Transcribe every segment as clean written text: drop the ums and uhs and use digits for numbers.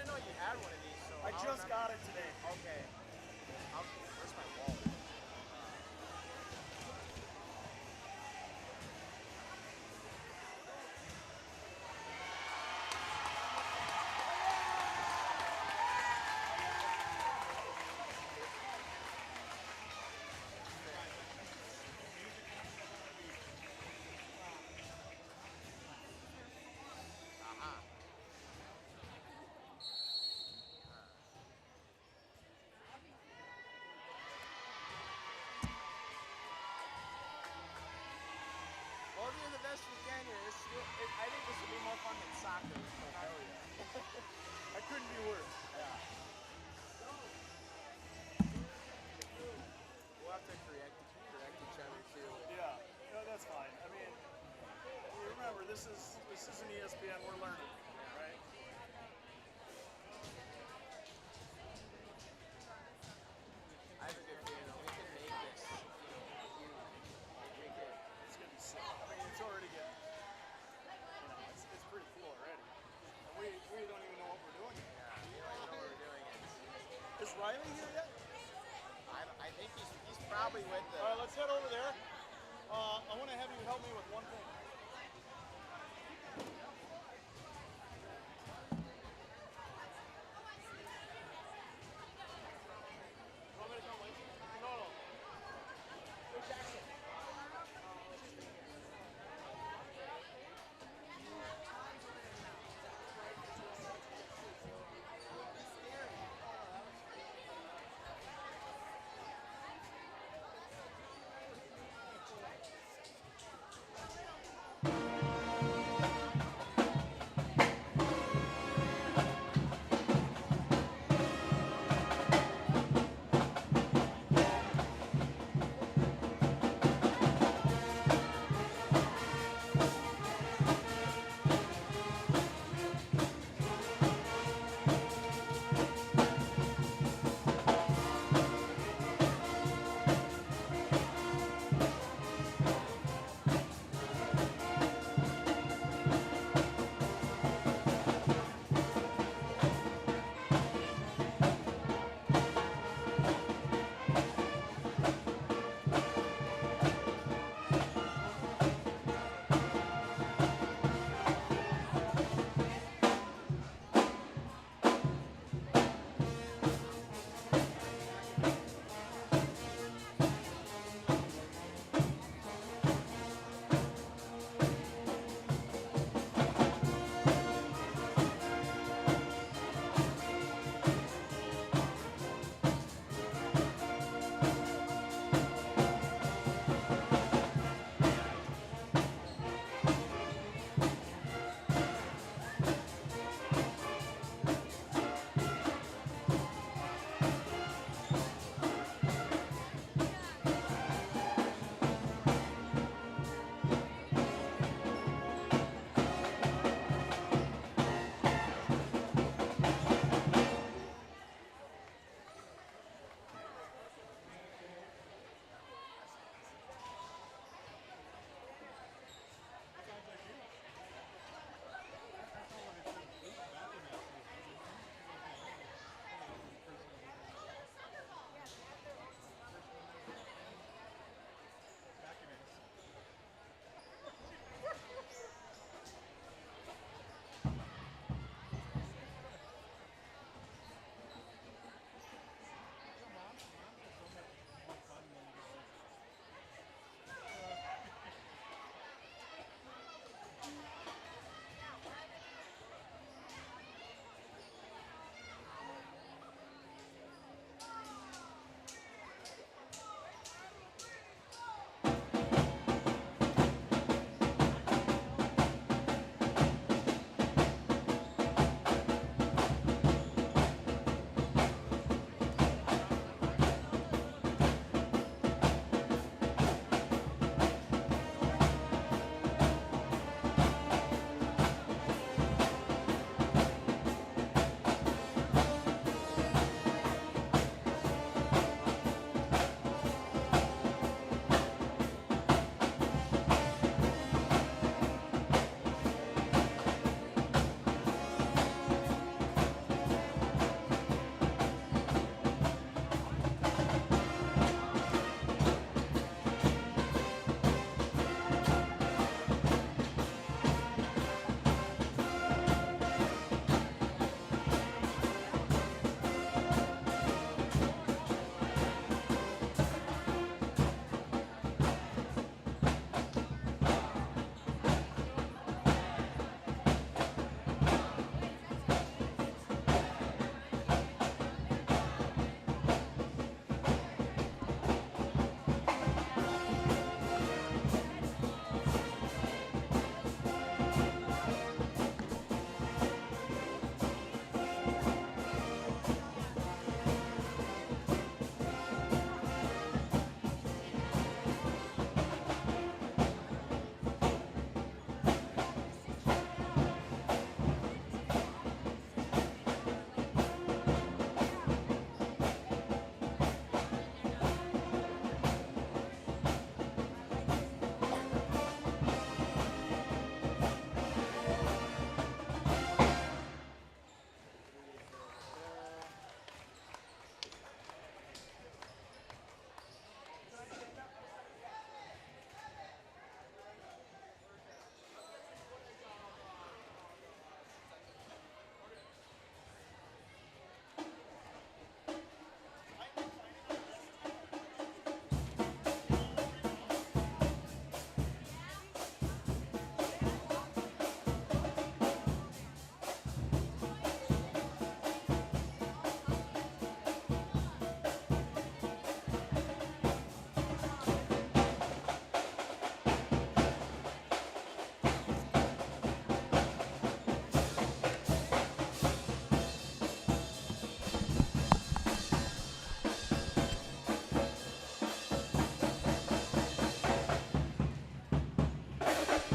didn't know you had one of these. So I just got it today. Okay. Where's my wallet? Well, doing the best we can here. I think this will be more fun than soccer. So hell yeah. I couldn't be worse. Yeah. We'll have to correct each other too. Yeah, that's fine. I mean, remember this is an ESPN. We're learning, right? I have a good feeling that we can make this. It's gonna be sick. I mean, it's already getting. It's pretty cool already. And we don't even know what we're doing. Yeah, we don't even know what we're doing. Is Riley here yet? I think he's probably with the. All right, let's head over there. I want to have you help me with one thing. You want me to come with you? No. Hey, Jackson.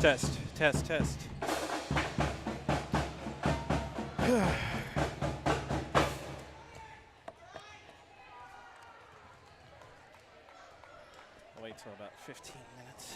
Test. I'll wait till about 15 minutes.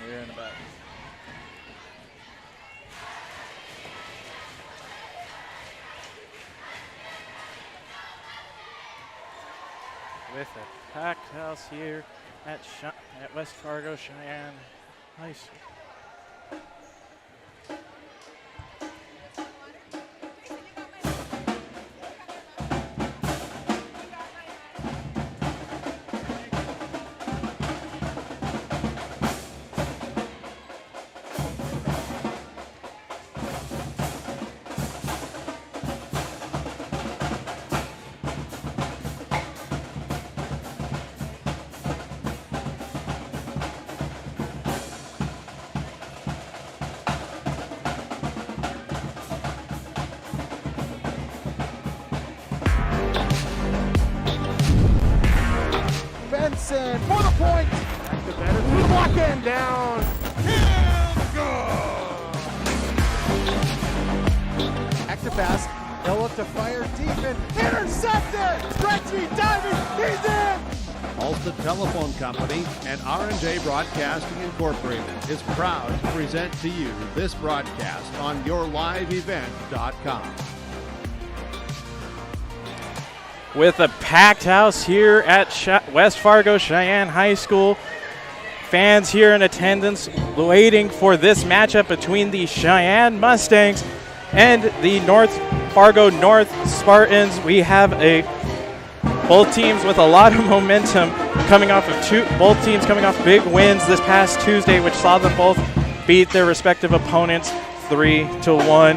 We're in about with a packed house here at West Fargo Sheyenne High School. Benson for the point. Through the block and down. And good. Active pass. They'll look to fire deep and intercepted. Stretchy diving. He's in. Ulster Telephone Company and R&J Broadcasting Incorporated is proud to present to you this broadcast on yourliveevent.com. With a packed house here at West Fargo Sheyenne High School. Fans here in attendance waiting for this matchup between the Sheyenne Mustangs and the North Fargo North Spartans. We have both teams with a lot of momentum coming off of both teams coming off big wins this past Tuesday, which saw them both beat their respective opponents 3-1.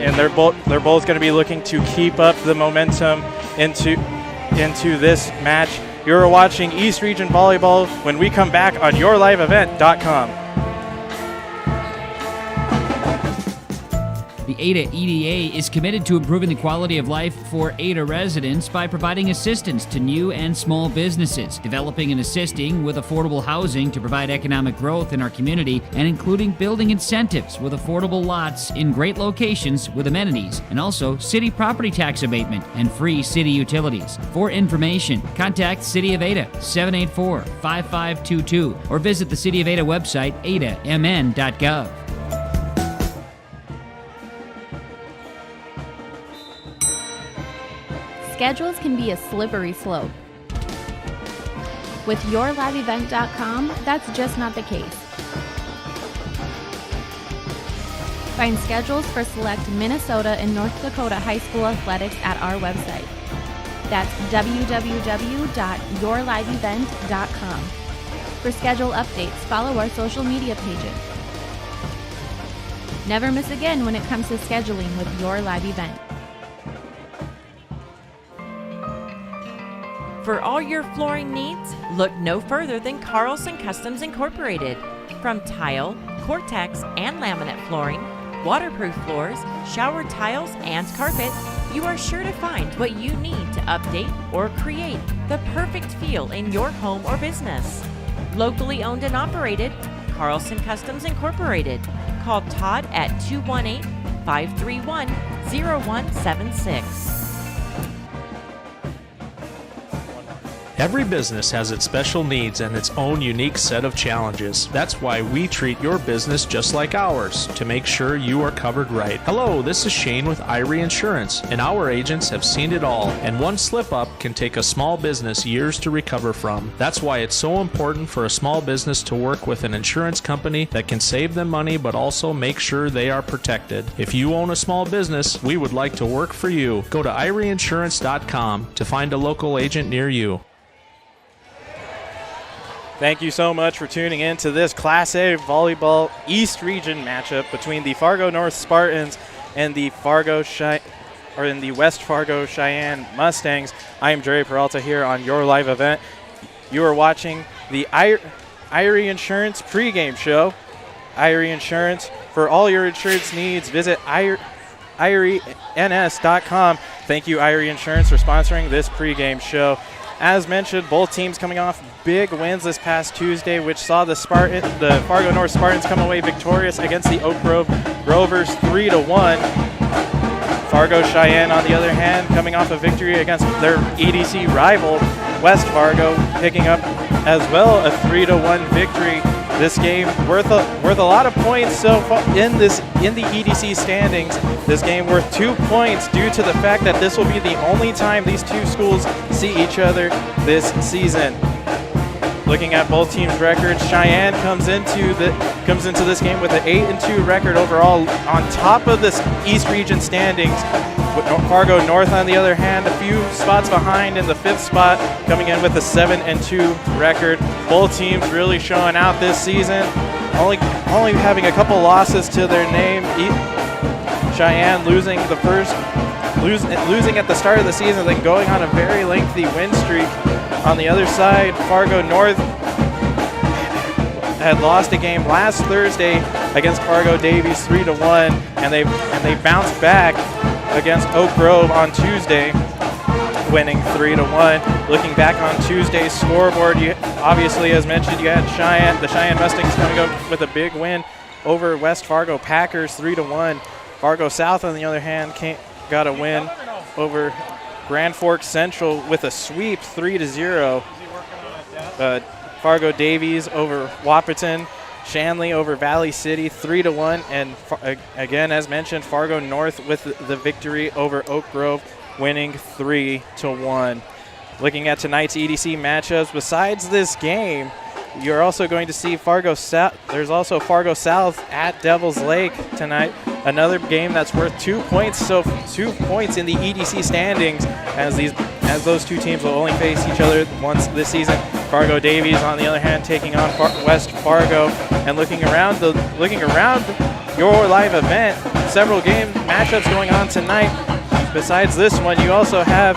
And they're both going to be looking to keep up the momentum into this match. You're watching East Region Volleyball when we come back on yourliveevent.com. The Ada EDA is committed to improving the quality of life for Ada residents by providing assistance to new and small businesses, developing and assisting with affordable housing to provide economic growth in our community, and including building incentives with affordable lots in great locations with amenities, and also city property tax abatement and free city utilities. For information, contact City of Ada 784-5522 or visit the City of Ada website adamn.gov. Schedules can be a slippery slope. With yourliveevent.com, that's just not the case. Find schedules for select Minnesota and North Dakota high school athletics at our website. That's www.yourliveevent.com. For schedule updates, follow our social media pages. Never miss again when it comes to scheduling with your live event. For all your flooring needs, look no further than Carlson Customs Incorporated. From tile, Cortex, and laminate flooring, waterproof floors, shower tiles, and carpet, you are sure to find what you need to update or create the perfect feel in your home or business. Locally owned and operated, Carlson Customs Incorporated. Call Todd at 218-531-0176. Every business has its special needs and its own unique set of challenges. That's why we treat your business just like ours, to make sure you are covered right. Hello, this is Shane with Irie Insurance, and our agents have seen it all, and one slip-up can take a small business years to recover from. That's why it's so important for a small business to work with an insurance company that can save them money but also make sure they are protected. If you own a small business, we would like to work for you. Go to IrieInsurance.com to find a local agent near you. Thank you so much for tuning in to this Class A Volleyball East Region matchup between the Fargo North Spartans and the West Fargo Sheyenne Mustangs. I am Jerry Peralta here on your live event. You are watching the Irie Insurance pregame show. Irie Insurance, for all your insurance needs, visit IrieNS.com. Thank you, Irie Insurance, for sponsoring this pregame show. As mentioned, both teams coming off big wins this past Tuesday, which saw the Fargo North Spartans come away victorious against the Oak Grove Rovers 3-1. Fargo Sheyenne, on the other hand, coming off a victory against their EDC rival, West Fargo, picking up as well a 3-1 victory. This game worth a lot of points so far in the EDC standings. This game worth 2 points due to the fact that this will be the only time these two schools see each other this season. Looking at both teams' records, Sheyenne comes into this game with an 8-2 record overall, on top of this East Region standings. With Fargo North, on the other hand, a few spots behind in the 5th spot, coming in with a 7-2 record. Both teams really showing out this season, only having a couple losses to their name. Sheyenne losing at the start of the season, then going on a very lengthy win streak. On the other side, Fargo North had lost a game last Thursday against Fargo Davies 3-1, and they bounced back against Oak Grove on Tuesday, winning 3-1. Looking back on Tuesday's scoreboard, obviously, as mentioned, you had the Sheyenne Mustangs coming up with a big win over West Fargo Packers 3-1. Fargo South, on the other hand, got a win over Grand Forks Central with a sweep 3-0. Fargo Davies over Wahpeton. Shanley over Valley City 3-1, and again, as mentioned, Fargo North with the victory over Oak Grove, winning 3-1. Looking at tonight's EDC matchups, besides this game, you're also going to see Fargo South. There's also Fargo South at Devil's Lake tonight. Another game that's worth 2 points. So 2 points in the EDC standings, as those two teams will only face each other once this season. Fargo Davies, on the other hand, taking on West Fargo. And looking around your live event, several game matchups going on tonight. Besides this one, you also have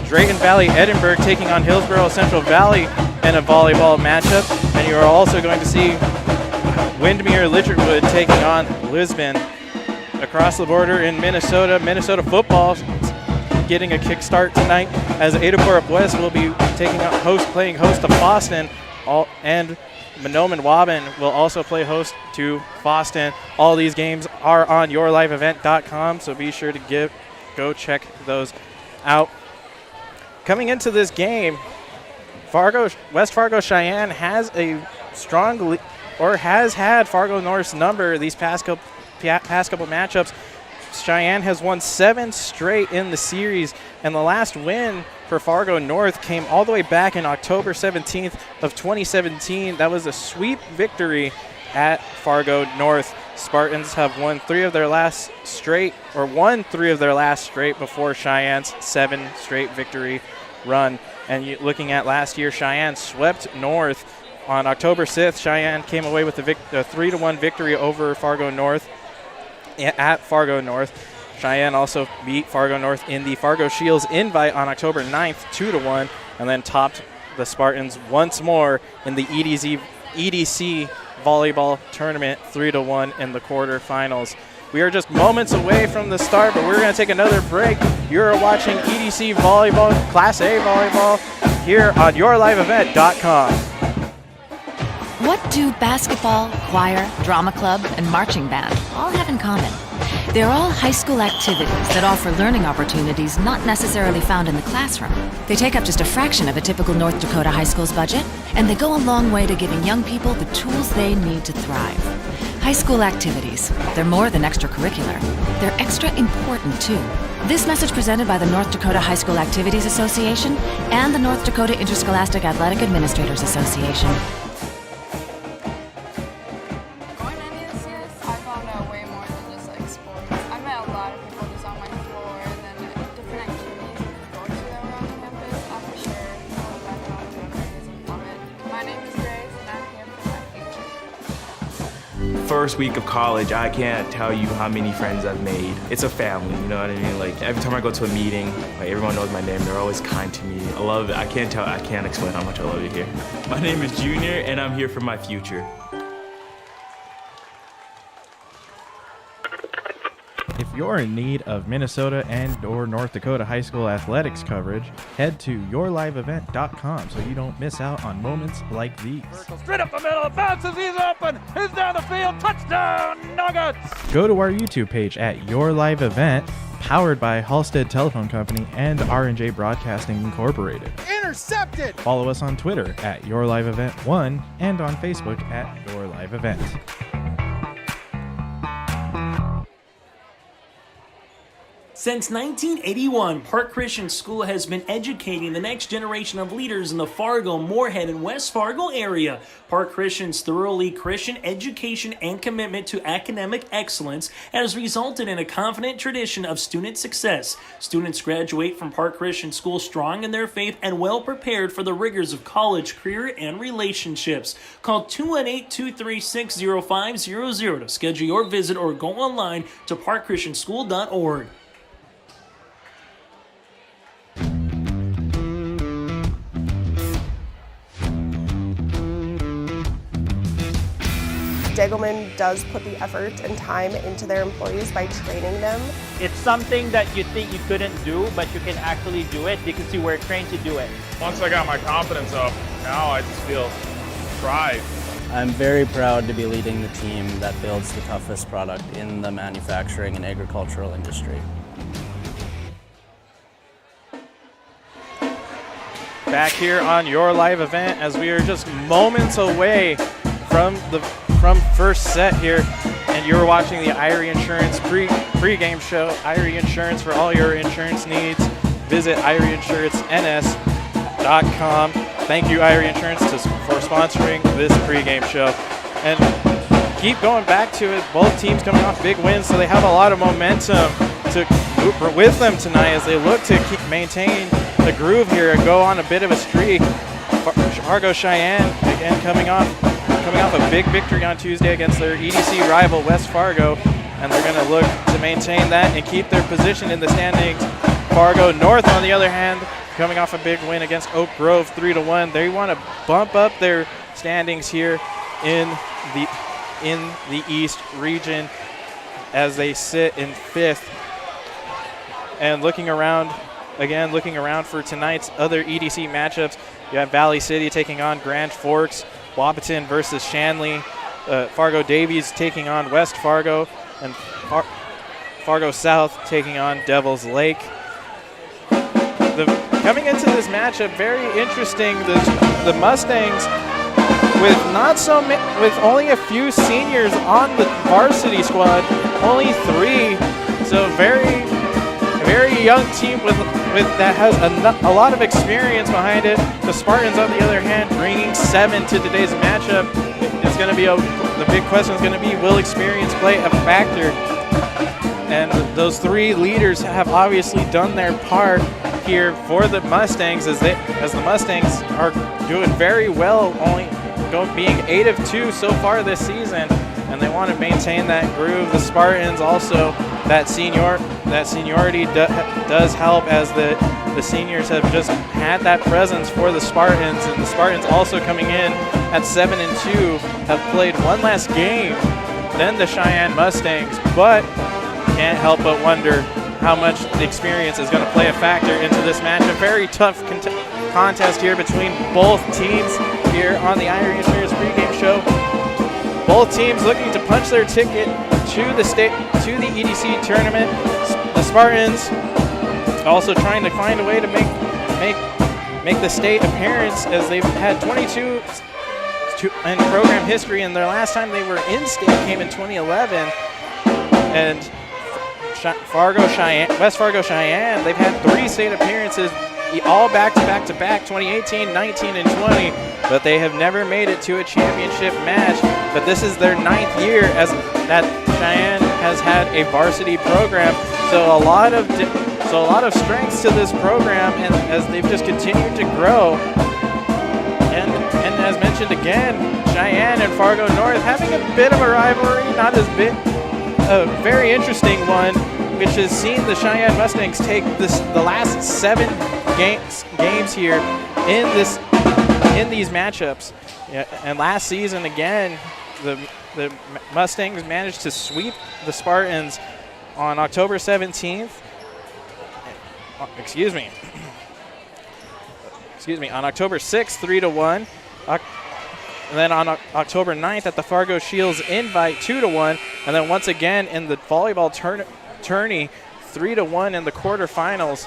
Drayton Valley Edinburgh taking on Hillsborough Central Valley in a volleyball matchup. And you are also going to see Windmere Lichterwood taking on Lisbon. Across the border in Minnesota, Minnesota football getting a kickstart tonight as Ada Corp West will be playing host to Boston, and Monoman Waban will also play host to Boston. All these games are on yourliveevent.com, so be sure to go check those out. Coming into this game, West Fargo Cheyenne has a strong has had Fargo North's number these past couple matchups. Cheyenne has won 7 straight in the series, and the last win for Fargo North came all the way back in October 17th of 2017. That was a sweep victory at Fargo North. Spartans have won 3 of their last straight before Cheyenne's 7 straight victory run. And looking at last year, Cheyenne swept North. On October 6th, Cheyenne came away with a 3-1 victory over Fargo North at Fargo North. Cheyenne also beat Fargo North in the Fargo Shields Invite on October 9th, 2-1, and then topped the Spartans once more in the EDC Volleyball Tournament 3-1 in the quarterfinals. We are just moments away from the start, but we're going to take another break. You're watching EDC Volleyball, Class A Volleyball, here on yourliveevent.com. What do basketball, choir, drama club, and marching band all have in common? They're all high school activities that offer learning opportunities not necessarily found in the classroom. They take up just a fraction of a typical North Dakota high school's budget, and they go a long way to giving young people the tools they need to thrive. High school activities, they're more than extracurricular. They're extra important, too. This message presented by the North Dakota High School Activities Association and the North Dakota Interscholastic Athletic Administrators Association. First week of college, I can't tell you how many friends I've made. It's a family, you know what I mean? Like every time I go to a meeting, like everyone knows my name. They're always kind to me. I love it. I can't explain how much I love it here. My name is Junior, and I'm here for my future. If you're in need of Minnesota and or North Dakota high school athletics coverage, head to yourliveevent.com so you don't miss out on moments like these. Straight up the middle, bounces, he's open, he's down the field, touchdown, Nuggets! Go to our YouTube page at Your Live Event, powered by Halstead Telephone Company and R&J Broadcasting Incorporated. Intercepted! Follow us on Twitter at Your Live Event 1 and on Facebook at Your Live Event. Since 1981, Park Christian School has been educating the next generation of leaders in the Fargo, Moorhead, and West Fargo area. Park Christian's thoroughly Christian education and commitment to academic excellence has resulted in a confident tradition of student success. Students graduate from Park Christian School strong in their faith and well prepared for the rigors of college, career, and relationships. Call 218-236-0500 to schedule your visit or go online to parkchristianschool.org. Degelman does put the effort and time into their employees by training them. It's something that you think you couldn't do, but you can actually do it because you were trained to do it. Once I got my confidence up, now I just feel pride. I'm very proud to be leading the team that builds the toughest product in the manufacturing and agricultural industry. Back here on Your Live Event as we are just moments away from first set here, and you're watching the Irie Insurance pre-game show. Irie Insurance for all your insurance needs. Visit IrieInsuranceNS.com. Thank you, Irie Insurance, for sponsoring this pre-game show. And keep going back to it. Both teams coming off big wins, so they have a lot of momentum with them tonight as they look to maintain the groove here and go on a bit of a streak. Fargo Cheyenne again coming off a big victory on Tuesday against their EDC rival West Fargo, and they're going to look to maintain that and keep their position in the standings. Fargo North, on the other hand, coming off a big win against Oak Grove 3-1. They want to bump up their standings here in in the East region as they sit in 5th. And looking around for tonight's other EDC matchups, you have Valley City taking on Grand Forks, Wapaton versus Shanley, Fargo Davies taking on West Fargo, and Fargo South taking on Devils Lake. Coming into this matchup, very interesting. The Mustangs, with only a few seniors on the varsity squad, only 3. So very young team with that has a lot of experience behind it. The Spartans, on the other hand, bringing 7 to today's matchup. It's going to be the big question is going to be, will experience play a factor? And those 3 leaders have obviously done their part here for the Mustangs, as the Mustangs are doing very well, being 8 of 2 so far this season, and they want to maintain that groove. The Spartans also, that seniority does help, as the seniors have just had that presence for the Spartans, and the Spartans also coming in at 7 and 2 have played one less game than the Sheyenne Mustangs, but can't help but wonder how much the experience is going to play a factor into this match. A very tough contest here between both teams here on the Irie Insurance pregame show. Both teams looking to punch their ticket to the EDC tournament. The Spartans also trying to find a way to make the state appearance, as they've had 22 in program history, and their last time they were in state came in 2011. And West Fargo Cheyenne, they've had 3 state appearances, all back-to-back, 2018, 19, and 20, but they have never made it to a championship match. But this is their 9th year as that Cheyenne has had a varsity program, so a lot of strengths to this program, and as they've just continued to grow. And as mentioned again, Cheyenne and Fargo North having a bit of a rivalry, not as big. A very interesting one, which has seen the Sheyenne Mustangs take the last 7 games here in these matchups. Yeah, and last season again, the Mustangs managed to sweep the Spartans on October 17th. Excuse me, on October 6th, 3-1. And then on October 9th at the Fargo Shields Invite, 2-1. And then once again in the volleyball tourney, 3-1 in the quarterfinals.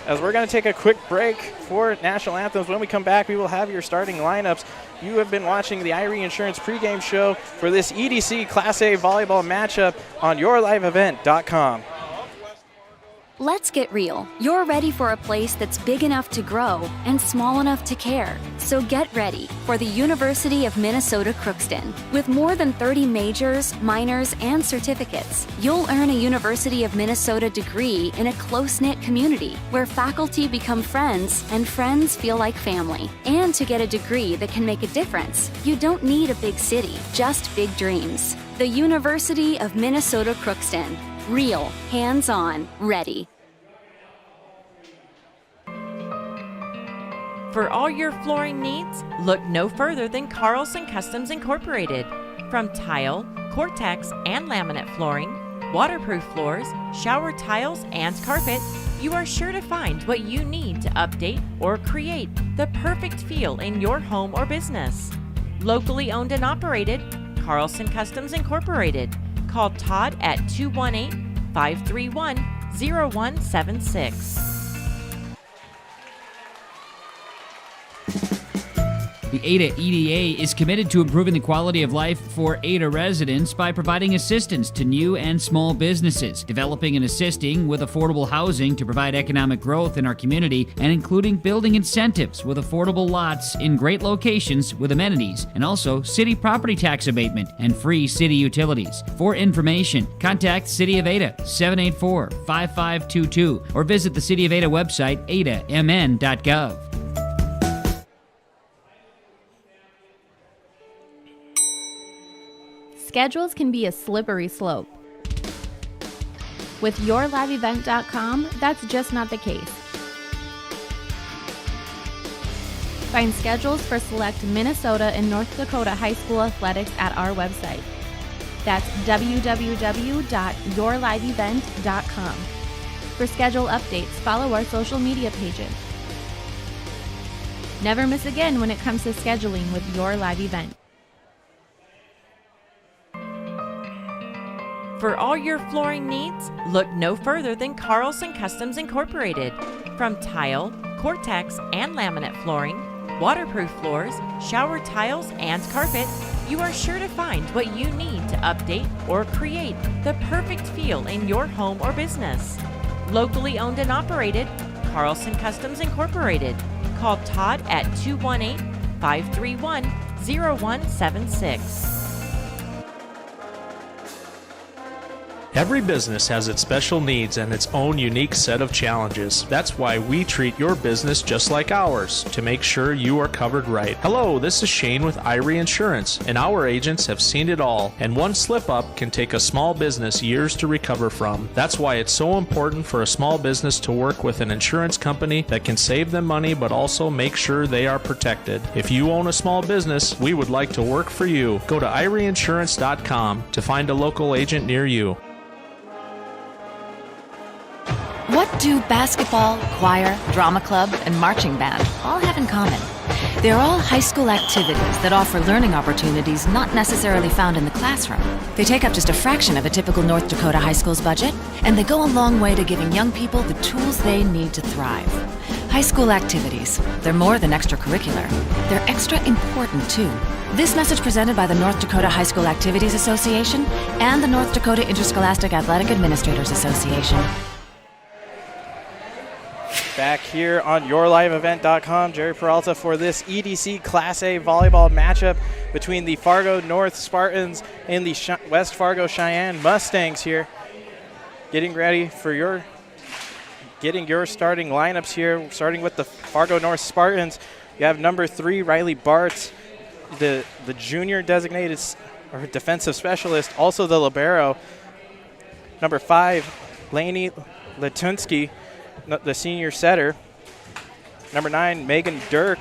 As we're going to take a quick break for national anthems. When we come back, we will have your starting lineups. You have been watching the Irie Insurance pregame show for this EDC Class A volleyball matchup on yourliveevent.com. Let's get real. You're ready for a place that's big enough to grow and small enough to care. So get ready for the University of Minnesota Crookston. With more than 30 majors, minors, and certificates, you'll earn a University of Minnesota degree in a close-knit community where faculty become friends and friends feel like family. And to get a degree that can make a difference, you don't need a big city, just big dreams. The University of Minnesota Crookston. Real, hands-on, ready. For all your flooring needs, look no further than Carlson Customs Incorporated. From tile, Cortex, and laminate flooring, waterproof floors, shower tiles, and carpet, you are sure to find what you need to update or create the perfect feel in your home or business. Locally owned and operated, Carlson Customs Incorporated. Call Todd at 218-531-0176. The Ada EDA is committed to improving the quality of life for Ada residents by providing assistance to new and small businesses, developing and assisting with affordable housing to provide economic growth in our community, and including building incentives with affordable lots in great locations with amenities, and also city property tax abatement and free city utilities. For information, contact City of Ada 784-5522 or visit the City of Ada website, adamn.gov. Schedules can be a slippery slope. With yourliveevent.com, that's just not the case. Find schedules for select Minnesota and North Dakota high school athletics at our website. That's www.yourliveevent.com. For schedule updates, follow our social media pages. Never miss again when it comes to scheduling with your live event. For all your flooring needs, look no further than Carlson Customs Incorporated. From tile, Cortex, and laminate flooring, waterproof floors, shower tiles, and carpet, you are sure to find what you need to update or create the perfect feel in your home or business. Locally owned and operated, Carlson Customs Incorporated. Call Todd at 218-531-0176. Every business has its special needs and its own unique set of challenges. That's why we treat your business just like ours, to make sure you are covered right. Hello, this is Sheyenne with Irie Insurance, and our agents have seen it all, and one slip-up can take a small business years to recover from. That's why it's so important for a small business to work with an insurance company that can save them money but also make sure they are protected. If you own a small business, we would like to work for you. Go to IrieInsurance.com to find a local agent near you. What do basketball, choir, drama club, and marching band all have in common? They're all high school activities that offer learning opportunities not necessarily found in the classroom. They take up just a fraction of a typical North Dakota high school's budget, and they go a long way to giving young people the tools they need to thrive. High school activities, they're more than extracurricular. They're extra important, too. This message presented by the North Dakota High School Activities Association and the North Dakota Interscholastic Athletic Administrators Association. Back here on yourliveevent.com, Jerry Peralta for this EDC Class A volleyball matchup between the Fargo North Spartans and the West Fargo Sheyenne Mustangs here. Getting ready for your starting lineups here, starting with the Fargo North Spartans. You have number 3, Riley Bartz, the junior designated or defensive specialist, also the libero. Number 5, Lainey Latunsky, the senior setter. Number 9, Megan Dirk,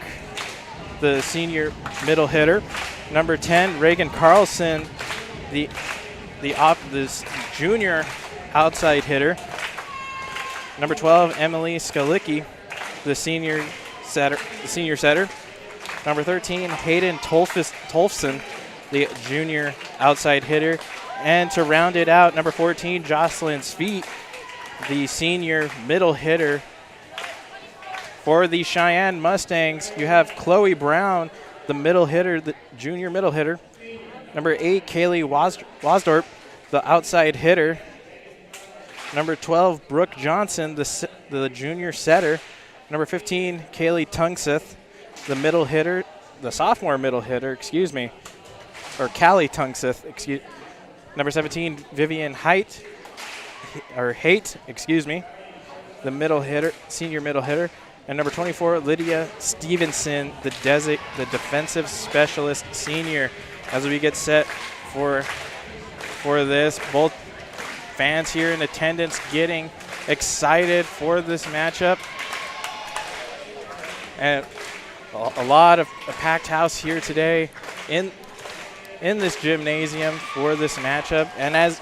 the senior middle hitter. Number 10, Reagan Carlson, the junior outside hitter. Number 12, Emily Skalicki, the senior setter. Number 13, Hayden Tolfson, the junior outside hitter. And to round it out, number 14, Jocelyn Sweet, the senior middle hitter. For the Sheyenne Mustangs, you have Chloe Brown, the middle hitter, the junior middle hitter. Number 8, Kaylee Wasdorp, the outside hitter. Number 12, Brooke Johnson, the junior setter. Number 15, Kaylee Tungseth, the middle hitter, the sophomore middle hitter, or Callie Tungseth, Number 17, Vivian Haight, the middle hitter, senior middle hitter. And number 24, Lydia Stevenson, the defensive specialist senior. As we get set for this, both fans here in attendance getting excited for this matchup. And a lot of a packed house here today in this gymnasium for this matchup. And as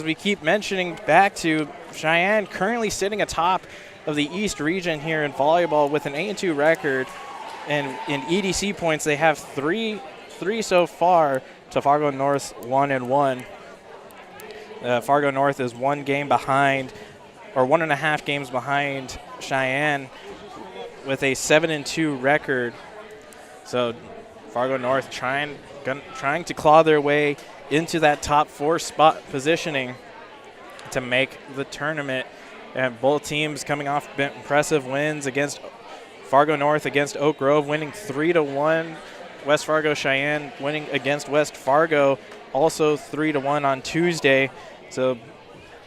we keep mentioning back to Sheyenne, currently sitting atop of the East region here in volleyball with an 8-2 record, and in EDC points they have three so far to Fargo North's 1-1. Fargo North is 1 game behind, or 1.5 games behind Sheyenne with a 7-2 record. So Fargo North trying to claw their way into that top 4 spot positioning to make the tournament. And both teams coming off impressive wins against Fargo North against Oak Grove, winning 3-1. West Fargo Sheyenne winning against West Fargo, also 3-1 on Tuesday. So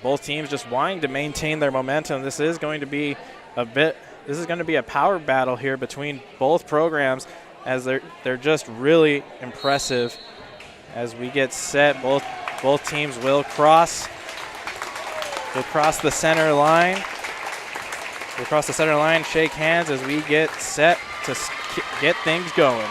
both teams just wanting to maintain their momentum. This is going to be a power battle here between both programs, as they're just really impressive. As we get set, both teams will cross the center line. We'll cross the center line, shake hands as we get set to get things going.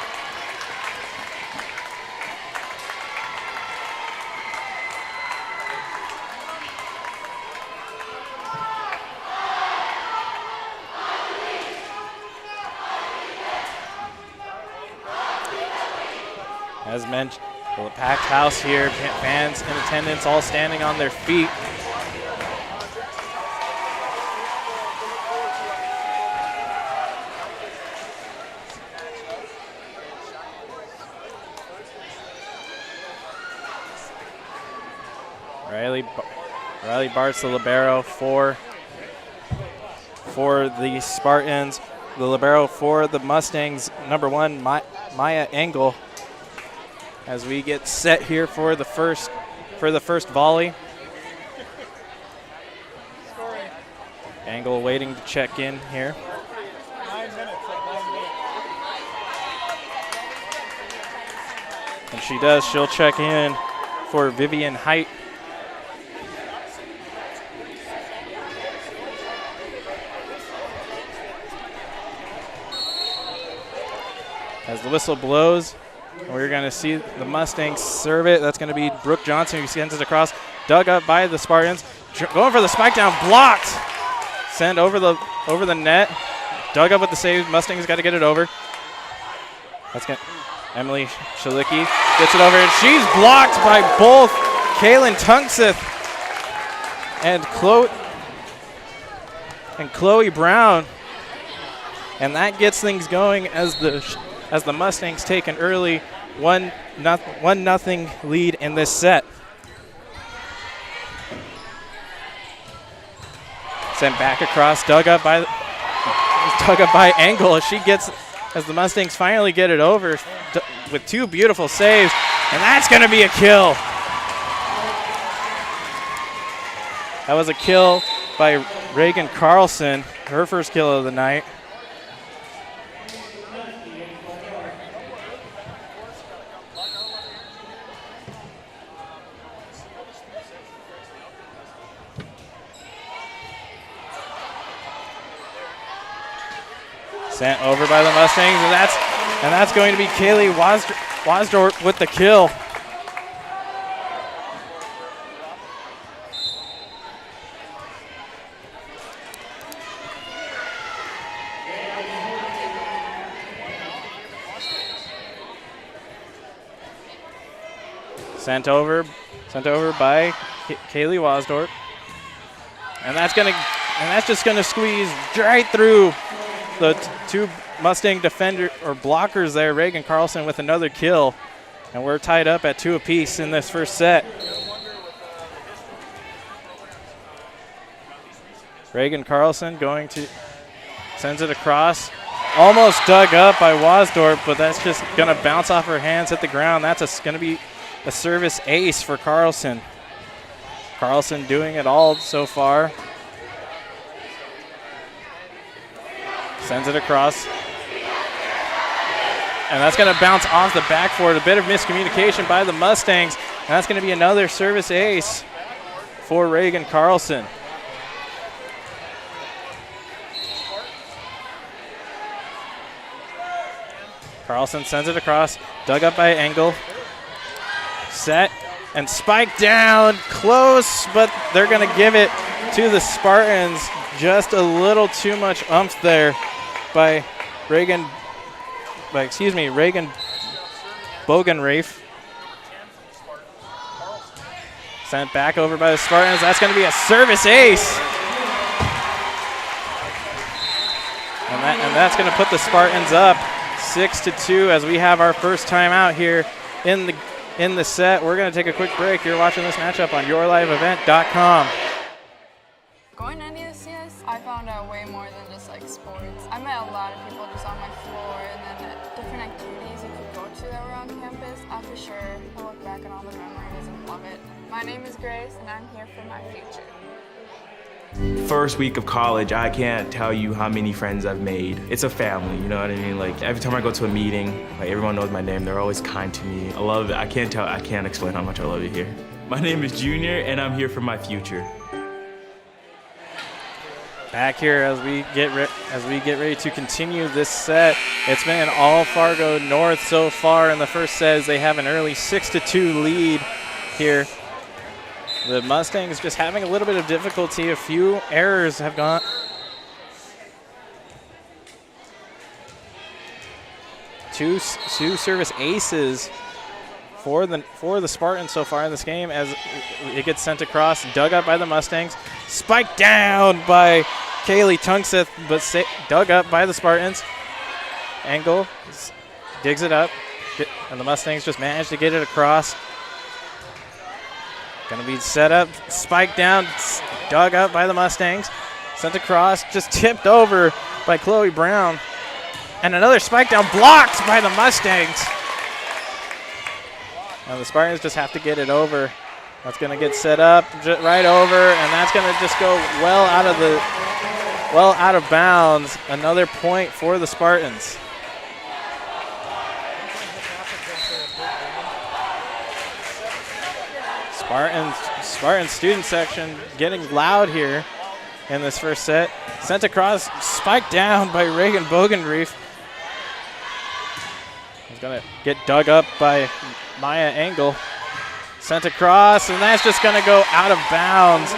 As mentioned, the packed house here, fans in attendance all standing on their feet. Riley Bart's the libero for the Spartans. The libero for the Mustangs, number 1, Maya Engel. As we get set here for the first volley. Engel waiting to check in here. 9 minutes. And she does. She'll check in for Vivian Height. As the whistle blows, we're going to see the Mustangs serve it. That's going to be Brooke Johnson, who sends it across. Dug up by the Spartans. Going for the spike down, blocked. Send over the net. Dug up with the save. Mustangs got to get it over. That's going Emily Shalicki gets it over, and she's blocked by both Kaylin Tunkseth and Chloe Brown. And that gets things going as the Mustangs take an early 1-0 lead in this set. Sent back across, dug up by Engel as the Mustangs finally get it over with 2 beautiful saves, and that's going to be a kill. That was a kill by Reagan Carlson, her first kill of the night. Sent over by the Mustangs, and that's going to be Kaylee Wasdorp with the kill. Sent over by Kaylee Wasdorp, and that's just gonna squeeze right through the 2 Mustang defender or blockers there. Reagan Carlson with another kill, and we're tied up at 2 apiece in this first set. Reagan Carlson sends it across, almost dug up by Wasdorp, but that's just gonna bounce off her hands, hit the ground. That's gonna be a service ace for Carlson. Carlson doing it all so far. Sends it across. And that's going to bounce off the backboard. A bit of miscommunication by the Mustangs. And that's going to be another service ace for Reagan Carlson. Carlson sends it across. Dug up by Engel. Set and spiked down. Close, but they're going to give it to the Spartans. Just a little too much oomph there by Reagan Bogenrafe. Sent back over by the Spartans. That's going to be a service ace. And that's going to put the Spartans up 6-2 as we have our first timeout here in the set. We're going to take a quick break. You're watching this matchup on yourliveevent.com. Going to EDCS, I found out way more than just like sports. I met a lot of people just on my floor, and then different activities you could go to that were on campus. I for sure will look back on all the memories and love it. My name is Grace, and I'm here for my future. First week of college, I can't tell you how many friends I've made. It's a family, you know what I mean? Like every time I go to a meeting, like everyone knows my name. They're always kind to me. I love it. I can't explain how much I love it here. My name is Junior, and I'm here for my future. Back here as we get ready to continue this set. It's been an all Fargo North so far in the first set as they have an early 6-2 lead here. The Mustangs just having a little bit of difficulty. A few errors have gone. Two service aces for the Spartans so far in this game as it gets sent across, dug up by the Mustangs, spiked down by Kaylee Tunkseth, but dug up by the Spartans. Engel digs it up, and the Mustangs just managed to get it across. Gonna be set up, spiked down, dug up by the Mustangs, sent across, just tipped over by Chloe Brown. And another spike down, blocked by the Mustangs. Now the Spartans just have to get it over. That's going to get set up right over, and that's going to just go well out of bounds. Another point for the Spartans. Spartan student section getting loud here in this first set. Sent across, spiked down by Reagan Bogenreef. He's going to get dug up by Maya Engel. Sent across, and that's just going to go out of bounds.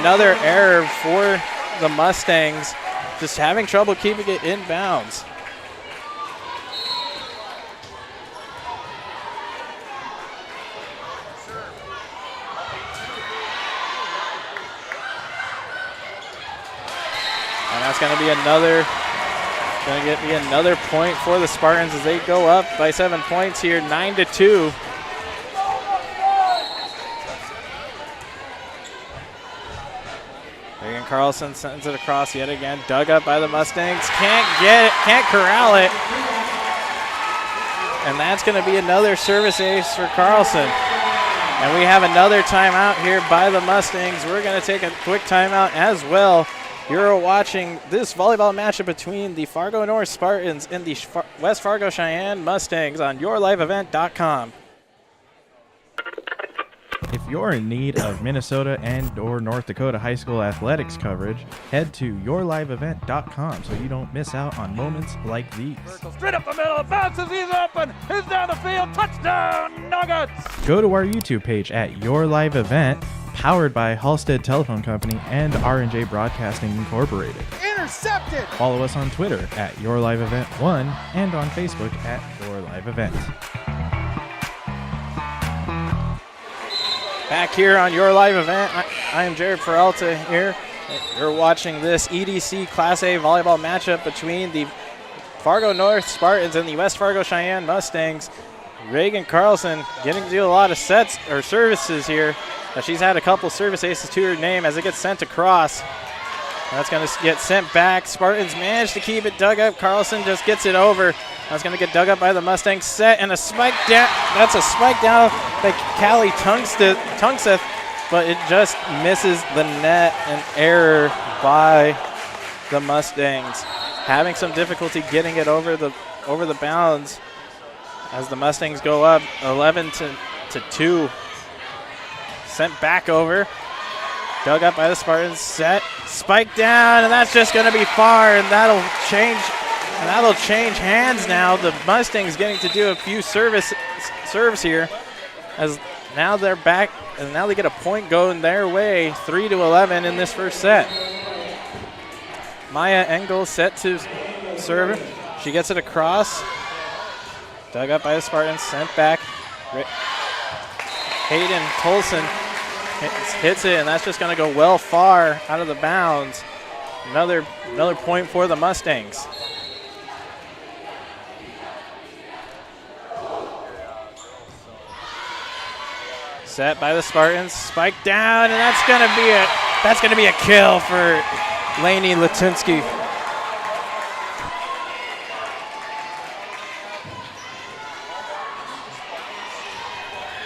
Another error for the Mustangs, just having trouble keeping it in bounds. And that's going to be another point for the Spartans as they go up by 7 points here, 9-2. Reagan Carlson sends it across yet again, dug up by the Mustangs, can't corral it. And that's going to be another service ace for Carlson. And we have another timeout here by the Mustangs. We're going to take a quick timeout as well. You're watching this volleyball matchup between the Fargo North Spartans and the West Fargo Sheyenne Mustangs on yourliveevent.com. If you're in need of Minnesota and or North Dakota high school athletics coverage, head to yourliveevent.com so you don't miss out on moments like these. Straight up the middle, bounces, he's open, he's down the field, touchdown, Nuggets! Go to our YouTube page at Your Live Event, powered by Halstead Telephone Company and R&J Broadcasting Incorporated. Intercepted! Follow us on Twitter at Your Live Event 1 and on Facebook at Your Live Event. Back here on Your Live Event, I am Jared Peralta here. You're watching this EDC Class A volleyball matchup between the Fargo North Spartans and the West Fargo Sheyenne Mustangs. Reagan Carlson getting to do a lot of sets or services here. She's had a couple service aces to her name as it gets sent across. That's going to get sent back. Spartans managed to keep it dug up. Carlson just gets it over. That's going to get dug up by the Mustangs. Set and a spike down. That's a spike down by Callie Tunkseth, but it just misses the net. An error by the Mustangs. Having some difficulty getting it over the bounds as the Mustangs go up 11-2. Sent back over. Dug up by the Spartans. Set. Spike down, and that's just going to be far, and that'll change hands now. The Mustangs getting to do a few serves here, as now they're back, and now they get a point going their way, 3-11 in this first set. Maya Engel set to serve. She gets it across. Dug up by the Spartans. Sent back. Hayden Tolson hits it, and that's just going to go well far out of the bounds. Another point for the Mustangs. Set by the Spartans, spike down, and that's going to be a kill for Lainey Latinsky.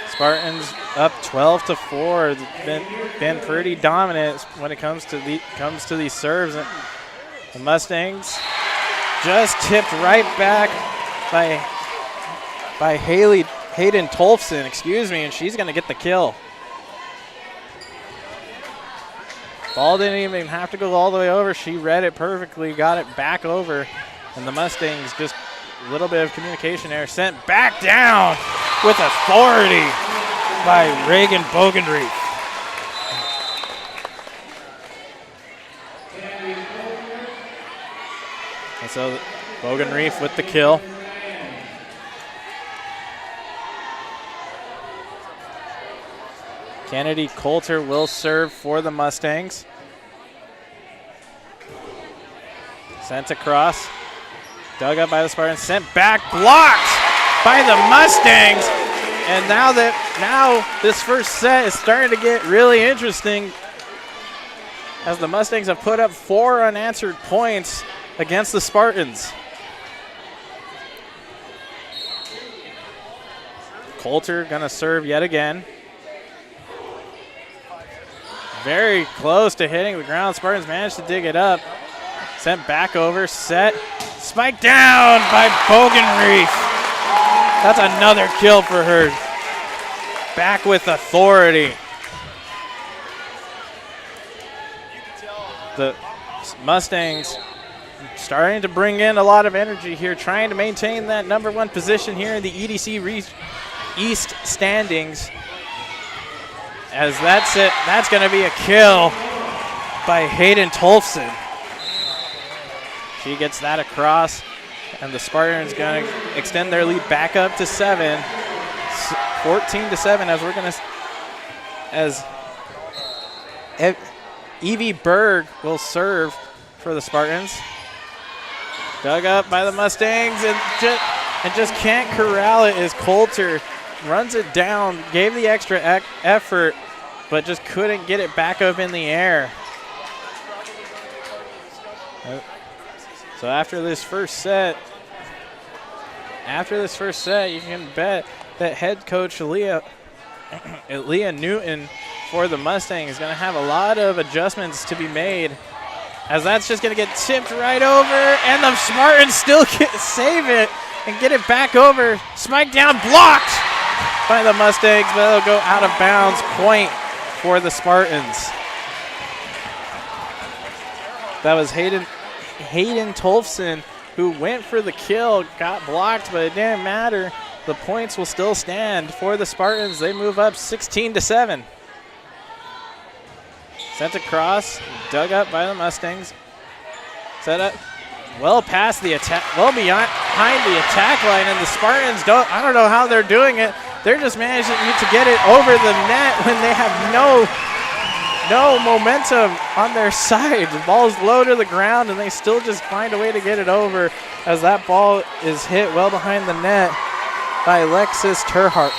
Spartans up 12-4. It's been pretty dominant when it comes to these serves. The Mustangs just tipped right back by Hayden Tolfson, and she's going to get the kill. Ball didn't even have to go all the way over. She read it perfectly, got it back over. And the Mustangs, just a little bit of communication error, sent back down with authority by Reagan Bogenreef. And so Bogenreef with the kill. Kennedy Coulter will serve for the Mustangs. Sent across, dug up by the Spartans, sent back, blocked by the Mustangs. And now this first set is starting to get really interesting as the Mustangs have put up 4 unanswered points against the Spartans. Coulter gonna serve yet again. Very close to hitting the ground. Spartans managed to dig it up. Sent back over, set, spiked down by Bogenreef. That's another kill for her. Back with authority. The Mustangs starting to bring in a lot of energy here, trying to maintain that #1 position here in the EDC East standings. As that's it, that's going to be a kill by Hayden Tolfson. She gets that across, and the Spartans going to extend their lead back up to 7, 14-7. As we're going to, as Evie Berg will serve for the Spartans. Dug up by the Mustangs and just can't corral it as Coulter runs it down, gave the extra effort, but just couldn't get it back up in the air. So after this first set, you can bet that head coach Leah Newton for the Mustangs is going to have a lot of adjustments to be made, as that's just going to get tipped right over, and the Spartans still save it and get it back over. Spike down, blocked by the Mustangs, but it'll go out of bounds. Point for the Spartans. That was Hayden Tolfson who went for the kill, got blocked, but it didn't matter. The points will still stand for the Spartans. They move up 16-7. Sent across, dug up by the Mustangs. Set up well past the attack, well behind the attack line, and the Spartans I don't know how they're doing it. They're just managing to get it over the net when they have no momentum on their side. The ball's low to the ground, and they still just find a way to get it over, as that ball is hit well behind the net by Alexis Turhark.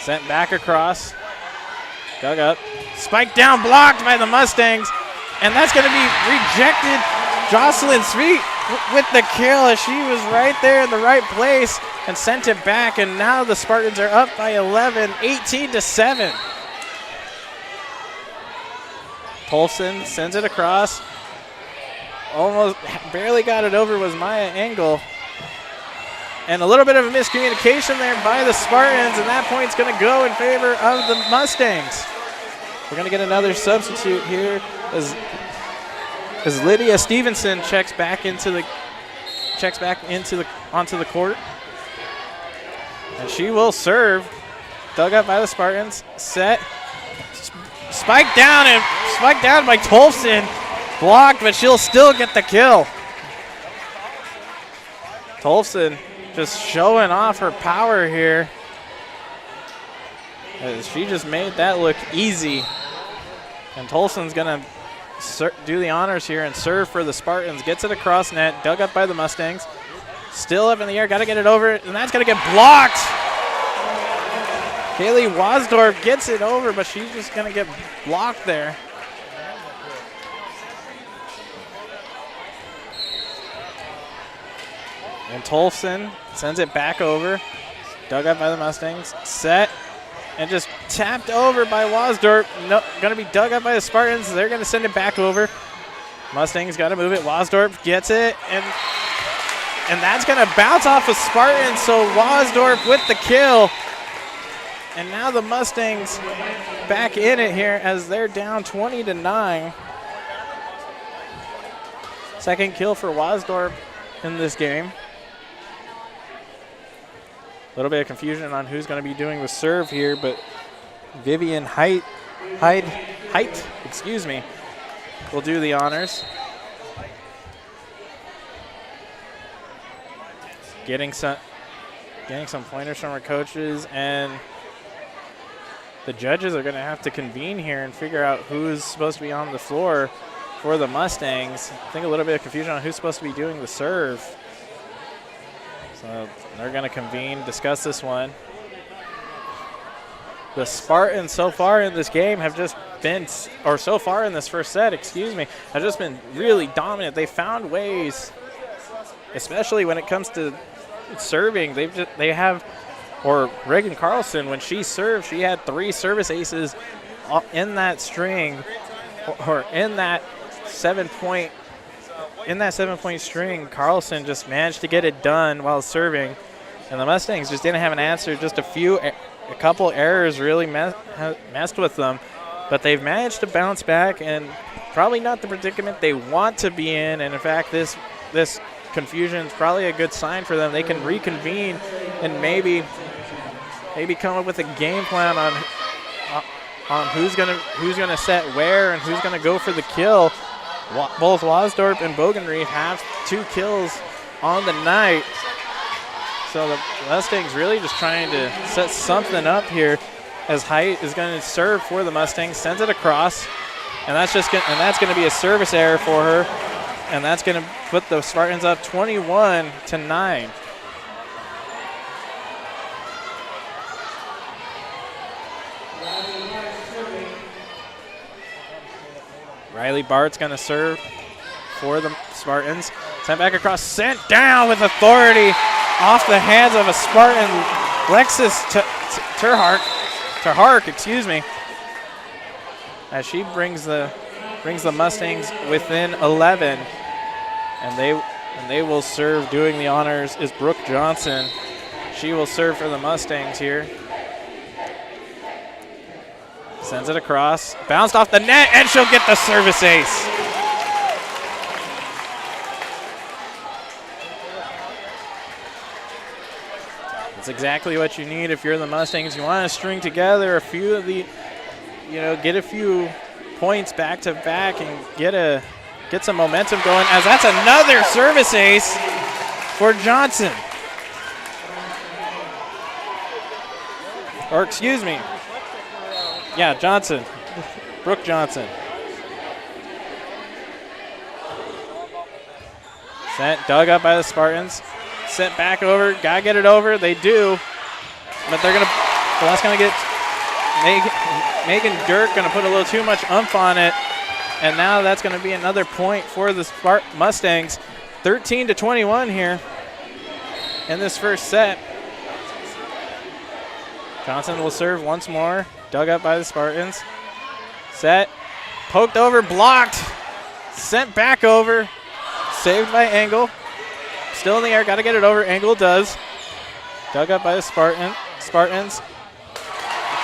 Sent back across, dug up, spiked down, blocked by the Mustangs, and that's going to be rejected. Jocelyn Sweet with the kill, as she was right there in the right place and sent it back, and now the Spartans are up by 11, 18-7. Tolfson sends it across. Almost barely got it over was Maya Engel. And a little bit of a miscommunication there by the Spartans, and that point's going to go in favor of the Mustangs. We're going to get another substitute here as Lydia Stevenson checks back onto the court. And she will serve. Dug up by the Spartans. Set. Spiked down by Tolfson. Blocked, but she'll still get the kill. Tolfson just showing off her power here, as she just made that look easy. And Tolson's going to do the honors here and serve for the Spartans. Gets it across net, dug up by the Mustangs. Still up in the air, got to get it over, and that's going to get blocked. Kaylee Wasdorf gets it over, but she's just going to get blocked there. And Tolfson sends it back over. Dug up by the Mustangs. Set. And just tapped over by Wasdorf. No, going to be dug up by the Spartans. They're going to send it back over. Mustangs got to move it. Wasdorf gets it. And that's going to bounce off of Spartans. So Wasdorf with the kill. And now the Mustangs back in it here as they're down 20-9. Second kill for Wasdorp in this game. A little bit of confusion on who's going to be doing the serve here, but Vivian Height, will do the honors. Getting some pointers from our coaches, and the judges are going to have to convene here and figure out who's supposed to be on the floor for the Mustangs. I think a little bit of confusion on who's supposed to be doing the serve. So they're going to convene, discuss this one. The Spartans so far in this game have just been, or so far in this first set, have just been really dominant. They found ways, especially when it comes to serving. Or Reagan Carlson, when she served, she had 3 service aces in that string, or in that 7-point string. Carlson just managed to get it done while serving, and the Mustangs just didn't have an answer. Just a couple errors really messed with them, but they've managed to bounce back, and probably not the predicament they want to be in. And in fact, this confusion is probably a good sign for them. They can reconvene and maybe come up with a game plan on who's gonna set where and who's gonna go for the kill. Both Wasdorp and Bougainville have 2 kills on the night, so the Mustangs really just trying to set something up here. As Height is going to serve for the Mustangs, sends it across, and that's going to be a service error for her, and that's going to put the Spartans up 21-9. Riley Bart's going to serve for the Spartans. Sent back across, sent down with authority off the hands of a Spartan, Lexus Terhark, as she brings the Mustangs within 11, and they will serve. Doing the honors is Brooke Johnson. She will serve for the Mustangs here. Sends it across, bounced off the net, and she'll get the service ace. That's exactly what you need if you're the Mustangs. You want to string together a few of the, get a few points back to back and get some momentum going, as that's another service ace for Johnson. Or excuse me. Yeah, Johnson. Brooke Johnson. Sent, dug up by the Spartans. Sent back over. Gotta get it over. They do. But that's gonna get Megan Dirk gonna put a little too much oomph on it. And now that's gonna be another point for the Mustangs. 13-21 here in this first set. Johnson will serve once more. Dug up by the Spartans. Set. Poked over, blocked. Sent back over. Saved by Engel. Still in the air, got to get it over. Engel does. Dug up by the Spartans.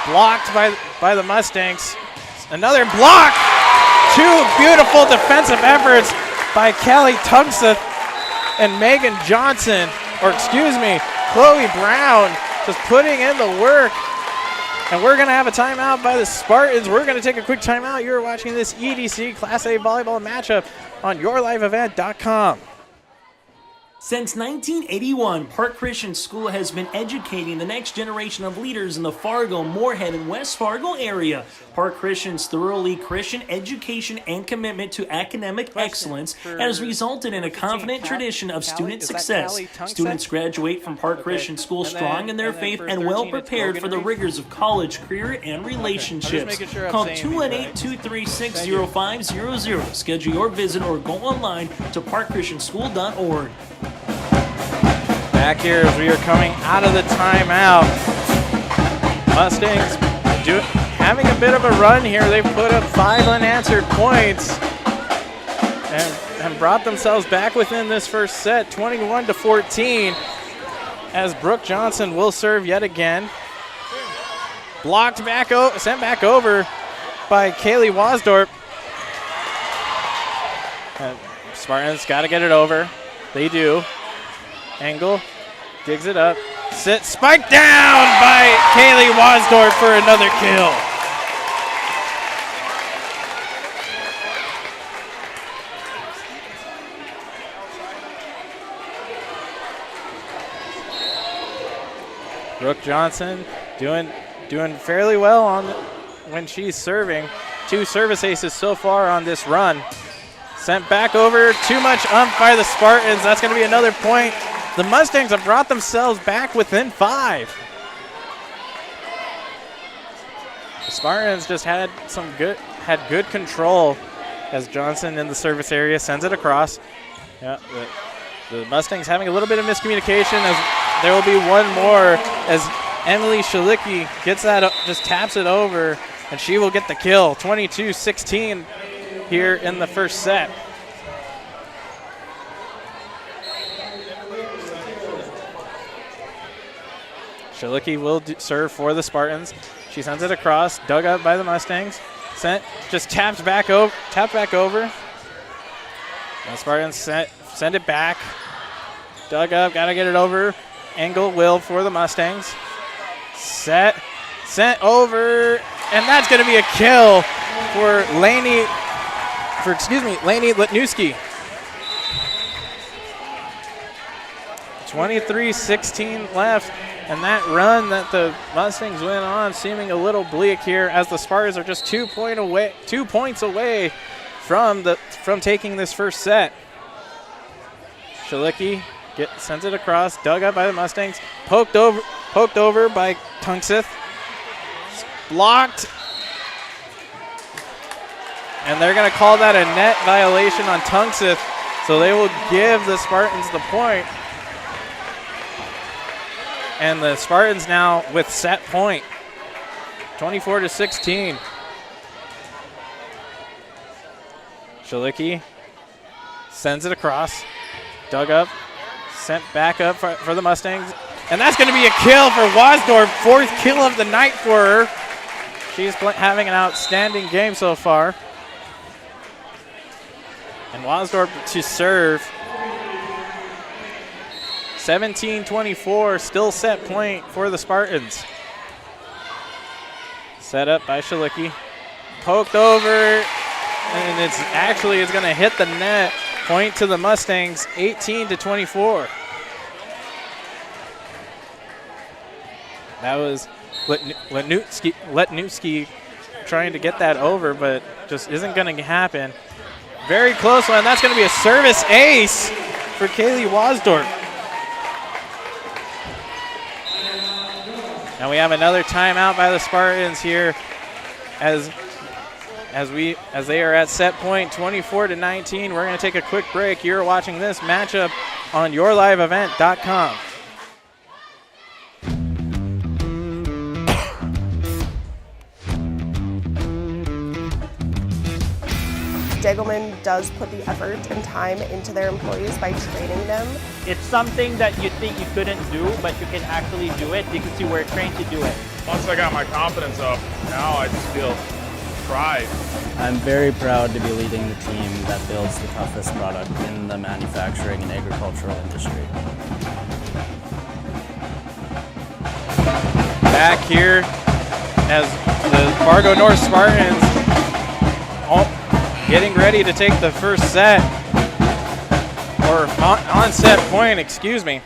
Blocked by the Mustangs. Another block. 2 beautiful defensive efforts by Kelly Tungseth and Megan Johnson. Chloe Brown just putting in the work. And we're going to have a timeout by the Spartans. We're going to take a quick timeout. You're watching this EDC Class A volleyball matchup on yourliveevent.com. Since 1981, Park Christian School has been educating the next generation of leaders in the Fargo, Moorhead, and West Fargo area. Park Christian's thoroughly Christian education and commitment to academic excellence has resulted in a confident tradition of student success. Students graduate from Park Christian School strong in their faith and well prepared for the rigors of college, career, and relationships. Call 218-236-0500. Schedule your visit or go online to parkchristianschool.org. Back here as we are coming out of the timeout. Mustangs having a bit of a run here. They've put up 5 unanswered points and brought themselves back within this first set, 21-14, as Brooke Johnson will serve yet again. Blocked back, sent back over by Kaylee Wasdorp. Spartans got to get it over. They do. Engel digs it up. Spiked down by Kaylee Wasdorp for another kill. Brooke Johnson doing fairly well on when she's serving. 2 service aces so far on this run. Sent back over, too much ump by the Spartans. That's going to be another point. The Mustangs have brought themselves back within 5. The Spartans just had good control as Johnson in the service area sends it across. Yeah, the Mustangs having a little bit of miscommunication as there will be one more as Emily Shalicki gets that, just taps it over, and she will get the kill. 22-16 here in the first set. Shalicki will serve for the Spartans. She sends it across, dug up by the Mustangs. Just tapped back over. The Spartans send it back. Dug up, gotta get it over. Engel will for the Mustangs. Sent over, and that's gonna be a kill for Lainey Letnewski. 23-16 left, and that run that the Mustangs went on seeming a little bleak here as the Spartans are just 2 points away from taking this first set. Shalicki sends it across, dug up by the Mustangs, poked over by Tunkseth, blocked, and they're going to call that a net violation on Tunkseth, so they will give the Spartans the point. And the Spartans now with set point, 24-16. Shalicki sends it across, dug up, sent back up for the Mustangs. And that's going to be a kill for Wasdorp, 4th kill of the night for her. She's having an outstanding game so far. And Wasdorp to serve. 17-24, still set point for the Spartans. Set up by Shalicki. Poked over, and it's going to hit the net. Point to the Mustangs, 18-24. That was Letnewski trying to get that over, but just isn't going to happen. Very close one. That's going to be a service ace for Kaylee Wasdorp. And we have another timeout by the Spartans here as they are at set point 24-19. We're going to take a quick break. You're watching this matchup on yourliveevent.com. Degelman does put the effort and time into their employees by training them. It's something that you think you couldn't do, but you can actually do it because you were trained to do it. Once I got my confidence up, now I just feel pride. I'm very proud to be leading the team that builds the toughest product in the manufacturing and agricultural industry. Back here as the Fargo North Spartans getting ready to take the first set, or on set point, excuse me,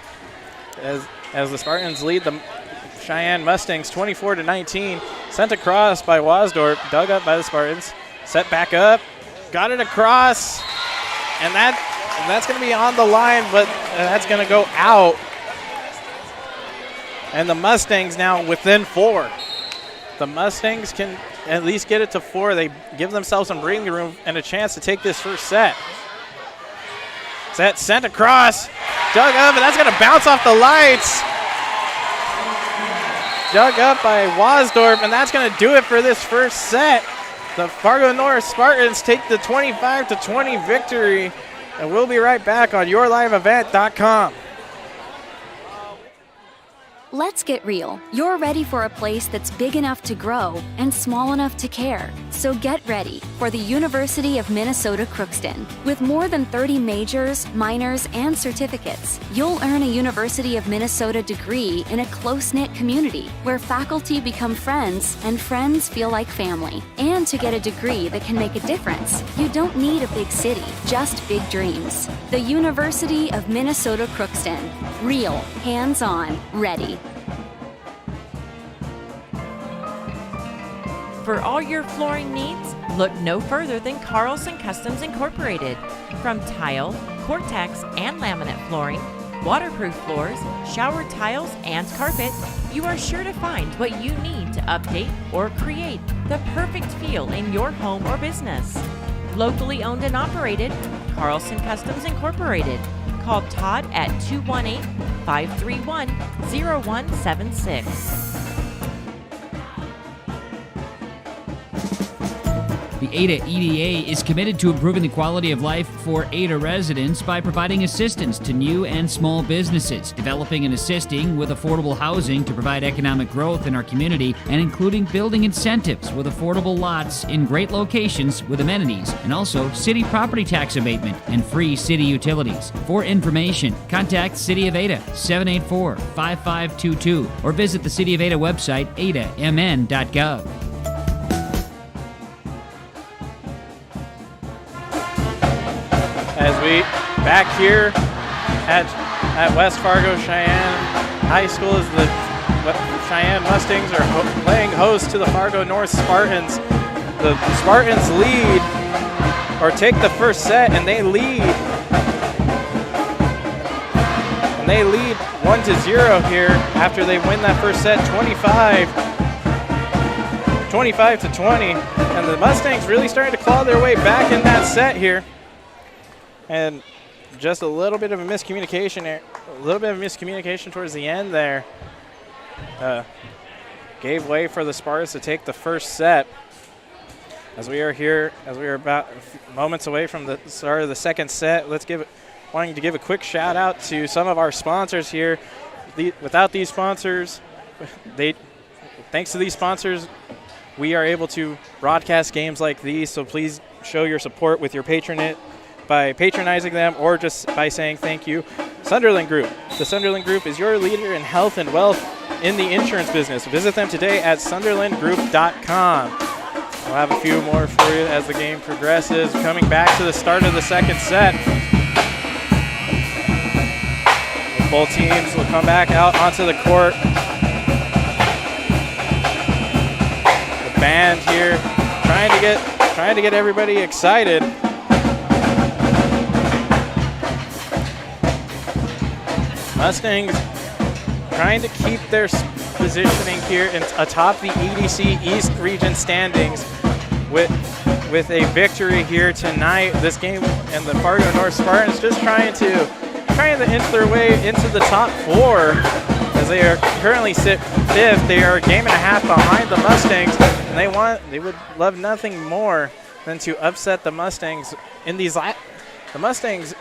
as the Spartans lead the Sheyenne Mustangs 24-19. Sent across by Wasdorp, dug up by the Spartans, set back up, got it across, and that's going to be on the line, but that's going to go out. And the Mustangs now within 4. The Mustangs can at least get it to 4. They give themselves some breathing room and a chance to take this first set. Set sent across, dug up, and that's going to bounce off the lights. Dug up by Wasdorp, and that's going to do it for this first set. The Fargo North Spartans take the 25-20 victory, and we'll be right back on yourliveevent.com. Let's get real. You're ready for a place that's big enough to grow and small enough to care. So get ready for the University of Minnesota Crookston. With more than 30 majors, minors, and certificates, you'll earn a University of Minnesota degree in a close-knit community where faculty become friends and friends feel like family. And to get a degree that can make a difference, you don't need a big city, just big dreams. The University of Minnesota Crookston. Real, hands-on, ready. For all your flooring needs, look no further than Carlson Customs Incorporated. From tile, Cortex, and laminate flooring, waterproof floors, shower tiles, and carpet, you are sure to find what you need to update or create the perfect feel in your home or business. Locally owned and operated, Carlson Customs Incorporated. Call Todd at 218-531-0176. The Ada EDA is committed to improving the quality of life for Ada residents by providing assistance to new and small businesses, developing and assisting with affordable housing to provide economic growth in our community, and including building incentives with affordable lots in great locations with amenities, and also city property tax abatement and free city utilities. For information, contact City of Ada 784-5522 or visit the City of Ada website, adamn.gov. As we back here at West Fargo Sheyenne High School, as the Sheyenne Mustangs are playing host to the Fargo North Spartans. The Spartans lead, or take the first set, and they lead. And they lead 1-0 here after they win that first set 25-20. And the Mustangs really starting to claw their way back in that set here. And just a little bit of a miscommunication towards the end there. Gave way for the Spartans to take the first set. As we are about moments away from the start of the second set, wanting to give a quick shout out to some of our sponsors here. Without these sponsors, thanks to these sponsors, we are able to broadcast games like these. So please show your support with your patronage by patronizing them or just by saying thank you. Sunderland Group. The Sunderland Group is your leader in health and wealth in the insurance business. Visit them today at sunderlandgroup.com. We'll have a few more for you as the game progresses. Coming back to the start of the second set. Both teams will come back out onto the court. The band here trying to get everybody excited. Mustangs trying to keep their positioning here atop the EDC East Region standings with a victory here tonight. This game, and the Fargo North Spartans just trying to inch their way into the top four as they are currently sit fifth. They are a game and a half behind the Mustangs, and they would love nothing more than to upset the Mustangs in these. The Mustangs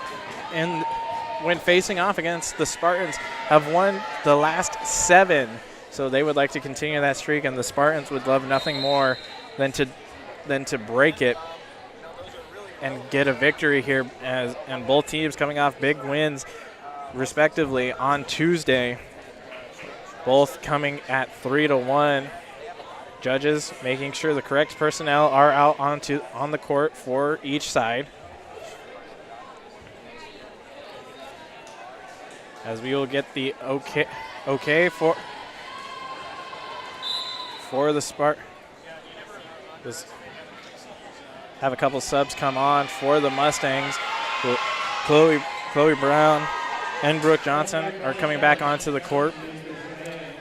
when facing off against the Spartans have won the last 7. So they would like to continue that streak, and the Spartans would love nothing more than to break it and get a victory here, and both teams coming off big wins respectively on Tuesday, both coming at 3-1. Judges making sure the correct personnel are out on the court for each side. As we will get the okay for the Spartans. Just have a couple subs come on for the Mustangs. Chloe Brown and Brooke Johnson are coming back onto the court.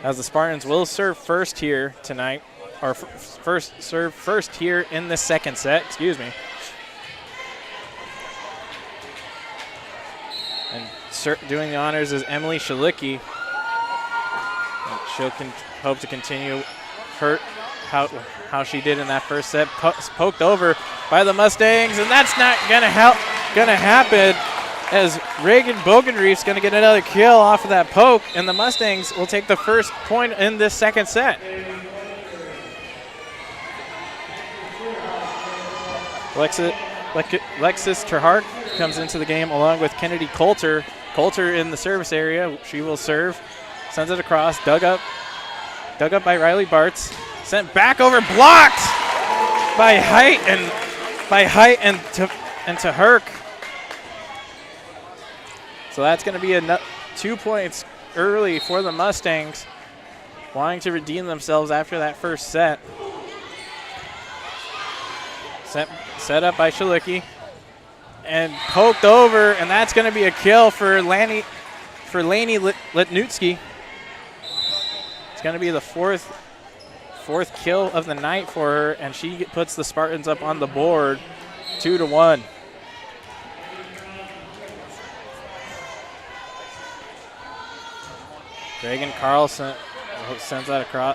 As the Spartans will serve first here tonight, or serve first here in the second set. Excuse me. And doing the honors is Emily Shalicki. She'll hope to continue how she did in that first set. Poked over by the Mustangs, and that's not gonna happen as Reagan Bogenreef's going to get another kill off of that poke, and the Mustangs will take the first point in this second set. Lexus Terhart comes into the game along with Kennedy Coulter. Coulter in the service area. She will serve. Sends it across. Dug up by Riley Bartz. Sent back over. Blocked by Height and to Herc. So that's going to be 2 points early for the Mustangs, wanting to redeem themselves after that first set. Set up by Shalicki and poked over, and that's going to be a kill for Lainey Litnutsky. It's going to be the fourth kill of the night for her, and she puts the Spartans up on the board 2-1. Reagan Carlson sends that across.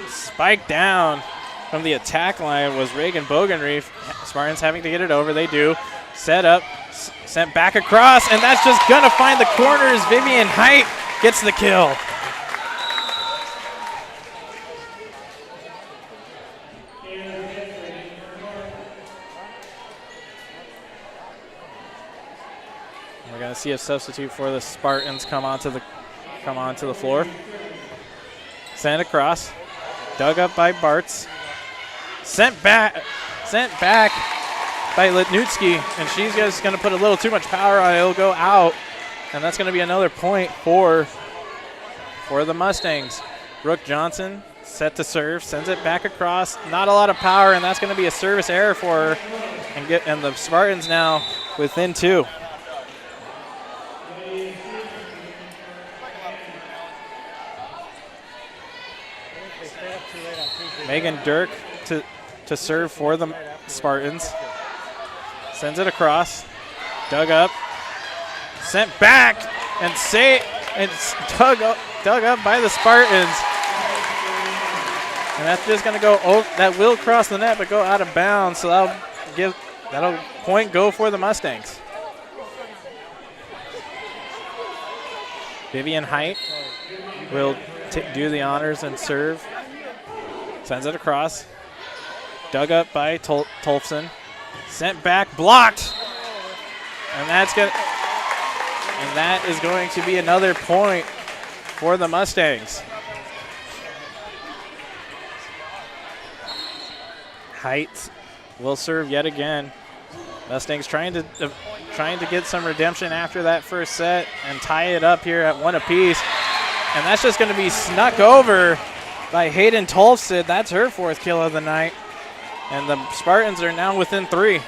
Spike down from the attack line was Reagan Bogenreef. Spartans having to get it over. They do. Set up, sent back across, and that's just going to find the corners. Vivian Height gets the kill. We're going to see a substitute for the Spartans come onto the floor. Sent across, dug up by Bartz, sent back by Litnutsky, and she's just going to put a little too much power on it. It'll go out, and that's going to be another point for the Mustangs. Brooke Johnson set to serve, sends it back across. Not a lot of power, and that's going to be a service error for her, and the Spartans now within 2. Megan Dirk to serve for the Spartans. Sends it across. Dug up. Sent back and dug up by the Spartans. And that's just going to go. That will cross the net, but go out of bounds. So that'll point go for the Mustangs. Vivian Height will do the honors and serve. Sends it across. Dug up by Tolfson. Sent back, blocked. And that is going to be another point for the Mustangs. Height will serve yet again. Mustangs trying to get some redemption after that first set and tie it up here at 1 apiece. And that's just going to be snuck over by Hayden Tolfson. That's her 4th kill of the night. And the Spartans are now within 3.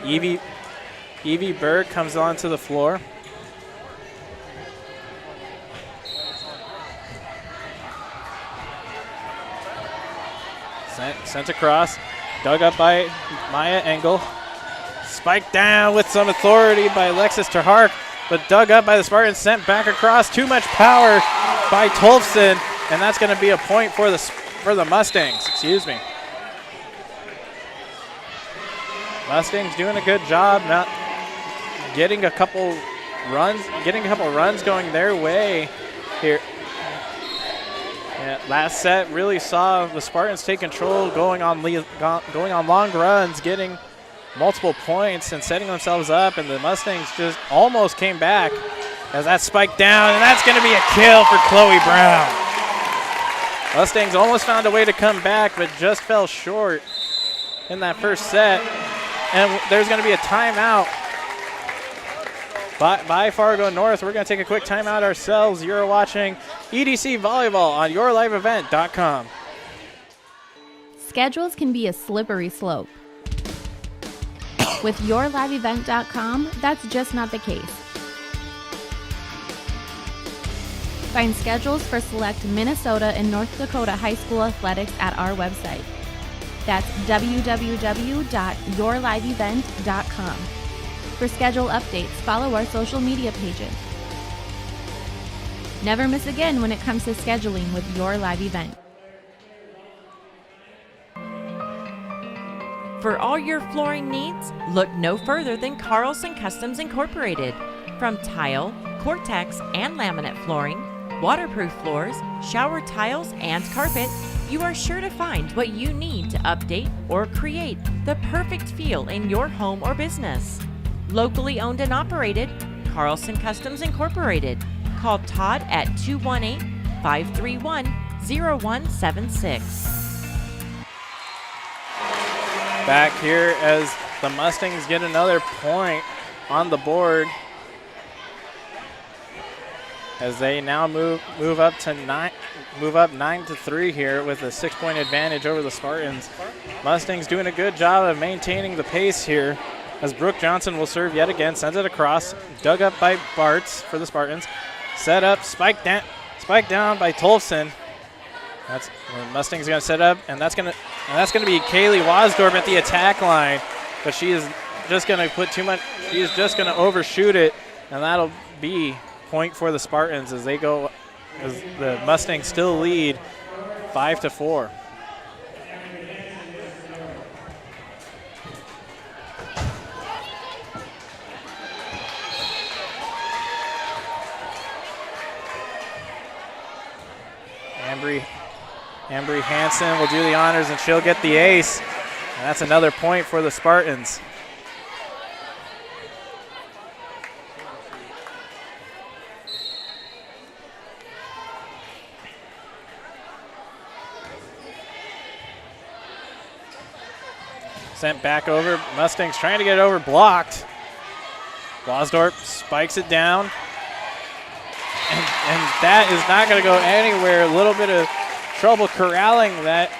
Evie Berg comes onto the floor. Sent across. Dug up by Maya Engel. Spiked down with some authority by Alexis Terhart, but dug up by the Spartans, sent back across. Too much power by Tolfson, and that's going to be a point for the Mustangs. Excuse me. Mustangs doing a good job, not getting a couple runs going their way here. Yeah, last set really saw the Spartans take control, going on long runs, getting multiple points and setting themselves up, and the Mustangs just almost came back as that spiked down, and that's going to be a kill for Chloe Brown. Mustangs almost found a way to come back, but just fell short in that first set. And there's going to be a timeout by Fargo North. We're going to take a quick timeout ourselves. You're watching EDC Volleyball on YourLiveEvent.com. Schedules can be a slippery slope. With YourLiveEvent.com, that's just not the case. Find schedules for select Minnesota and North Dakota high school athletics at our website. That's www.yourliveevent.com. For schedule updates, follow our social media pages. Never miss again when it comes to scheduling with Your Live Event. For all your flooring needs, look no further than Carlson Customs Incorporated. From tile, Cortex, and laminate flooring, waterproof floors, shower tiles, and carpet, you are sure to find what you need to update or create the perfect feel in your home or business. Locally owned and operated, Carlson Customs Incorporated. Call Todd at 218-531-0176. Back here as the Mustangs get another point on the board, as they now move up 9-3 here with a 6-point advantage over the Spartans. Mustangs doing a good job of maintaining the pace here, as Brooke Johnson will serve yet again, sends it across, dug up by Bartz for the Spartans, set up, spiked down by Tolfson. That's the Mustangs going to set up, and that's going to be Kaylee Wasdorp at the attack line, but she is just going to put too much. She is just going to overshoot it, and that'll be point for the Spartans as the Mustangs still lead 5-4. Ambry Hansen will do the honors, and she'll get the ace. And that's another point for the Spartans. Sent back over. Mustangs trying to get it over, blocked. Wasdorp spikes it down. And that is not going to go anywhere. A little bit of trouble corralling that,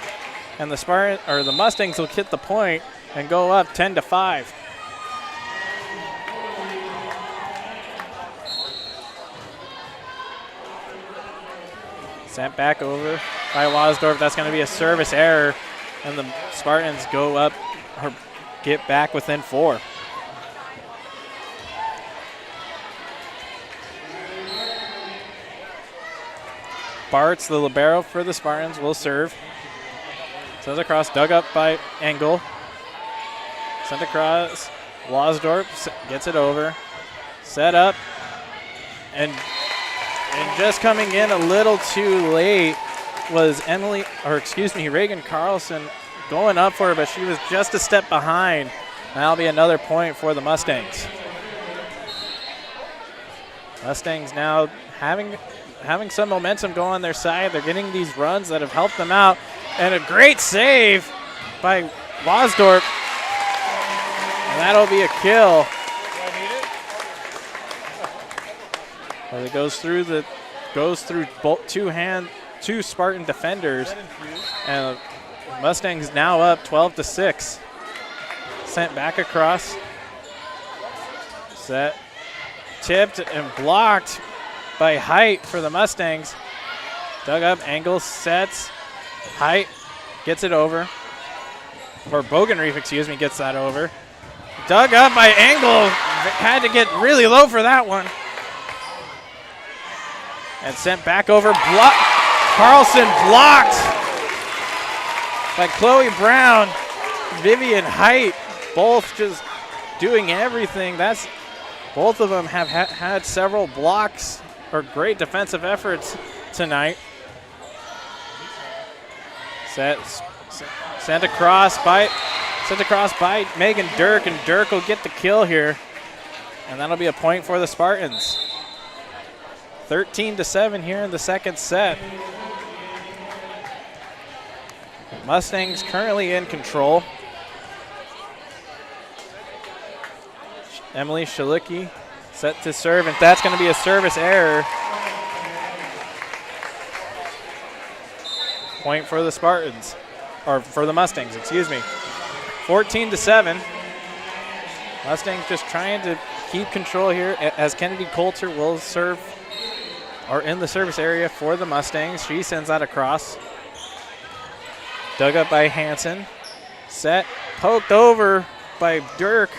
and the Mustangs will hit the point and go up 10-5. Sent back over by Wasdorp. That's going to be a service error, and the Spartans go up or get back within 4. Bartz, the libero for the Spartans, will serve. Sends across, dug up by Engel. Sent across, Wasdorp gets it over. Set up, and just coming in a little too late was Reagan Carlson going up for her, but she was just a step behind. And that'll be another point for the Mustangs. Mustangs now having some momentum go on their side. They're getting these runs that have helped them out. And a great save by Wasdorp. And that'll be a kill. Well, it goes through both two Spartan defenders. And Mustangs now up 12-6. Sent back across. Set. Tipped and blocked by Height for the Mustangs. Dug up, Engel sets. Height gets it over. Or Bogenreef, gets that over. Dug up by Engel. Had to get really low for that one. And sent back over. Carlson blocked by Chloe Brown. Vivian Height, both just doing everything. Both of them have had several blocks or great defensive efforts tonight. Sent across by Megan Dirk, and Dirk will get the kill here. And that'll be a point for the Spartans. 13-7 here in the second set. Mustangs currently in control. Emily Shalicki set to serve, and that's going to be a service error. Point for the Spartans, or for the Mustangs, 14-7. Mustangs just trying to keep control here as Kennedy Coulter will serve, or in the service area for the Mustangs. She sends that across. Dug up by Hansen. Set, poked over by Dirk.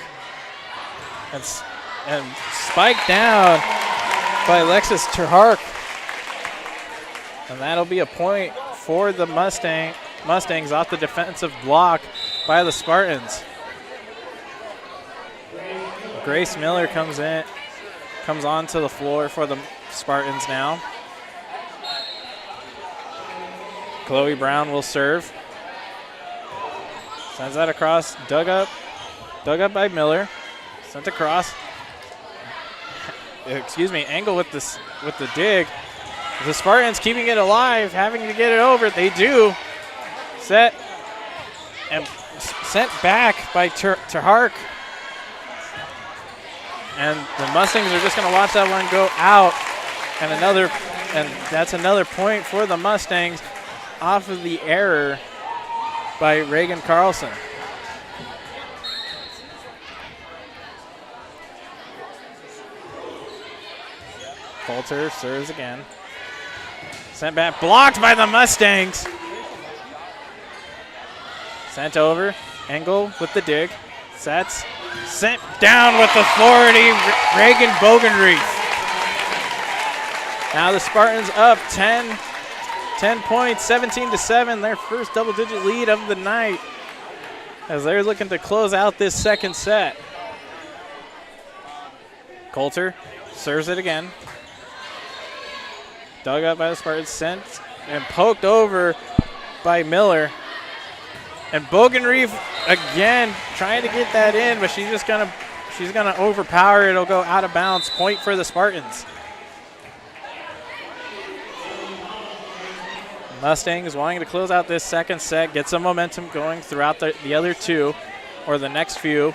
And spiked down by Alexis Terhark. And that'll be a point for the Mustangs off the defensive block by the Spartans. Grace Miller comes onto the floor for the Spartans now. Chloe Brown will serve. Sends that across, dug up by Miller. Sent across. Angle with the dig. The Spartans keeping it alive, having to get it over. They do. Set and sent back by Terhark. And the Mustangs are just going to watch that one go out. And that's another point for the Mustangs off of the error by Reagan Carlson. Coulter serves again. Sent back, blocked by the Mustangs. Sent over, Engel with the dig. Sets, sent down with authority, Reagan Bogenreef. Now the Spartans up 10 points, 17-7, their first double-digit lead of the night as they're looking to close out this second set. Coulter serves it again. Dug up by the Spartans, sent and poked over by Miller. And Bogenreef again trying to get that in, but she's gonna overpower it. It'll go out of bounds. Point for the Spartans. Mustangs wanting to close out this second set, get some momentum going throughout the other two or the next few,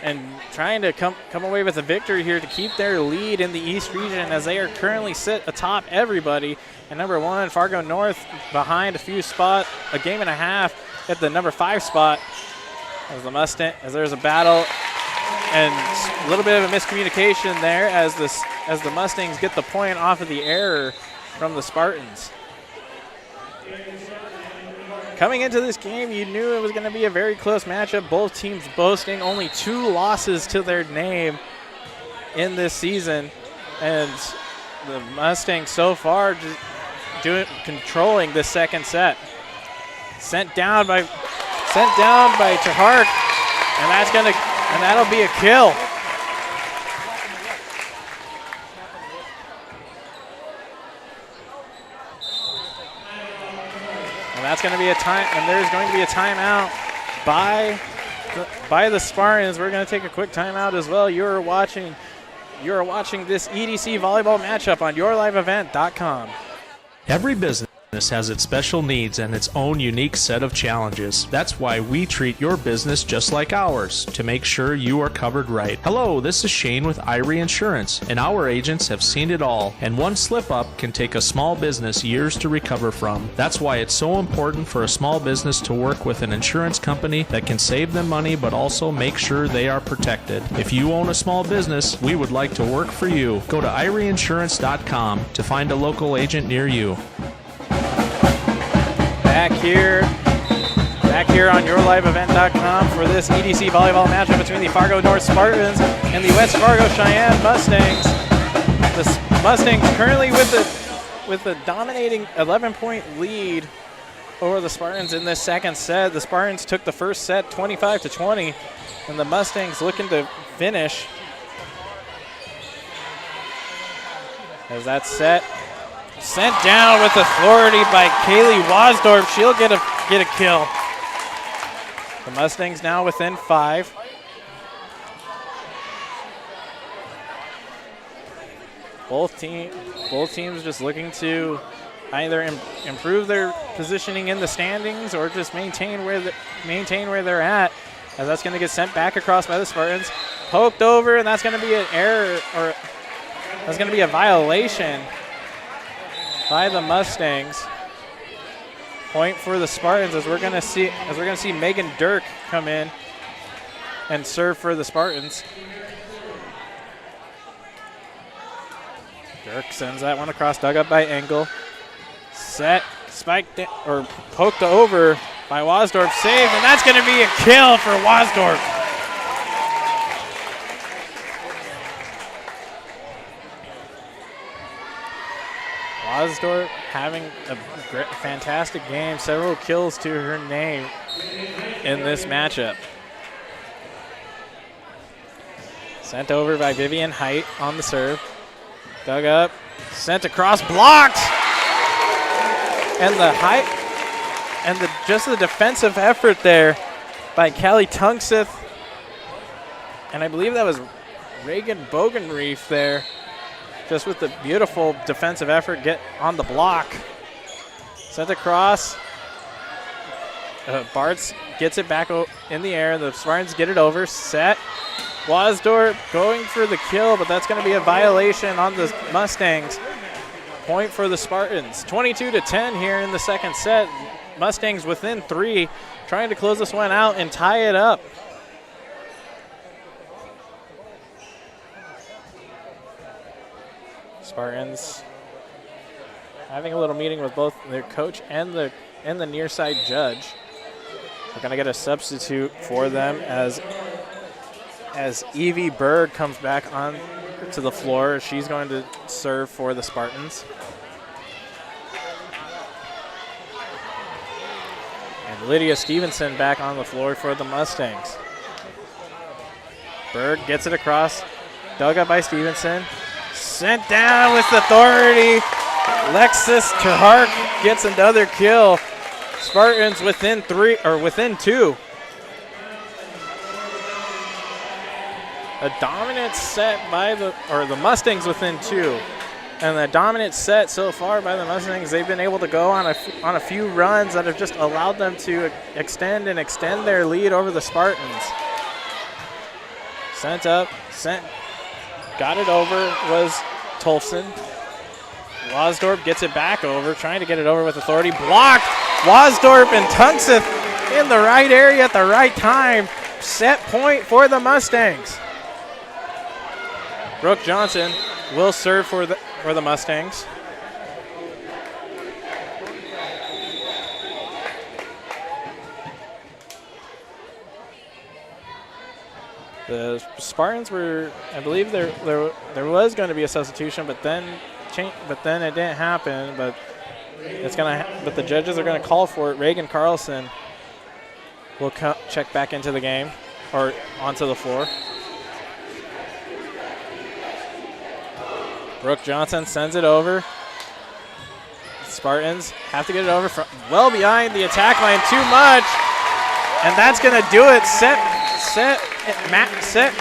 and trying to come away with a victory here to keep their lead in the East region as they are currently sit atop everybody. And number 1, Fargo North behind a game and a half at the number 5 spot as there's a battle and a little bit of a miscommunication there as the Mustangs get the point off of the error from the Spartans. Coming into this game, you knew it was going to be a very close matchup. Both teams boasting only 2 losses to their name in this season. And the Mustangs so far just controlling the second set. Sent down by Terhark, and that'll be a kill. And that's going to be a time, and there's going to be a timeout by the Spartans. We're going to take a quick timeout as well. You're watching this EDC volleyball matchup on yourliveevent.com. Every business has its special needs and its own unique set of challenges. That's why we treat your business just like ours, to make sure you are covered right. Hello, this is Shane with Irie Insurance, and our agents have seen it all, and one slip-up can take a small business years to recover from. That's why it's so important for a small business to work with an insurance company that can save them money but also make sure they are protected. If you own a small business, we would like to work for you. Go to IrieInsurance.com to find a local agent near you. Back here on yourliveevent.com for this EDC volleyball matchup between the Fargo North Spartans and the West Fargo Sheyenne Mustangs. The Mustangs currently with a dominating 11-point lead over the Spartans in this second set. The Spartans took the first set 25-20, and the Mustangs looking to finish as that set sent down with authority by Kaylee Wasdorf. She'll get a kill. The Mustangs now within 5. Both teams just looking to either improve their positioning in the standings or just maintain where they're at. As that's going to get sent back across by the Spartans, poked over, and that's going to be an error, or that's going to be a violation by the Mustangs. Point for the Spartans as we're going to see Megan Dirk come in and serve for the Spartans. Dirk sends that one across, dug up by Engel. Set, spiked or poked over by Wasdorf, saved, and that's going to be a kill for Wasdorf. Wasdorf having a fantastic game, several kills to her name in this matchup. Sent over by Vivian Height on the serve. Dug up, sent across, blocked! And the height, and just the defensive effort there by Callie Tunkseth. And I believe that was Reagan Bogenreef there, just with the beautiful defensive effort, get on the block. Sent across. Bartz gets it back in the air. The Spartans get it over. Set. Wasdorf going for the kill, but that's going to be a violation on the Mustangs. Point for the Spartans. 22-10 here in the second set. Mustangs within 3, trying to close this one out and tie it up. Spartans having a little meeting with both their coach and the near side judge. We're going to get a substitute for them as Evie Berg comes back on to the floor. She's going to serve for the Spartans. And Lydia Stevenson back on the floor for the Mustangs. Berg gets it across, dug up by Stevenson. Sent down with authority. Lexus Terhark gets another kill. Spartans within 2. A dominant set by the Mustangs within 2. And the dominant set so far by the Mustangs, they've been able to go on a few runs that have just allowed them to extend their lead over the Spartans. Sent up, got it over was Tolfson. Wasdorf gets it back over, trying to get it over with authority. Blocked! Wasdorf and Tunkseth in the right area at the right time. Set point for the Mustangs. Brooke Johnson will serve for the Mustangs. The Spartans were, I believe there was going to be a substitution, but then it didn't happen. But but the judges are going to call for it. Reagan Carlson will check back into the game or onto the floor. Brooke Johnson sends it over. Spartans have to get it over from well behind the attack line, too much, and that's going to do it. Set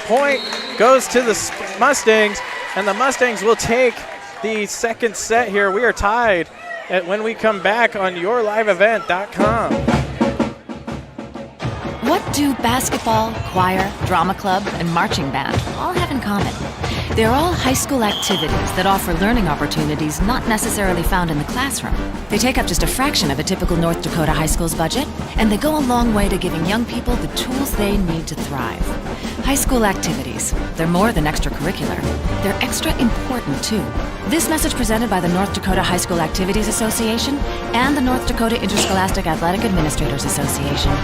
point goes to the Mustangs, and the Mustangs will take the second set here. We are tied when we come back on yourliveevent.com. What do basketball, choir, drama club, and marching band all have in common? They're all high school activities that offer learning opportunities not necessarily found in the classroom. They take up just a fraction of a typical North Dakota high school's budget, and they go a long way to giving young people the tools they need to thrive. High school activities, they're more than extracurricular. They're extra important, too. This message presented by the North Dakota High School Activities Association and the North Dakota Interscholastic Athletic Administrators Association.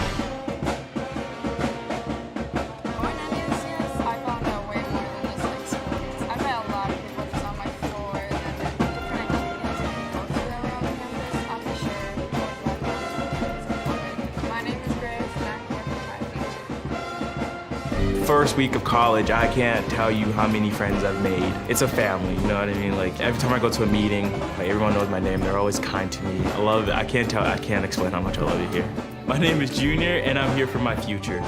First week of college, I can't tell you how many friends I've made. It's a family, you know what I mean? Like every time I go to a meeting, like everyone knows my name. They're always kind to me. I love it. I can't explain how much I love it here. My name is Junior, and I'm here for my future.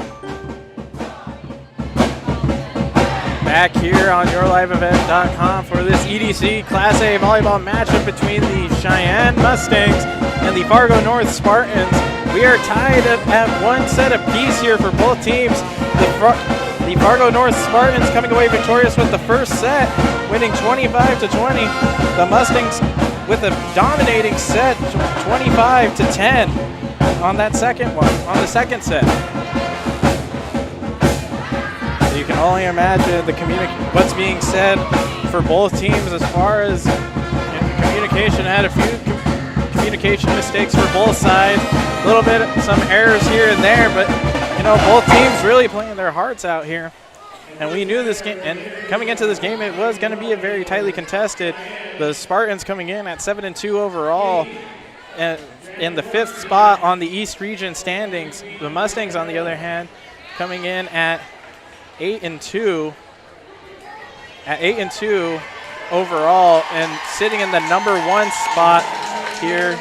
Back here on yourliveevent.com for this EDC Class A volleyball matchup between the Sheyenne Mustangs and the Fargo North Spartans. We are tied at one set apiece here for both teams. The Fargo North Spartans coming away victorious with the first set, winning 25-20. The Mustangs with a dominating set, 25-10 on that second one, on the second set. So you can only imagine what's being said for both teams as far as communication. Had a few communication mistakes for both sides, a little bit, some errors here and there, but you know, both teams really playing their hearts out here And we knew this game, and coming into this game, it was going to be a very tightly contested. The Spartans coming in at 7-2 overall, and in the 5th spot on the East Region standings. The Mustangs, on the other hand, coming in at 8-2. At 8-2 overall, and sitting in the #1 spot here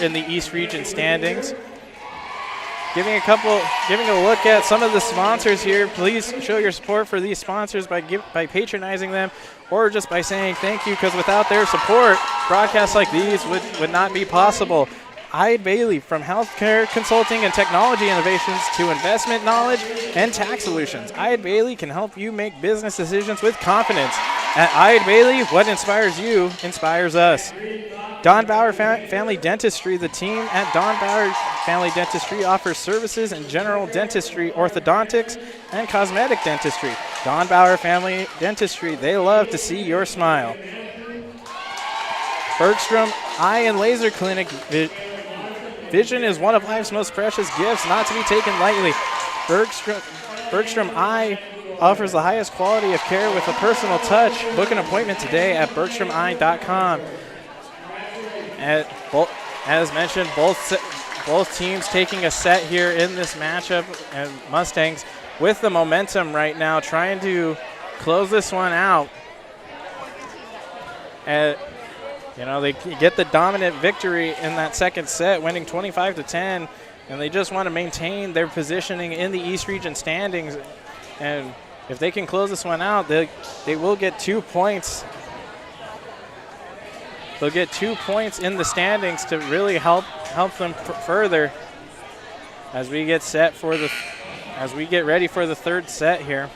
in the East Region standings. Giving a look at some of the sponsors here. Please show your support for these sponsors by patronizing them, or just by saying thank you, because without their support, broadcasts like these would not be possible. Eide Bailly, from healthcare consulting and technology innovations to investment knowledge and tax solutions. Eide Bailly can help you make business decisions with confidence. At Eide Bailly, what inspires you inspires us. Don Bauer Family Dentistry. The team at Don Bauer Family Dentistry offers services in general dentistry, orthodontics, and cosmetic dentistry. Don Bauer Family Dentistry. They love to see your smile. Bergstrom Eye and Laser Clinic. Vision is one of life's most precious gifts, not to be taken lightly. Bergstrom Eye offers the highest quality of care with a personal touch. Book an appointment today at bergstromeye.com. As mentioned, both teams taking a set here in this matchup, and Mustangs with the momentum right now, trying to close this one out. They get the dominant victory in that second set, winning 25-10, and they just want to maintain their positioning in the East Region standings. And if they can close this one out, they will get 2 points. They'll get 2 points in the standings to really help them further as we get ready for the third set here.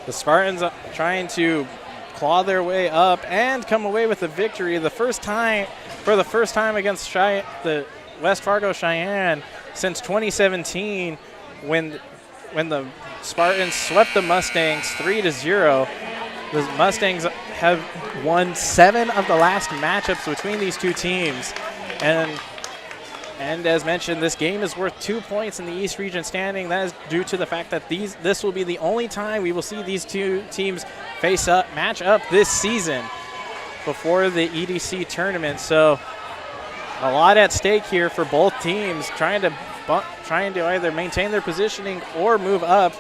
The Spartans trying to claw their way up and come away with a victory for the first time against the West Fargo Sheyenne since 2017, when the Spartans swept the Mustangs 3-0. The Mustangs have won 7 of the last matchups between these two teams, and as mentioned, this game is worth 2 points in the East Region standing. That is due to the fact that this will be the only time we will see these two teams match up this season before the EDC tournament. So a lot at stake here for both teams, trying to either maintain their positioning or move up.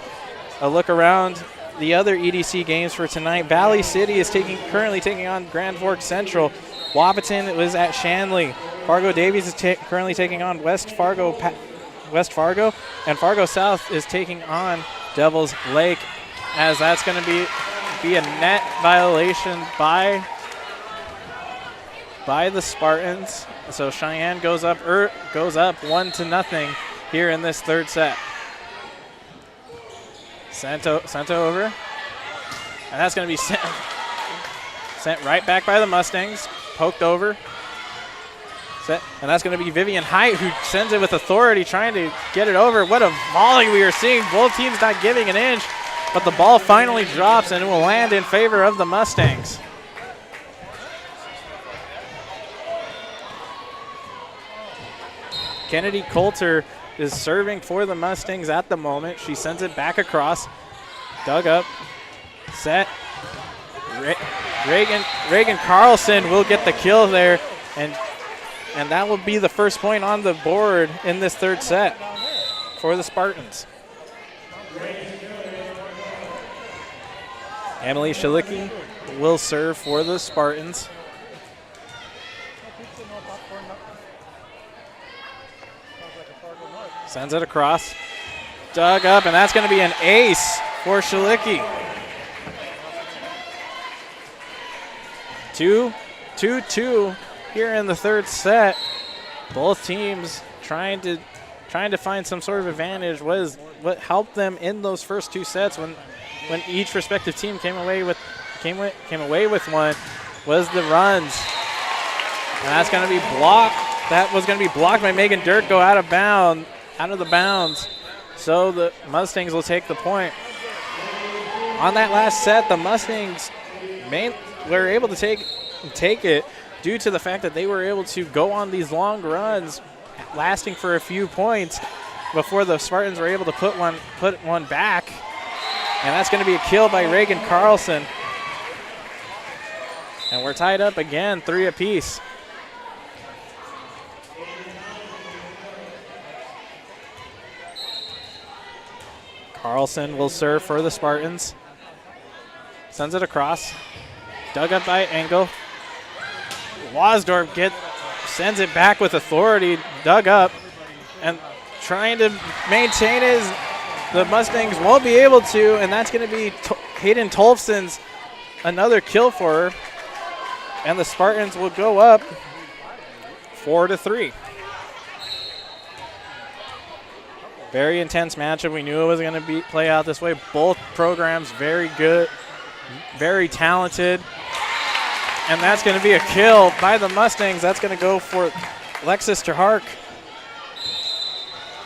A look around the other EDC games for tonight. Valley City is currently taking on Grand Forks Central. Wapaton was at Shanley. Fargo Davies is currently taking on West Fargo, and Fargo South is taking on Devils Lake, as that's going to be a net violation by the Spartans. So Sheyenne goes up 1-0 here in this third set. Sent over, and that's going to be sent right back by the Mustangs. Poked over. And that's going to be Vivian Height, who sends it with authority, trying to get it over. What a volley we are seeing. Both teams not giving an inch, but the ball finally drops and it will land in favor of the Mustangs. Kennedy Coulter is serving for the Mustangs at the moment. She sends it back across. Dug up. Set. Reagan Carlson will get the kill there, and that will be the first point on the board in this third set for the Spartans. Emily Shalicki will serve for the Spartans. Sends it across. Dug up, and that's going to be an ace for Shalicki. 2-2 here in the third set. Both teams trying to find some sort of advantage. What helped them in those first 2 sets when each respective team came away with one was the runs. And that's going to be blocked. That was going to be blocked by Megan Dirk, go out of the bounds. So the Mustangs will take the point. On that last set, the Mustangs were able to take it due to the fact that they were able to go on these long runs lasting for a few points. before the Spartans were able to put one back. And that's going to be a kill by Reagan Carlson. And we're tied up again, 3 apiece. Carlson will serve for the Spartans. Sends it across. Dug up by Engel. Wasdorp sends it back with authority. Dug up and trying to maintain the Mustangs won't be able to, and that's going to be Hayden Tolfson's another kill for her. And the Spartans will go up 4-3. Very intense matchup. We knew it was going to play out this way. Both programs very good, very talented. And that's going to be a kill by the Mustangs. That's going to go for Lexus Terhark.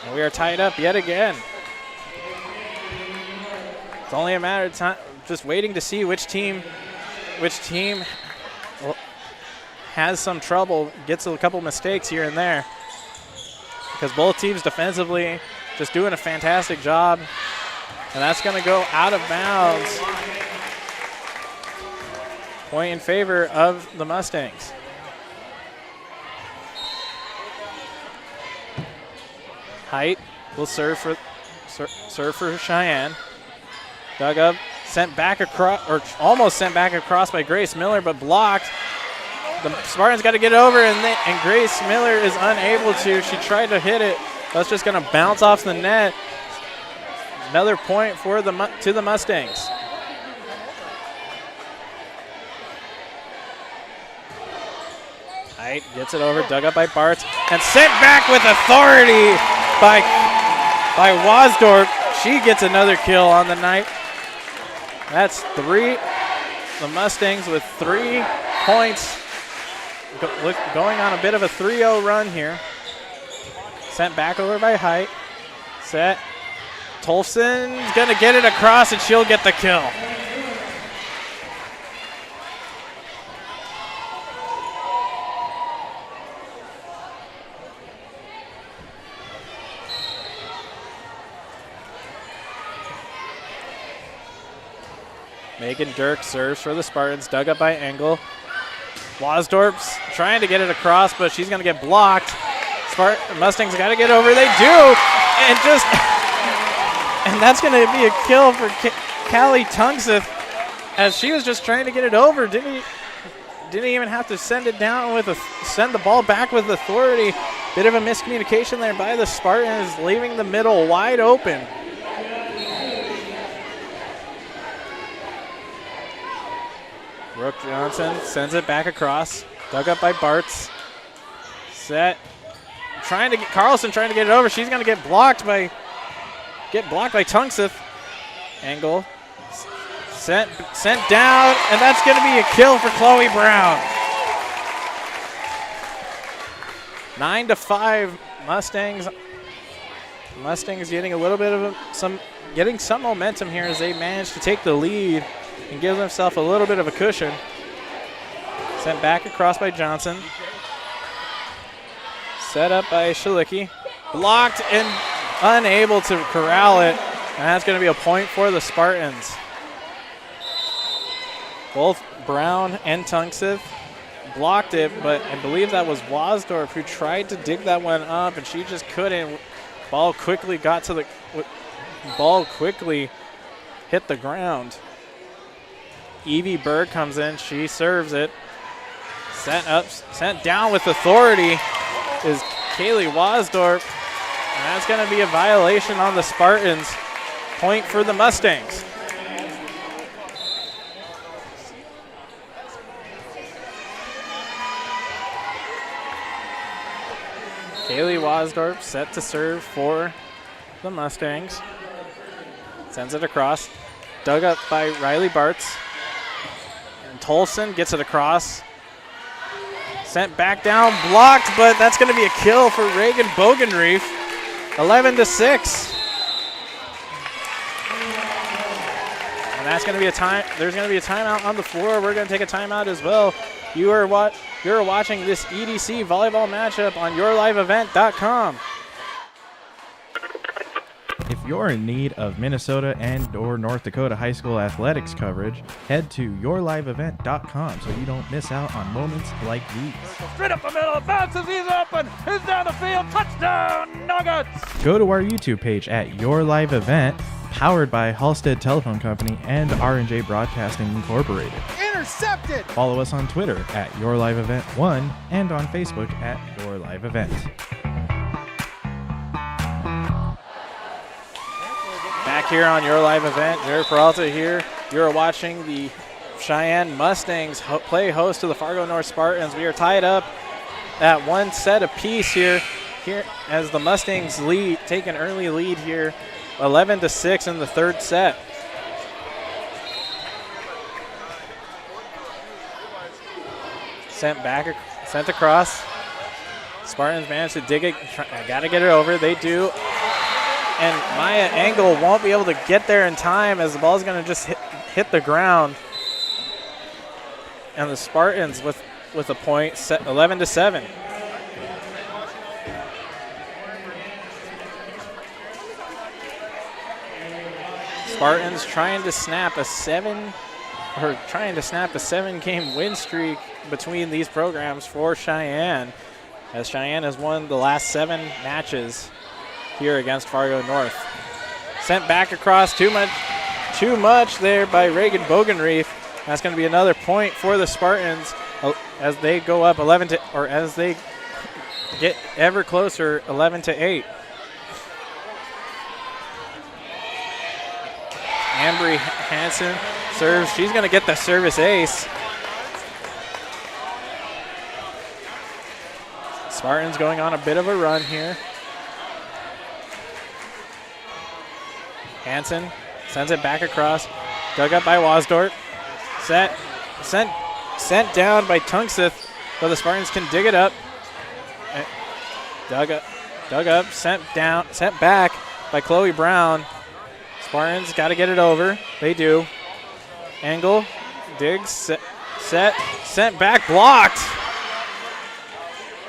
And we are tied up yet again. It's only a matter of time, just waiting to see which team has some trouble, gets a couple mistakes here and there. Because both teams defensively just doing a fantastic job. And that's going to go out of bounds. Point in favor of the Mustangs. Height will serve for Sheyenne. Dug up, sent back across, or almost sent back across by Grace Miller, but blocked. The Spartans got to get over, and Grace Miller is unable to. She tried to hit it. That's just going to bounce off the net. Another point for the Mustangs. Height gets it over, dug up by Bartz, and sent back with authority by Wasdorp. She gets another kill on the night. That's 3. The Mustangs with 3 points. Going on a bit of a 3-0 run here. Sent back over by Height. Set. Tolfson's going to get it across, and she'll get the kill. Megan Dirk serves for the Spartans, dug up by Engel. Wasdorp's trying to get it across, but she's going to get blocked. Mustangs got to get over. They do, and that's going to be a kill for Callie Tunkseth, as she was just trying to get it over. Didn't even have to send it down send the ball back with authority. Bit of a miscommunication there by the Spartans, leaving the middle wide open. Brooke Johnson sends it back across. Dug up by Bartz. Set. Carlson trying to get it over. She's going to get blocked by Tunkseth. Engel. Sent down, and that's going to be a kill for Chloe Brown. 9-5 Mustangs. Mustangs getting a little bit of some momentum here as they manage to take the lead and give themselves a little bit of a cushion. Sent back across by Johnson. Set up by Shalicki. Blocked and unable to corral it. And that's going to be a point for the Spartans. Both Brown and Tunkseth blocked it, but I believe that was Wasdorp who tried to dig that one up, and she just couldn't. Ball quickly hit the ground. Evie Berg comes in. She serves it. Sent down with authority is Kaylee Wasdorp. And that's going to be a violation on the Spartans. Point for the Mustangs. Kaylee Wasdorp set to serve for the Mustangs. Sends it across. Dug up by Riley Bartz. And Tolson gets it across. Sent back down, blocked, but that's going to be a kill for Reagan Bogenreef. 11-6. And that's going to be a time. There's going to be a timeout on the floor. We're going to take a timeout as well. You're watching this EDC volleyball matchup on yourliveevent.com. you're in need of Minnesota and or North Dakota high school athletics coverage, head to yourliveevent.com so you don't miss out on moments like these. Straight up the middle, bounces, he's open, he's down the field, touchdown, Nuggets! Go to our YouTube page at Your Live Event, powered by Halstead Telephone Company and R&J Broadcasting Incorporated. Intercepted! Follow us on Twitter at Your Live Event 1 and on Facebook at Your Live Event. Back here on Your Live Event, Jared Peralta here. You're watching the Sheyenne Mustangs play host to the Fargo North Spartans. We are tied up at one set apiece here as the Mustangs take an early lead here, 11-6 in the third set. Sent across. Spartans managed to dig it. Got to get it over. They do. And Maya Engel won't be able to get there in time as the ball is going to just hit the ground. And the Spartans with a point, 11-7. Spartans trying to snap a 7-game win streak between these programs for Sheyenne, as Sheyenne has won the last 7 matches here against Fargo North. Sent back across, too much there by Reagan Bogenreef. That's going to be another point for the Spartans as they go up as they get ever closer, 11-8. Ambry Hansen serves. She's going to get the service ace. Spartans going on a bit of a run here. Hansen sends it back across. Dug up by Wasdort. Sent down by Tunkseth, but the Spartans can dig it up. Dug up, sent back by Chloe Brown. Spartans got to get it over. They do. Engel digs, sent back, blocked.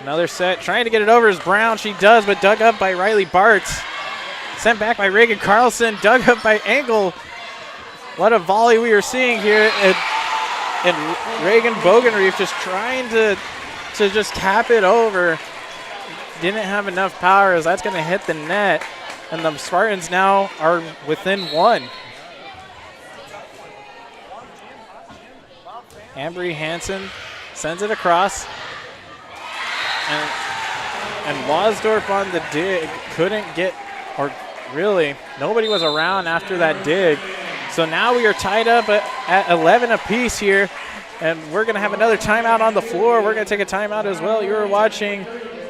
Another set, trying to get it over is Brown. She does, but dug up by Riley Bartz. Sent back by Reagan Carlson, dug up by Engel. What a volley we are seeing here. And Reagan Bogenreef just trying to just tap it over. Didn't have enough power as that's going to hit the net. And the Spartans now are within 1. Ambry Hansen sends it across. And Wasdorf on the dig couldn't get, or really, nobody was around after that dig. So now we are tied up at 11 apiece here, and we're going to have another timeout on the floor. We're going to take a timeout as well. You're watching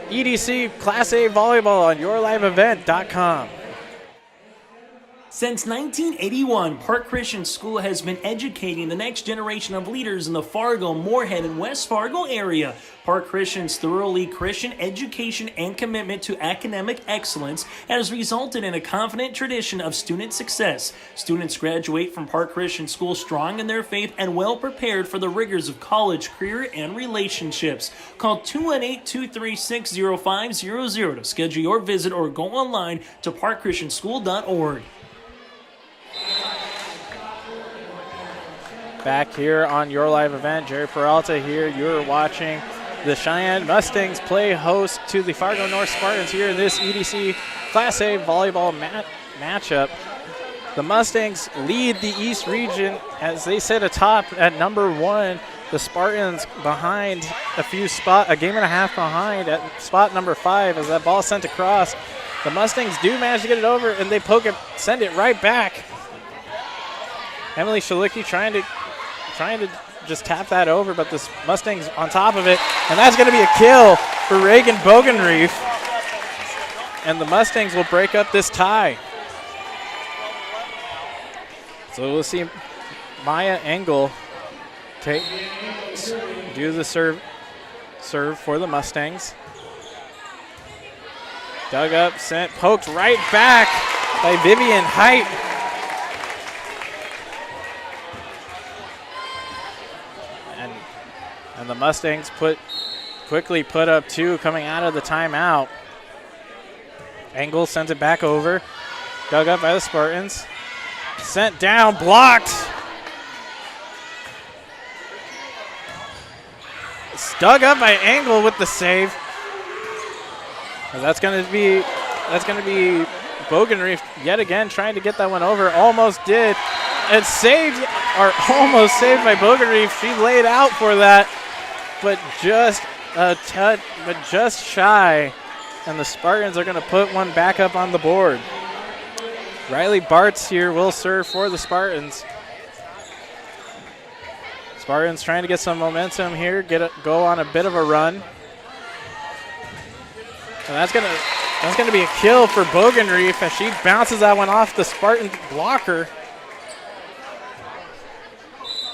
EDC Class A Volleyball on yourliveevent.com. Since 1981, Park Christian School has been educating the next generation of leaders in the Fargo, Moorhead, and West Fargo area. Park Christian's thoroughly Christian education and commitment to academic excellence has resulted in a confident tradition of student success. Students graduate from Park Christian School strong in their faith and well prepared for the rigors of college, career, and relationships. Call 218-236-0500 to schedule your visit or go online to parkchristianschool.org. Back here on Your Live Event, Jerry Peralta here. You're watching the Sheyenne Mustangs play host to the Fargo North Spartans here in this EDC Class A volleyball matchup. The Mustangs lead the East region as they sit atop at number 1. The Spartans behind a game and a half behind at spot number 5 as that ball sent across. The Mustangs do manage to get it over and they send it right back. Emily Shalicki trying to just tap that over, but the Mustangs on top of it, and that's going to be a kill for Reagan Bogenreef. And the Mustangs will break up this tie. So we'll see Maya Engel do the serve for the Mustangs. Dug up, sent, poked right back by Vivian Height. And the Mustangs quickly put up 2 coming out of the timeout. Engel sends it back over. Dug up by the Spartans. Sent down, blocked. Dug up by Angle with the save. And that's going to be Bogenreef yet again trying to get that one over. Almost did. And saved, or almost saved by Bogenreef. She laid out for that, but just just shy. And the Spartans are going to put one back up on the board. Riley Bartz here will serve for the Spartans. Spartans trying to get some momentum here, go on a bit of a run. And that's gonna be a kill for Bogenreef as she bounces that one off the Spartan blocker.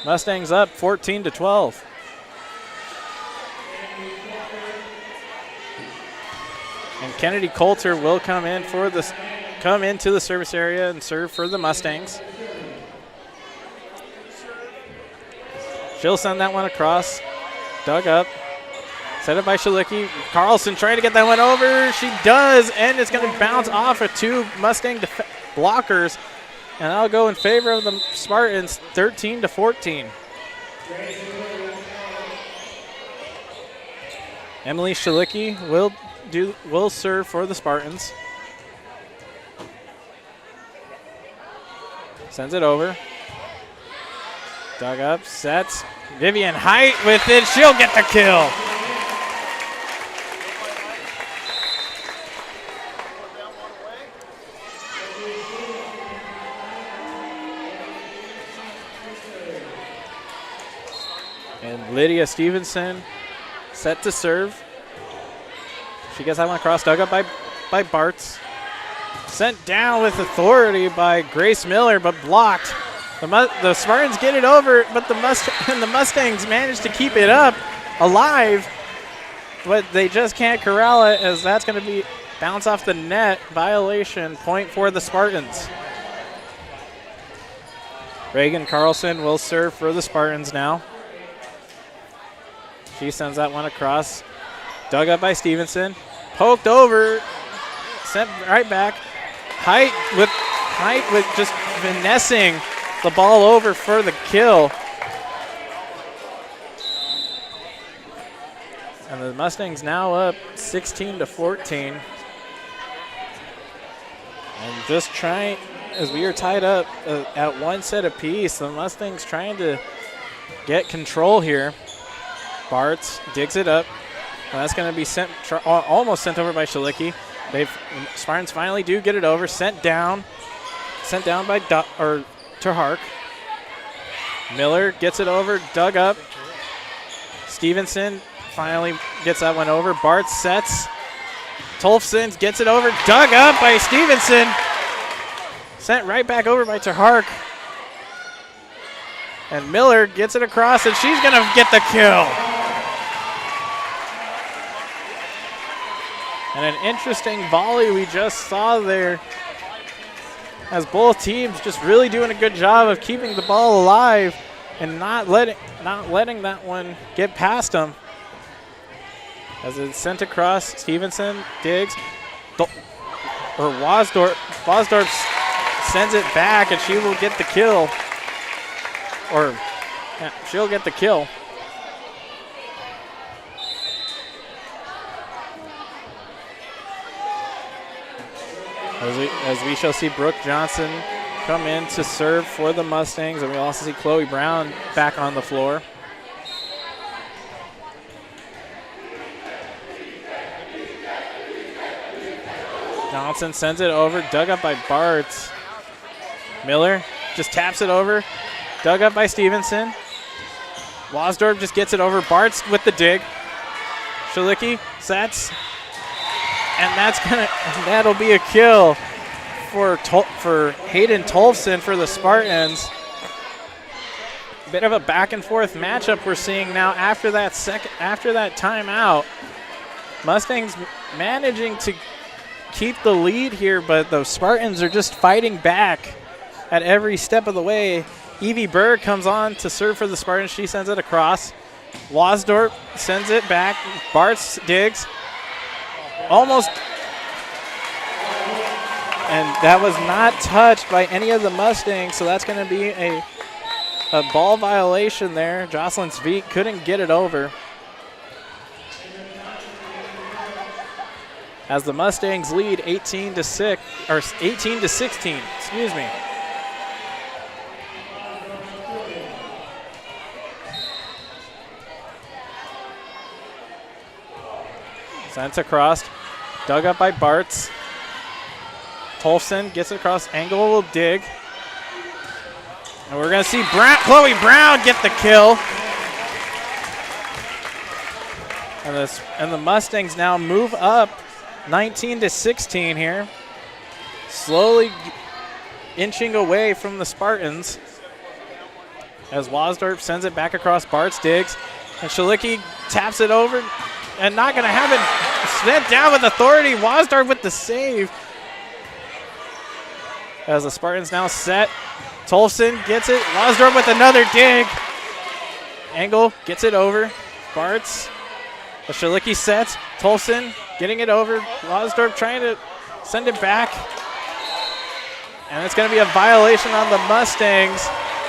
Mustangs up 14-12. And Kennedy Coulter will come into the service area and serve for the Mustangs. She'll send that one across. Dug up. Set up by Shalicki. Carlson trying to get that one over. She does, and it's going to bounce off of two Mustang blockers. And I'll go in favor of the Spartans, 13-14. Emily Shalicki will serve for the Spartans. Sends it over. Dug up, sets. Vivian Height with it. She'll get the kill. And Lydia Stevenson set to serve. She gets that one across. Dug up by Bartz. Sent down with authority by Grace Miller, but blocked. The Spartans get it over, but the Mustangs manage to keep it up, alive, but they just can't corral it as that's going to be bounce off the net. Violation, point for the Spartans. Reagan Carlson will serve for the Spartans now. She sends that one across. Dug up by Stevenson. Poked over. Sent right back. Height with just finessing the ball over for the kill. And the Mustangs now up 16-14. And just trying, as we are tied up at one set apiece, the Mustangs trying to get control here. Bartz digs it up. And that's going to be almost sent over by Shalicki. Spartans finally do get it over. Sent down by Terhark. Miller gets it over, dug up. Stevenson finally gets that one over. Bartz sets. Tolfson gets it over, dug up by Stevenson. Sent right back over by Terhark. And Miller gets it across, and she's going to get the kill. And an interesting volley we just saw there, as both teams just really doing a good job of keeping the ball alive and not letting that one get past them. As it's sent across, Stevenson digs, Wasdorf sends it back, and she will get the kill. She'll get the kill. As we shall see Brooke Johnson come in to serve for the Mustangs, and we also see Chloe Brown back on the floor. Johnson sends it over, dug up by Bartz. Miller just taps it over, dug up by Stevenson. Wasdorf just gets it over. Bartz with the dig. Shalicki sets. And that'll be a kill for Hayden Tolfson for the Spartans. Bit of a back and forth matchup we're seeing now after that timeout. Mustangs managing to keep the lead here, but the Spartans are just fighting back at every step of the way. Evie Berg comes on to serve for the Spartans. She sends it across. Wasdorf sends it back. Bartz digs. Almost And that was not touched by any of the Mustangs, so that's going to be a ball violation there. Jocelyn Sveet couldn't get it over. As the Mustangs lead 18 to 16, excuse me. Sent across, dug up by Bartz. Tolfson gets it across, Engel will dig. And we're gonna see Chloe Brown get the kill. And the Mustangs now move up 19 to 16 here. Slowly inching away from the Spartans. As Wasdorp sends it back across, Bartz digs. And Shalicki taps it over and not gonna have it sent down with authority. Wasdorp with the save. As the Spartans now set. Tolfson gets it. Wasdorp with another dig. Engel gets it over. Bartz. The Shalicki sets. Tolfson getting it over. Wasdorp trying to send it back. And it's going to be a violation on the Mustangs.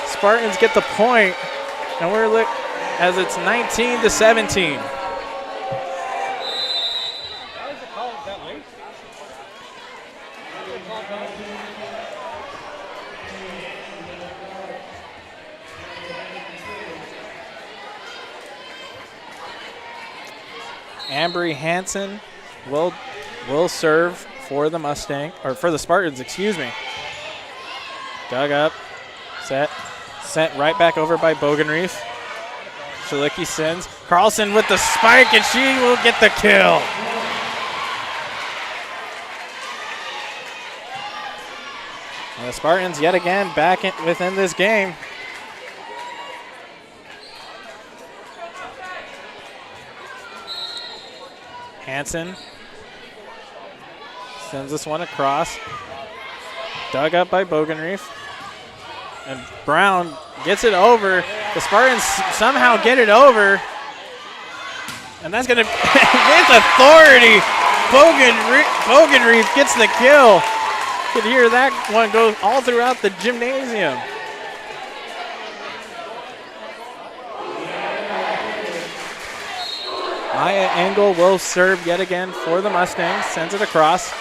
Spartans get the point. And we're as it's 19 to 17. Ambry Hansen will serve for the for the Spartans, excuse me. Dug up, sent right back over by Bogenreef. Shalicki sends. Carlson with the spike, and she will get the kill. And the Spartans yet again back within this game. Hansen sends this one across. Dug up by Bogenreef. And Brown gets it over. The Spartans somehow get it over. And that's going to, with authority, Bogenreef gets the kill. You can hear that one go all throughout the gymnasium. Maya Engel will serve yet again for the Mustangs. Sends it across.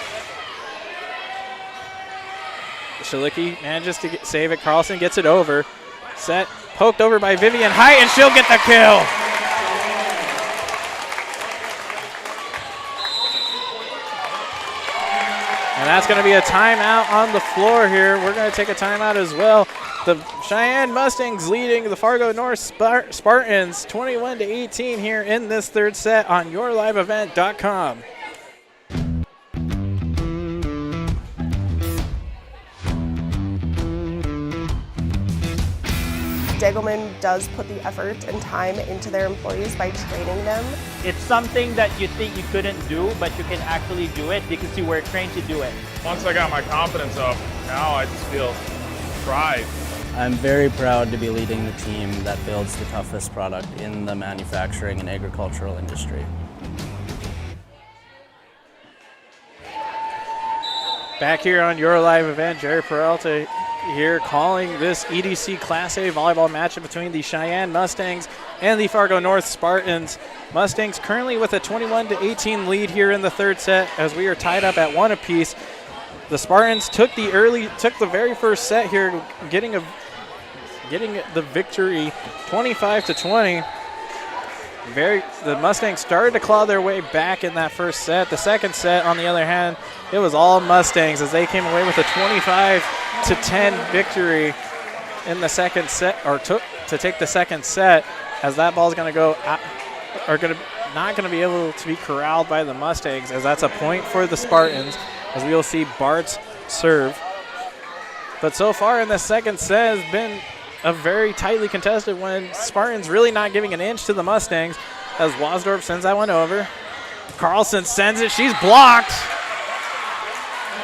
Shalicki manages to save it. Carlson gets it over. Set, poked over by Vivian Height, and she'll get the kill. And that's going to be a timeout on the floor here. We're going to take a timeout as well. The Sheyenne Mustangs leading the Fargo North Spartans 21 to 18 here in this third set on yourliveevent.com. Degelman does put the effort and time into their employees by training them. It's something that you think you couldn't do, but you can actually do it because you were trained to do it. Once I got my confidence up, now I just feel pride. I'm very proud to be leading the team that builds the toughest product in the manufacturing and agricultural industry. Back here on Your Live Event, Jerry Peralta here calling this EDC Class A volleyball matchup between the Sheyenne Mustangs and the Fargo North Spartans. Mustangs currently with a 21 to 18 lead here in the third set as we are tied up at 1 apiece. The Spartans took the very first set here, getting the victory 25 to 20. The Mustangs started to claw their way back in that first set. The second set, on the other hand, it was all Mustangs as they came away with a 25 to 10 victory in the second set, or to take the second set, as that ball is going to go out, not going to be able to be corralled by the Mustangs, as that's a point for the Spartans, as we will see Bartz serve. But so far in the second set has been a very tightly contested one. Spartans really not giving an inch to the Mustangs as Wasdorp sends that one over. Carlson sends it. She's blocked.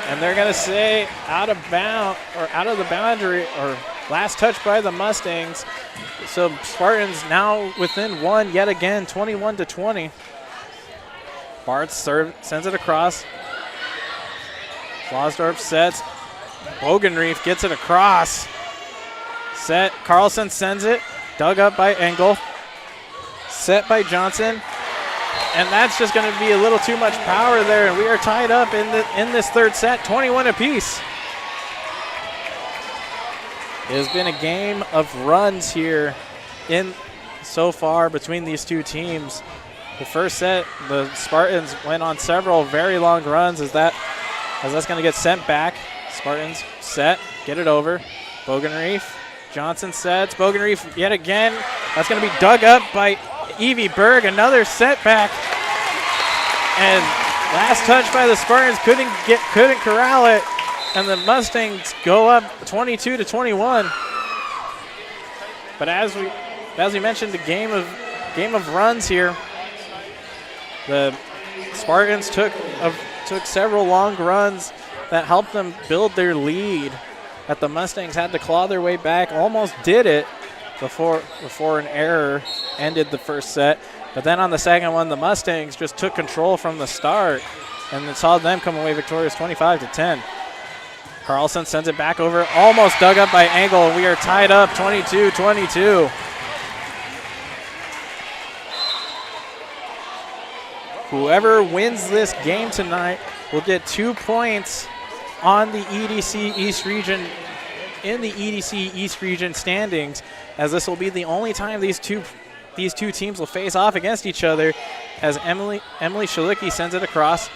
And they're going to say out of the boundary, or last touch by the Mustangs. So Spartans now within one yet again, 21 to 20. Bartz sends it across. Wasdorf sets. Bogenreef gets it across. Set. Carlson sends it. Dug up by Engel. Set by Johnson. And that's just going to be a little too much power there, and we are tied up in this third set, 21 apiece. It has been a game of runs here so far between these two teams. The first set, the Spartans went on several very long runs as that's going to get sent back. Spartans set, get it over. Bogenreef, Johnson sets. Bogenreef yet again. That's going to be dug up by Evie Berg, another setback, and last touch by the Spartans couldn't corral it, and the Mustangs go up 22-21. But as we mentioned, the game of runs here, the Spartans took several long runs that helped them build their lead. That the Mustangs had to claw their way back, almost did it before an error ended the first set. But then on the second one, the Mustangs just took control from the start, and it saw them come away victorious 25-10. Carlson sends it back over, almost dug up by Engel, and we are tied up 22-22. Whoever wins this game tonight will get 2 points on the EDC East Region, in the EDC East Region standings, as this will be the only time these two teams will face off against each other, as Emily Shalicki sends it across.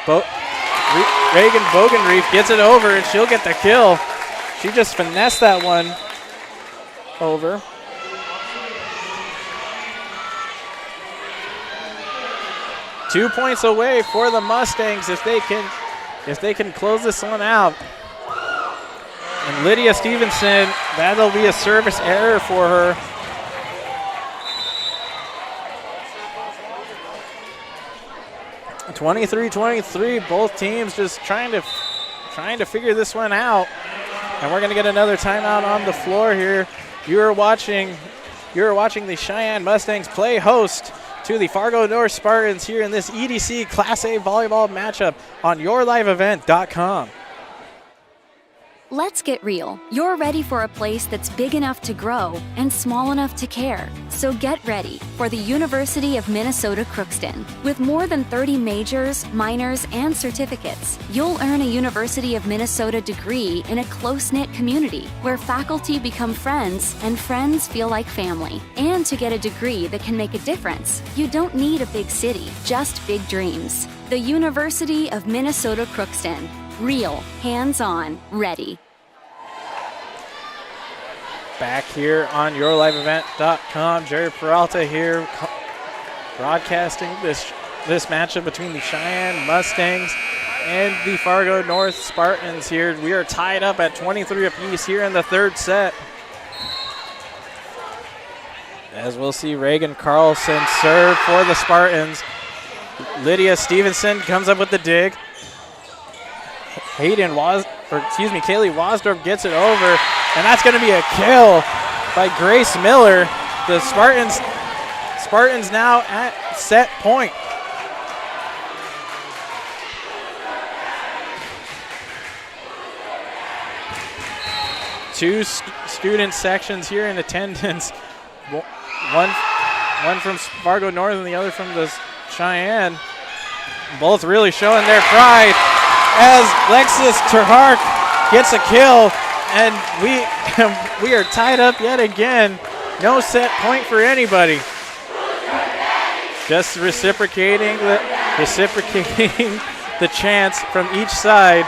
Reagan Bogenreef gets it over, and she'll get the kill. She just finessed that one over. Two points away for the Mustangs if they can close this one out. And Lydia Stevenson, that'll be a service error for her. (23-23), both teams just trying to figure this one out. And we're going to get another timeout on the floor here. You're watching the Sheyenne Mustangs play host to the Fargo North Spartans here in this EDC Class A volleyball matchup on yourliveevent.com. Let's get real. You're ready for a place that's big enough to grow and small enough to care. So get ready for the University of Minnesota Crookston. With more than 30 majors, minors, and certificates, you'll earn a University of Minnesota degree in a close-knit community where faculty become friends and friends feel like family. And to get a degree that can make a difference, you don't need a big city, just big dreams. The University of Minnesota Crookston. Real, hands-on, ready. Back here on yourliveevent.com, Jerry Peralta here broadcasting this matchup between the Sheyenne Mustangs and the Fargo North Spartans here. We are tied up at 23 apiece here in the third set. As we'll see Reagan Carlson serve for the Spartans. Lydia Stevenson comes up with the dig. Kaylee Wasdorf gets it over, and that's going to be a kill by Grace Miller. The Spartans now at set point. Two student sections here in attendance. One from Fargo North and the other from the Sheyenne. Both really showing their pride as Lexus Terhark gets a kill, and we are tied up yet again. No set point for anybody. Just reciprocating the chants from each side.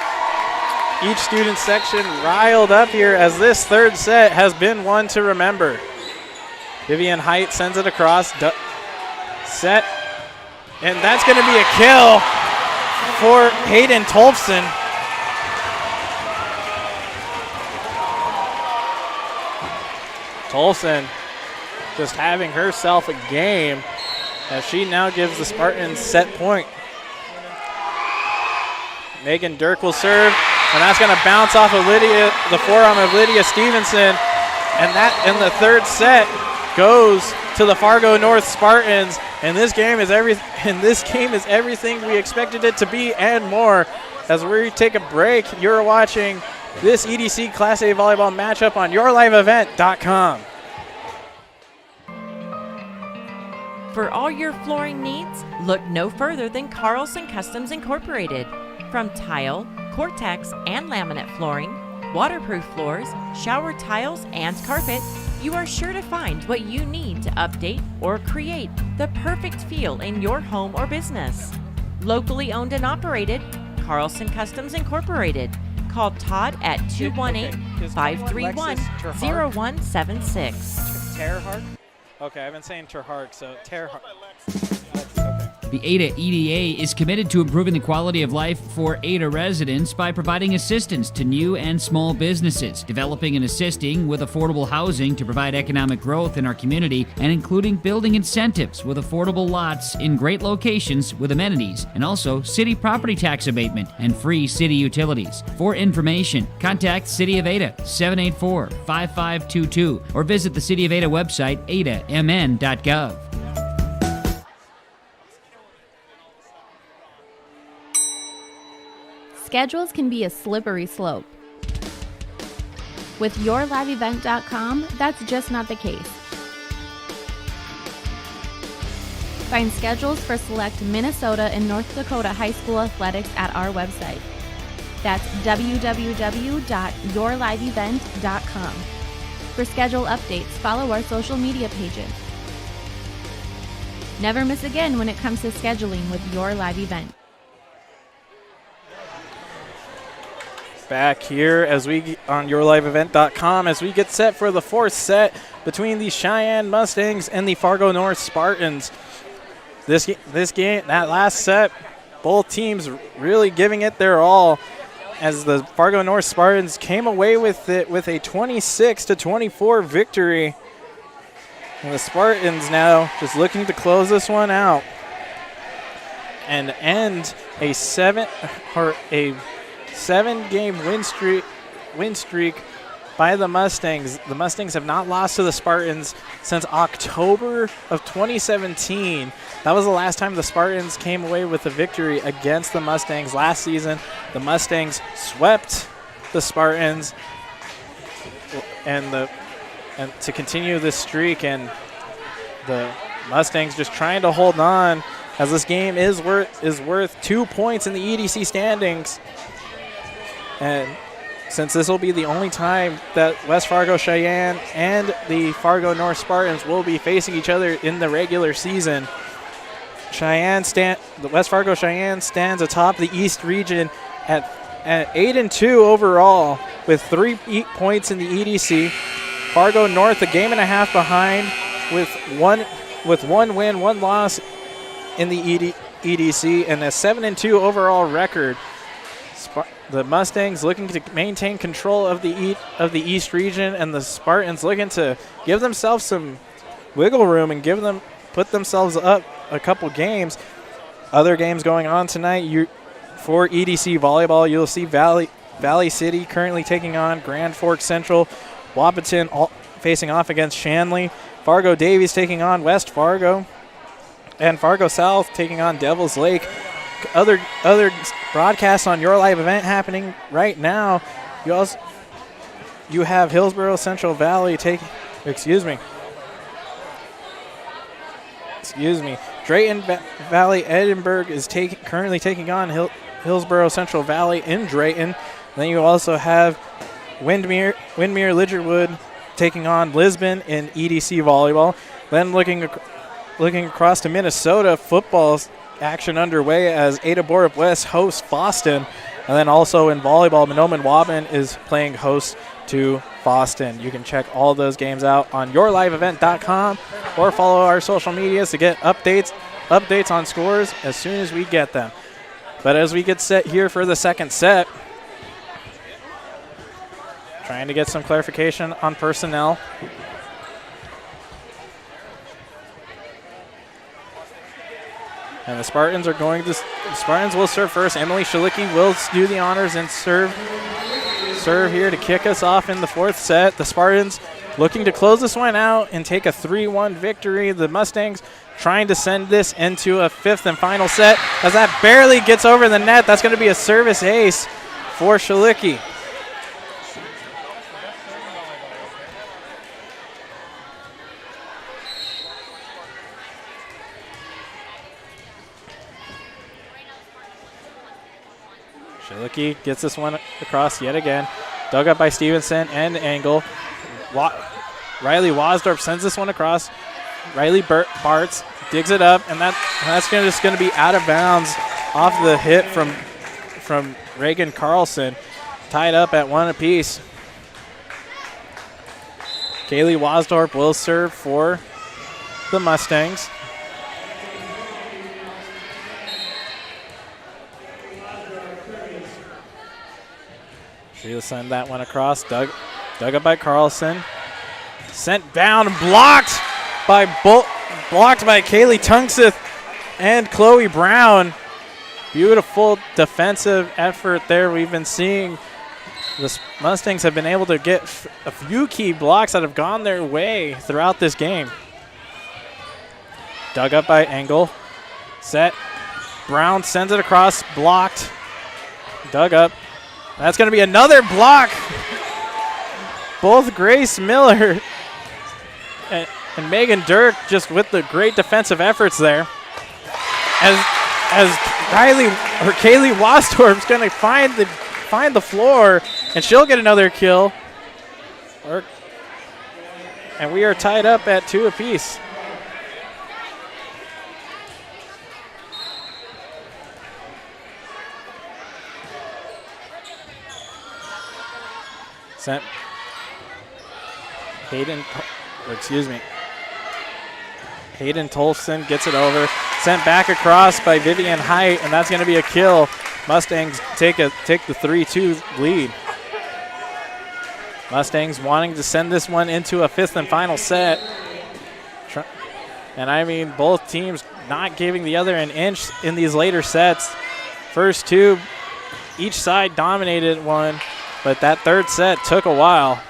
Each student section riled up here as this third set has been one to remember. Vivian Height sends it across. Set. And that's going to be a kill for Hayden Tolfson. Tolfson just having herself a game as she now gives the Spartans set point. Megan Dirk will serve, and that's going to bounce off of the forearm of Lydia Stevenson. And that in the third set goes to the Fargo North Spartans. And this game is everything we expected it to be and more. as we take a break, you're watching this EDC Class A volleyball matchup on yourliveevent.com. For all your flooring needs, look no further than Carlson Customs Incorporated. From tile, Cortex, and laminate flooring, waterproof floors, shower tiles, and carpet, you are sure to find what you need to update or create the perfect feel in your home or business. Locally owned and operated, Carlson Customs Incorporated. Call Todd at 218-531-0176. Terhark? Okay, I've been saying Terhark, so Terhark. The Ada EDA is committed to improving the quality of life for Ada residents by providing assistance to new and small businesses, developing and assisting with affordable housing to provide economic growth in our community, and including building incentives with affordable lots in great locations with amenities, and also city property tax abatement and free city utilities. For information, contact City of Ada 784-5522 or visit the City of Ada website adamn.gov. Schedules can be a slippery slope. With yourliveevent.com, that's just not the case. Find schedules for select Minnesota and North Dakota high school athletics at our website. That's www.yourliveevent.com. For schedule updates, follow our social media pages. Never miss again when it comes to scheduling with Your Live Event. Back here as we on yourliveevent.com as we get set for the fourth set between the Sheyenne Mustangs and the Fargo North Spartans. This game, that last set, both teams really giving it their all as the Fargo North Spartans came away with it with a 26-24 victory. And the Spartans now just looking to close this one out and end a seven-game win streak by the Mustangs. The Mustangs have not lost to the Spartans since October of 2017. That was the last time the Spartans came away with a victory against the Mustangs last season. The Mustangs swept the Spartans and to continue this streak, and the Mustangs just trying to hold on as this game is worth 2 points in the EDC standings. And since this will be the only time that West Fargo Sheyenne and the Fargo North Spartans will be facing each other in the regular season, the West Fargo Sheyenne stands atop the East region at 8-2 overall with 3 points in the EDC. Fargo North a game and a half behind with one win, 1 loss in the EDC, and a 7-2 overall record. The Mustangs looking to maintain control of the East region, and the Spartans looking to give themselves some wiggle room and put themselves up a couple games. Other games going on tonight for EDC Volleyball. You'll see Valley City currently taking on Grand Forks Central, Wahpeton facing off against Shanley, Fargo Davies taking on West Fargo, and Fargo South taking on Devils Lake. Other broadcasts on Your Live Event happening right now. You have Hillsborough Central Valley Drayton Valley Edinburgh is currently taking on Hillsborough Central Valley in Drayton. Then you also have Windmere Lidgerwood taking on Lisbon in EDC Volleyball. Then looking across to Minnesota, football's action underway as Ada Borup West hosts Boston. And then also in volleyball, Monoman Waban is playing host to Boston. You can check all those games out on yourliveevent.com or follow our social medias to get updates on scores as soon as we get them. But as we get set here for the second set, trying to get some clarification on personnel. And the Spartans will serve first. Emily Shalicki will do the honors and serve here to kick us off in the fourth set. The Spartans looking to close this one out and take a 3-1 victory. The Mustangs trying to send this into a fifth and final set as that barely gets over the net. That's going to be a service ace for Shalicki. Shalicki gets this one across yet again. Dug up by Stevenson and Engel. Riley Wasdorp sends this one across. Riley Bartz digs it up, and that's just going to be out of bounds off the hit from Reagan Carlson. Tied up at 1 apiece. Kaylee Wasdorp will serve for the Mustangs. She'll send that one across. Dug up by Carlson. Sent down, blocked by Kaylee Tunkseth and Chloe Brown. Beautiful defensive effort there. We've been seeing the Mustangs have been able to get a few key blocks that have gone their way throughout this game. Dug up by Engel. Set. Brown sends it across, blocked. Dug up. That's going to be another block. Both Grace Miller and Megan Dirk just with the great defensive efforts there. As Kaylee Wasdorp's going to find the floor, and she'll get another kill. And we are tied up at 2 apiece. Sent Hayden Tolson gets it over. Sent back across by Vivian Height, and that's going to be a kill. Mustangs take the 3-2 lead. Mustangs wanting to send this one into a fifth and final set. And I mean, both teams not giving the other an inch in these later sets. First two, each side dominated one. But that third set took a while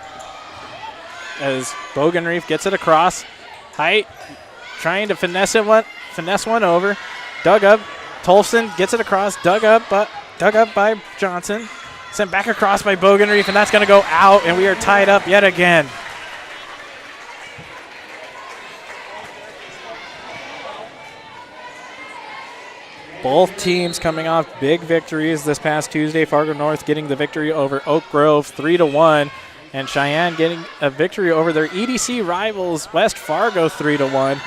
as Bogenreef gets it across. Height trying to finesse one over. Dug up. Tolson gets it across. Dug up by Johnson. Sent back across by Bogenreef, and that's going to go out, and we are tied up yet again. Both teams coming off big victories this past Tuesday. Fargo North getting the victory over Oak Grove 3-1, and Sheyenne getting a victory over their EDC rivals West Fargo 3-1.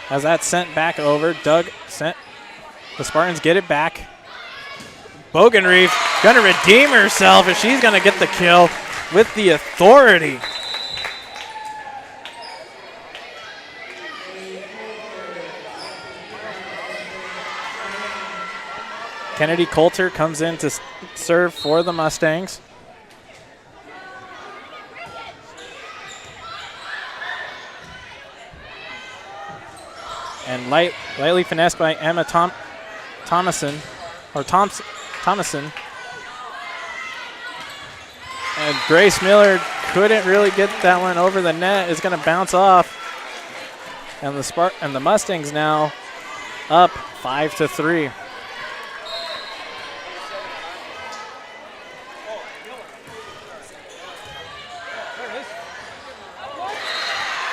As that's sent back over, the Spartans get it back. Bogenreef going to redeem herself, and she's going to get the kill with the authority. Kennedy Coulter comes in to serve for the Mustangs. And lightly finessed by Emma Thomason. And Grace Miller couldn't really get that one over the net. It's going to bounce off. And the Mustangs now up 5-3.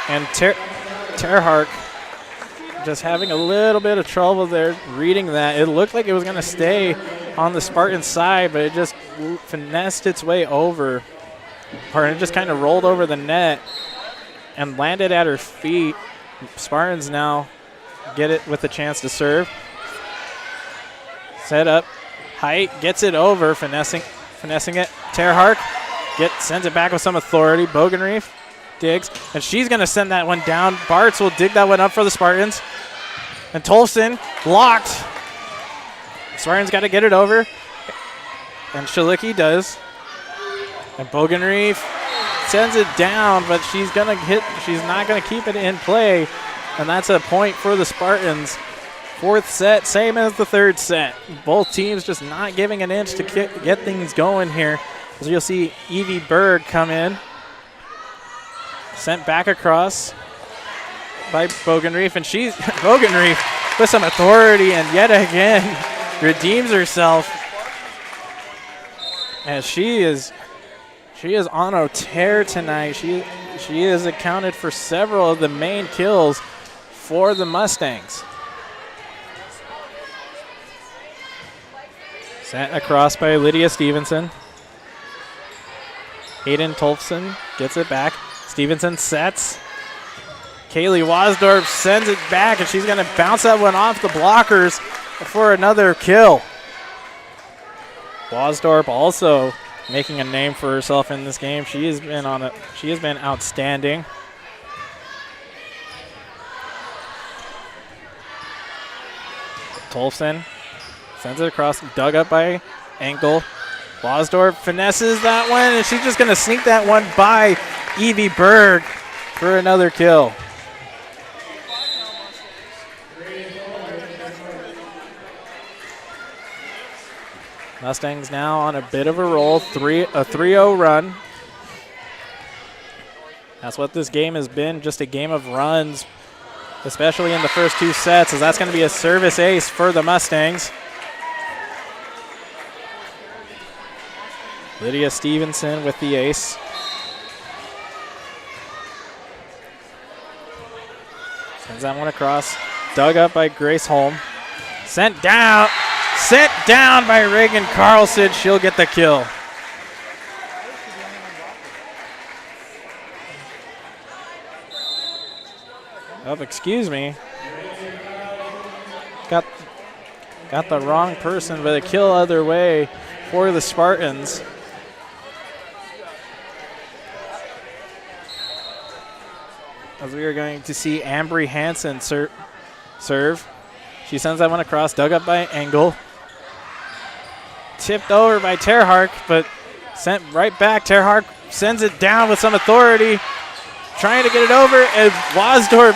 And Terhark just having a little bit of trouble there reading that. It looked like it was going to stay on the Spartan side, but it just finessed its way over. Or it just kind of rolled over the net and landed at her feet. Spartans now get it with a chance to serve. Set up. Height gets it over, finessing it. Terhark sends it back with some authority. Bogenreef digs, and she's going to send that one down. Bartz will dig that one up for the Spartans. And Tolson blocked. Spartans got to get it over. And Shalicki does. And Bogenreef sends it down, but she's not going to keep it in play. And that's a point for the Spartans. Fourth set, same as the third set. Both teams just not giving an inch to get things going here. As you'll see Evie Berg come in. Sent back across. by Bogenreef, and she's Bogenreef with some authority and yet again redeems herself. And she is on a tear tonight. She has accounted for several of the main kills for the Mustangs. Sent across by Lydia Stevenson. Hayden Tolfson gets it back. Stevenson sets. Kaylee Wasdorf sends it back, and she's going to bounce that one off the blockers for another kill. Wasdorf also making a name for herself in this game. She has been outstanding. Tolfson sends it across, dug up by Engel. Wasdorf finesses that one, and she's just going to sneak that one by Evie Berg for another kill. Mustangs now on a bit of a roll, a 3-0 run. That's what this game has been, just a game of runs, especially in the first two sets, as that's going to be a service ace for the Mustangs. Lydia Stevenson with the ace. Sends that one across, dug up by Grace Holm. Sent down by Reagan Carlson. She'll get the kill. Oh, excuse me. Got the wrong person, but a kill other way for the Spartans. As we are going to see Ambry Hansen serve. She sends that one across, dug up by Engel. Tipped over by Terhark, but sent right back. Terhark sends it down with some authority, trying to get it over, and Wasdorf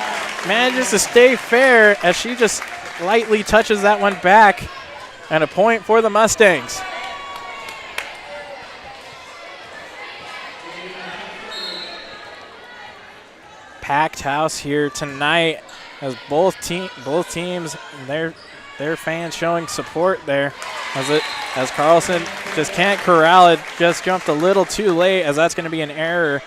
manages to stay fair as she just lightly touches that one back, and a point for the Mustangs. Packed house here tonight as both teams and their fans showing support there as Carlson just can't corral it, just jumped a little too late, as that's going to be an error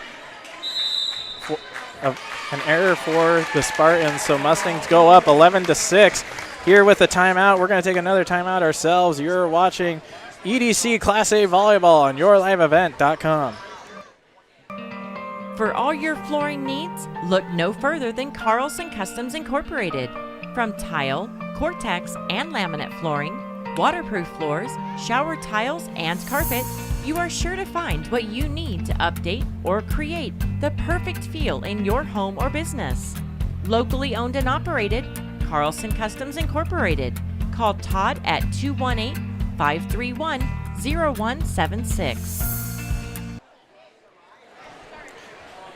for the Spartans. So Mustangs go up 11-6 here with a timeout. We're going to take another timeout ourselves. You're watching EDC Class A Volleyball on YourLiveEvent.com. For all your flooring needs, look no further than Carlson Customs Incorporated. From tile, Cortex, and laminate flooring, waterproof floors, shower tiles, and carpet, you are sure to find what you need to update or create the perfect feel in your home or business. Locally owned and operated, Carlson Customs Incorporated. Call Todd at 218-531-0176.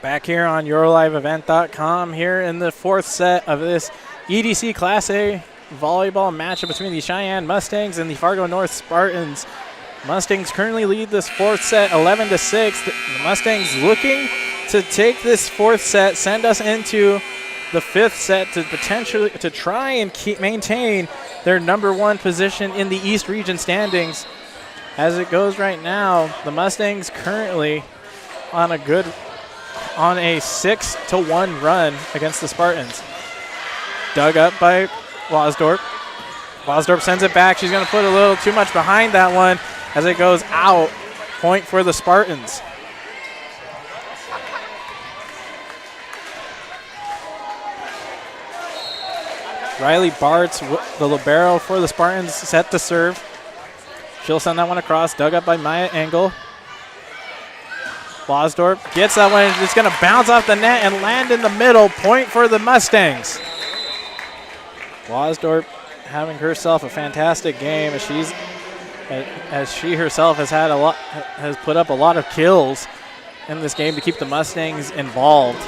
Back here on YourLiveEvent.com here in the fourth set of this EDC Class A volleyball matchup between the Sheyenne Mustangs and the Fargo North Spartans. Mustangs currently lead this fourth set 11-6. The Mustangs looking to take this fourth set, send us into the fifth set to try and maintain their number one position in the East Region standings. As it goes right now, the Mustangs currently on a 6-1 run against the Spartans. Dug up by Wasdorf. Wasdorf sends it back. She's going to put a little too much behind that one as it goes out. Point for the Spartans. Riley Bartz, the libero for the Spartans, set to serve. She'll send that one across. Dug up by Maya Engel. Wasdorf gets that one. It's going to bounce off the net and land in the middle. Point for the Mustangs. Wasdorf having herself a fantastic game as she herself has put up a lot of kills in this game to keep the Mustangs involved.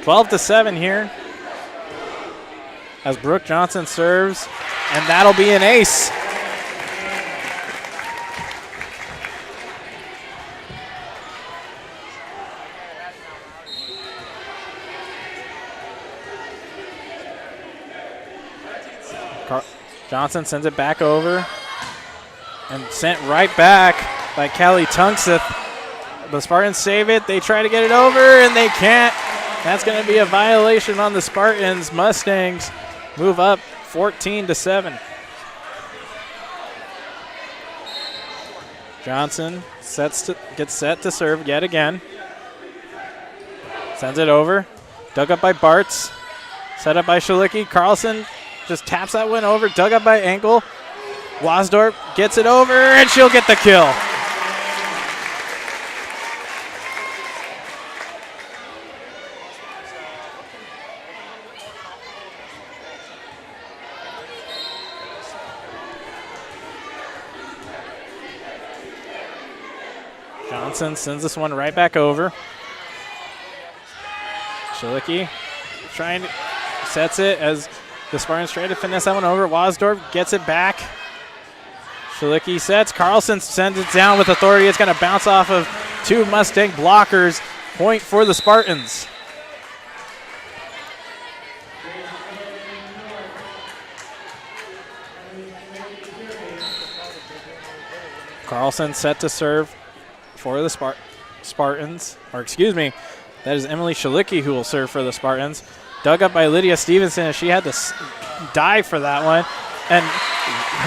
12-7 here as Brooke Johnson serves, and that'll be an ace. Johnson sends it back over and sent right back by Callie Tunkseth. The Spartans save it. They try to get it over, and they can't. That's going to be a violation on the Spartans. Mustangs move up 14-7. Johnson gets set to serve yet again. Sends it over. Dug up by Bartz. Set up by Shalicki. Carlson just taps that one over. Dug up by Engel. Wasdorp gets it over, and she'll get the kill. Johnson sends this one right back over. Shalicki sets it as the Spartans try to finesse that one over. Wasdorp gets it back. Shalicki sets. Carlson sends it down with authority. It's going to bounce off of two Mustang blockers. Point for the Spartans. Carlson set to serve for the Spartans. Or excuse me, that is Emily Shalicki who will serve for the Spartans. Dug up by Lydia Stevenson, and she had to dive for that one. And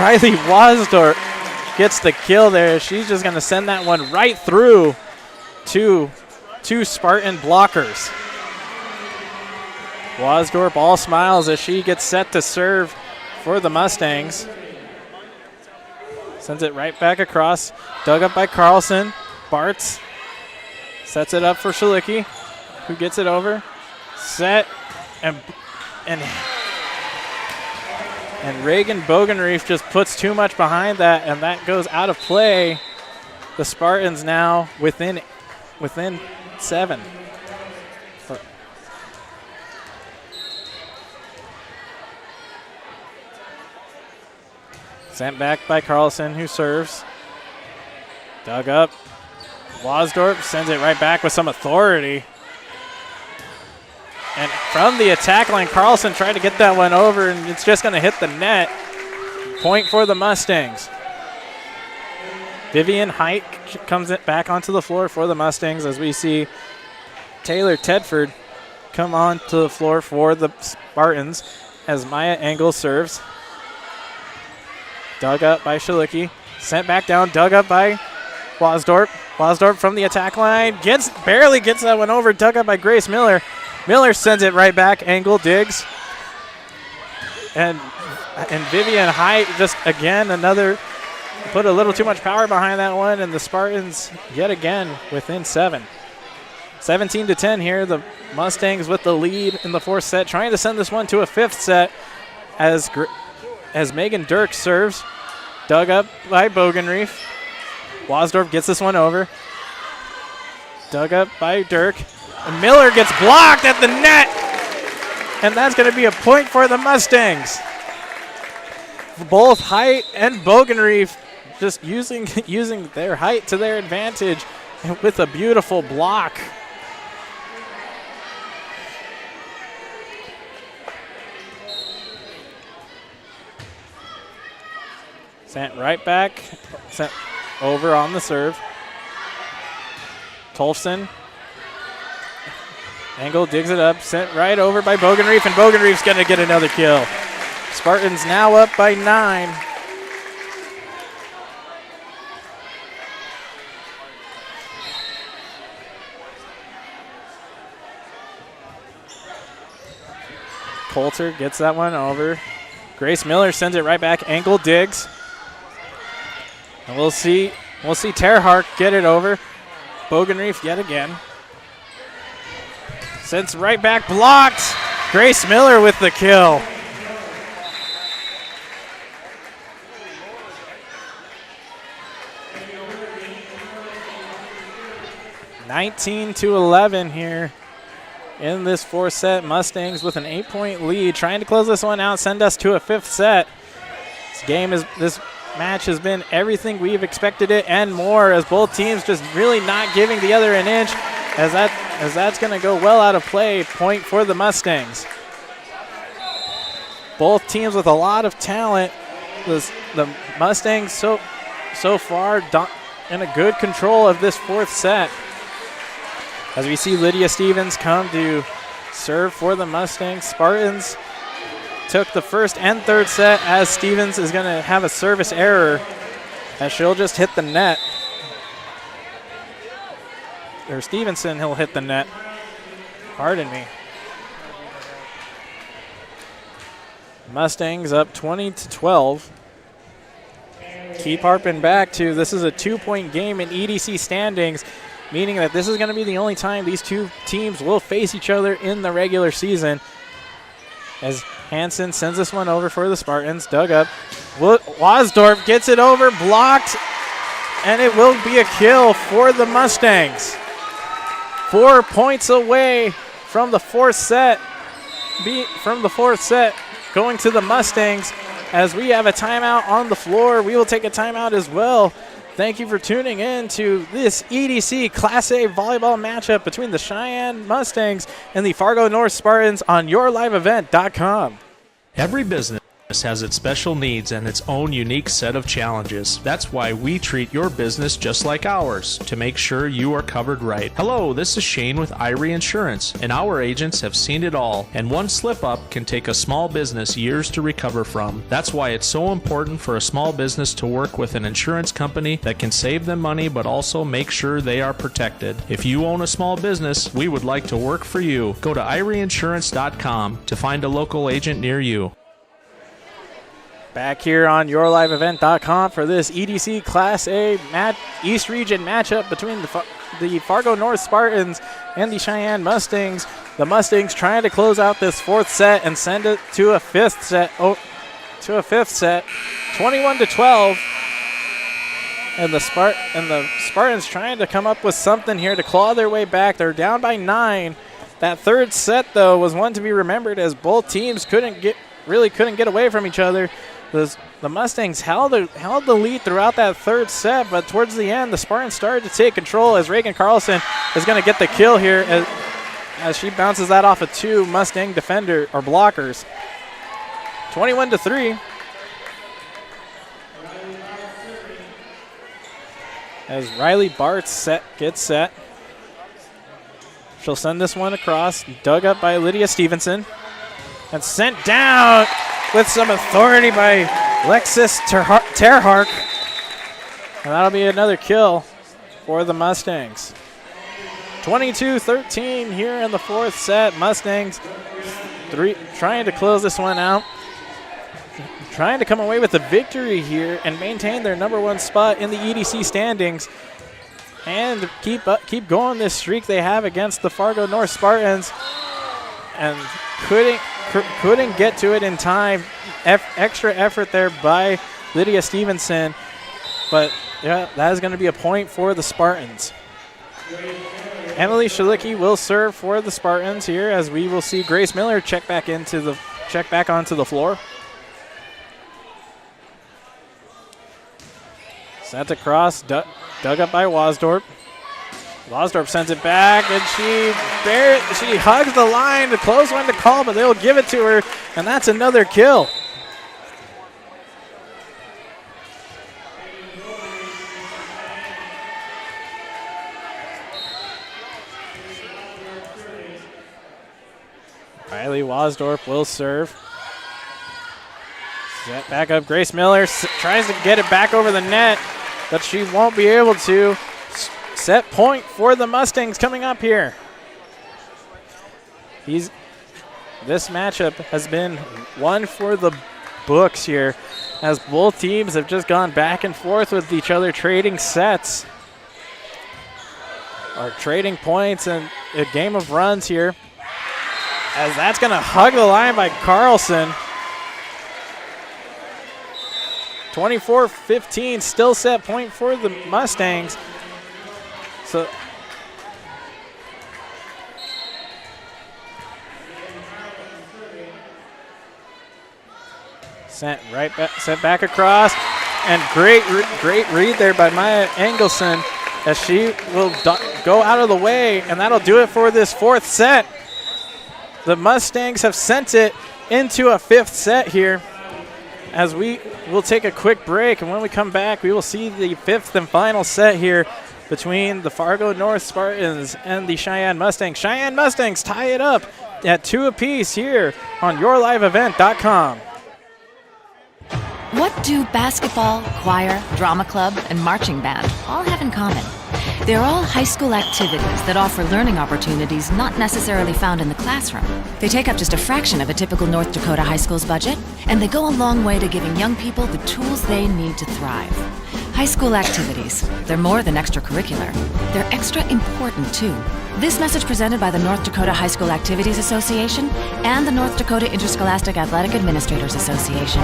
Riley Wasdorp gets the kill there. She's just going to send that one right through to two Spartan blockers. Wasdorp all smiles as she gets set to serve for the Mustangs. Sends it right back across. Dug up by Carlson. Bartz sets it up for Shalicki, who gets it over. Set, and Reagan Bogenreef just puts too much behind that, and that goes out of play. The Spartans now within 7. Sent back by Carlson, who serves. Dug up. Wasdorp sends it right back with some authority. And from the attack line, Carlson tried to get that one over, and it's just going to hit the net. Point for the Mustangs. Vivian Height comes back onto the floor for the Mustangs as we see Taylor Tedford come onto the floor for the Spartans as Maya Engel serves. Dug up by Shalicki. Sent back down, dug up by Wasdorp. Wasdorp from the attack line barely gets that one over. Dug up by Grace Miller. Miller sends it right back. Engel digs. And Vivian Height just again put a little too much power behind that one, and the Spartans yet again within 7. 17-10 here. The Mustangs with the lead in the 4th set, trying to send this one to a 5th set as Megan Dirk serves. Dug up by Bogenreef. Wasdorp gets this one over. Dug up by Dirk. And Miller gets blocked at the net. And that's going to be a point for the Mustangs. Both Height and Bogenreef just using their height to their advantage with a beautiful block. Sent right back. Sent over on the serve. Tolfson. Engel digs it up. Sent right over by Bogenreef, and Bogenreef's going to get another kill. Spartans now up by 9. Coulter gets that one over. Grace Miller sends it right back. Engel digs. And we'll see Terhark get it over. Bogenreef yet again. Sends right back, blocked. Grace Miller with the kill. (19-11) here in this 4th set. Mustangs with an 8-point lead, trying to close this one out, send us to a 5th set. This match has been everything we've expected it and more, as both teams just really not giving the other an inch, as that's going to go well out of play. Point for the Mustangs. Both teams with a lot of talent, The Mustangs so far in a good control of this fourth set. As we see Lydia Stevens come to serve for the Mustangs. Spartans took the first and third set, as Stevens is going to have a service error as she'll just hit the net. Or Stevenson, he'll hit the net. Pardon me. Mustangs up 20-12. Keep harping back to this is a 2-point game in EDC standings, meaning that this is going to be the only time these two teams will face each other in the regular season. As Hansen sends this one over for the Spartans, dug up. Wasdorf gets it over, blocked, and it will be a kill for the Mustangs. 4 points away from the fourth set. Going to the Mustangs. As we have a timeout on the floor, we will take a timeout as well. Thank you for tuning in to this EDC Class A volleyball matchup between the Sheyenne Mustangs and the Fargo North Spartans on yourliveevent.com. Every business has its special needs and its own unique set of challenges. That's why we treat your business just like ours, to make sure you are covered right. Hello, this is Shane with Irie Insurance, and our agents have seen it all, and one slip-up can take a small business years to recover from. That's why it's so important for a small business to work with an insurance company that can save them money but also make sure they are protected. If you own a small business, we would like to work for you. Go to IrieInsurance.com to find a local agent near you. Back here on yourliveevent.com for this EDC Class A East Region matchup between the Fargo North Spartans and the Sheyenne Mustangs. The Mustangs trying to close out this fourth set and send it to a fifth set. 21-12. And the Spartans trying to come up with something here to claw their way back. They're down by 9. That third set, though, was one to be remembered as both teams couldn't get away from each other. The Mustangs held the lead throughout that third set, but towards the end, the Spartans started to take control as Reagan Carlson is going to get the kill here as she bounces that off of 2 Mustang defender or blockers. 21-3. As Riley Bartz gets set. She'll send this one across, dug up by Lydia Stevenson, and sent down with some authority by Lexis Terhark. And that'll be another kill for the Mustangs. 22-13 here in the fourth set. Mustangs trying to close this one out. Trying to come away with a victory here and maintain their #1 spot in the EDC standings. And keep going this streak they have against the Fargo North Spartans. And couldn't get to it in time. Extra effort there by Lydia Stevenson. But yeah, that is going to be a point for the Spartans. Emily Shalicki will serve for the Spartans here, as we will see Grace Miller check back onto the floor. Sent across, dug up by Wasdorp. Wasdorp sends it back, and she hugs the line. The close one to call, but they'll give it to her, and that's another kill. Riley Wasdorp will serve. Set back up, Grace Miller tries to get it back over the net, but she won't be able to. Set point for the Mustangs coming up here. This matchup has been one for the books here, as both teams have just gone back and forth with each other, trading sets. Or trading points and a game of runs here. As that's going to hug the line by Carlson. 24-15, still set point for the Mustangs. So sent back across, and great read there by Maya Engelson, as she will go out of the way, and that'll do it for this fourth set. The Mustangs have sent it into a fifth set here, as we will take a quick break, and when we come back, we will see the 5th and final set here between the Fargo North Spartans and the Sheyenne Mustangs. Sheyenne Mustangs tie it up at 2 apiece here on yourliveevent.com. What do basketball, choir, drama club, and marching band all have in common? They're all high school activities that offer learning opportunities not necessarily found in the classroom. They take up just a fraction of a typical North Dakota high school's budget, and they go a long way to giving young people the tools they need to thrive. High school activities, they're more than extracurricular. They're extra important, too. This message presented by the North Dakota High School Activities Association and the North Dakota Interscholastic Athletic Administrators Association.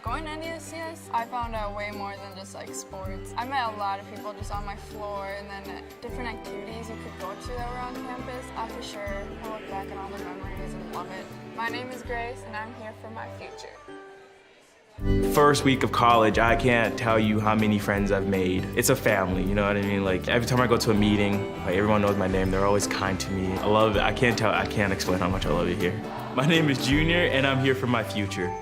Going to NDSCS, I found out way more than just like sports. I met a lot of people just on my floor, and then different activities you could go to that were on campus. I for sure will look back at all the memories and love it. My name is Grace, and I'm here for my future. First week of college, I can't tell you how many friends I've made. It's a family, you know what I mean? Like every time I go to a meeting, like everyone knows my name. They're always kind to me. I love it. I can't explain how much I love it here. My name is Junior, and I'm here for my future.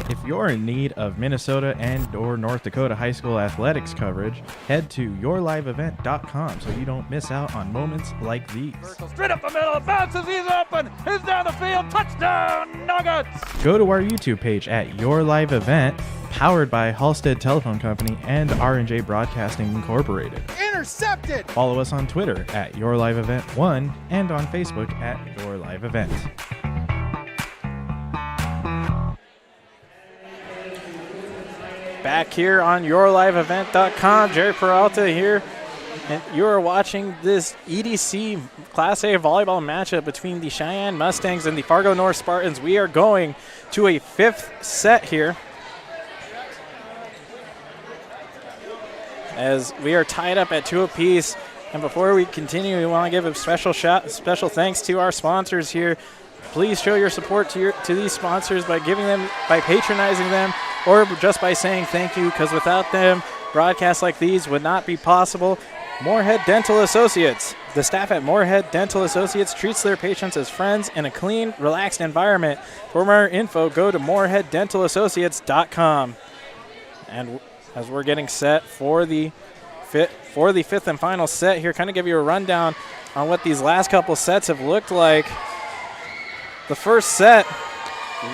If you're in need of Minnesota and or North Dakota high school athletics coverage, head to yourliveevent.com so you don't miss out on moments like these. Straight up the middle, bounces, he's open, he's down the field, touchdown, Nuggets! Go to our YouTube page at Your Live Event, powered by Halstead Telephone Company and R&J Broadcasting Incorporated. Intercepted! Follow us on Twitter at Your Live Event 1 and on Facebook at Your Live Event. Back here on yourliveevent.com, Jerry Peralta here, and you are watching this EDC Class A volleyball matchup between the Sheyenne Mustangs and the Fargo North Spartans. We are going to a 5th set here, as we are tied up at 2 apiece. And before we continue, we want to give a special thanks to our sponsors here. Please show your support to these sponsors by patronizing them, or just by saying thank you, because without them, broadcasts like these would not be possible. Moorhead Dental Associates. The staff at Moorhead Dental Associates treats their patients as friends in a clean, relaxed environment. For more info, go to moorheaddentalassociates.com. And as we're getting set for the 5th and final set here, kind of give you a rundown on what these last couple sets have looked like. The first set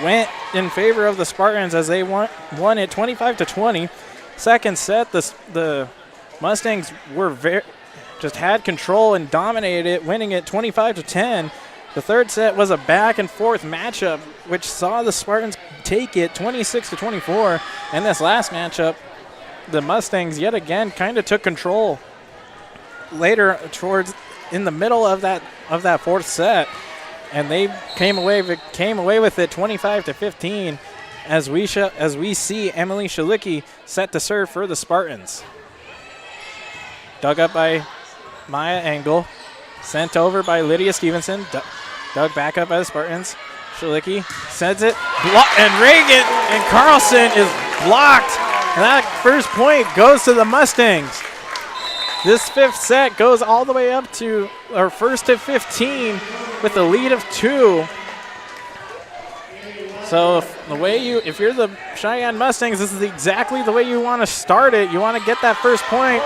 went in favor of the Spartans as they won it 25-20. Second set, the Mustangs just had control and dominated it, winning it 25-10. The third set was a back and forth matchup, which saw the Spartans take it 26-24. And this last matchup, the Mustangs yet again kind of took control later in the middle of that 4th set. And they came away with it 25-15 as we see Emily Shalicki set to serve for the Spartans. Dug up by Maya Engel, sent over by Lydia Stevenson, dug back up by the Spartans. Shalicki sends it, and Reagan and Carlson is blocked. And that first point goes to the Mustangs. This 5th set goes all the way up to, or 1st to 15 with a lead of 2. So if you're the Sheyenne Mustangs, this is exactly the way you want to start it. You want to get that first point,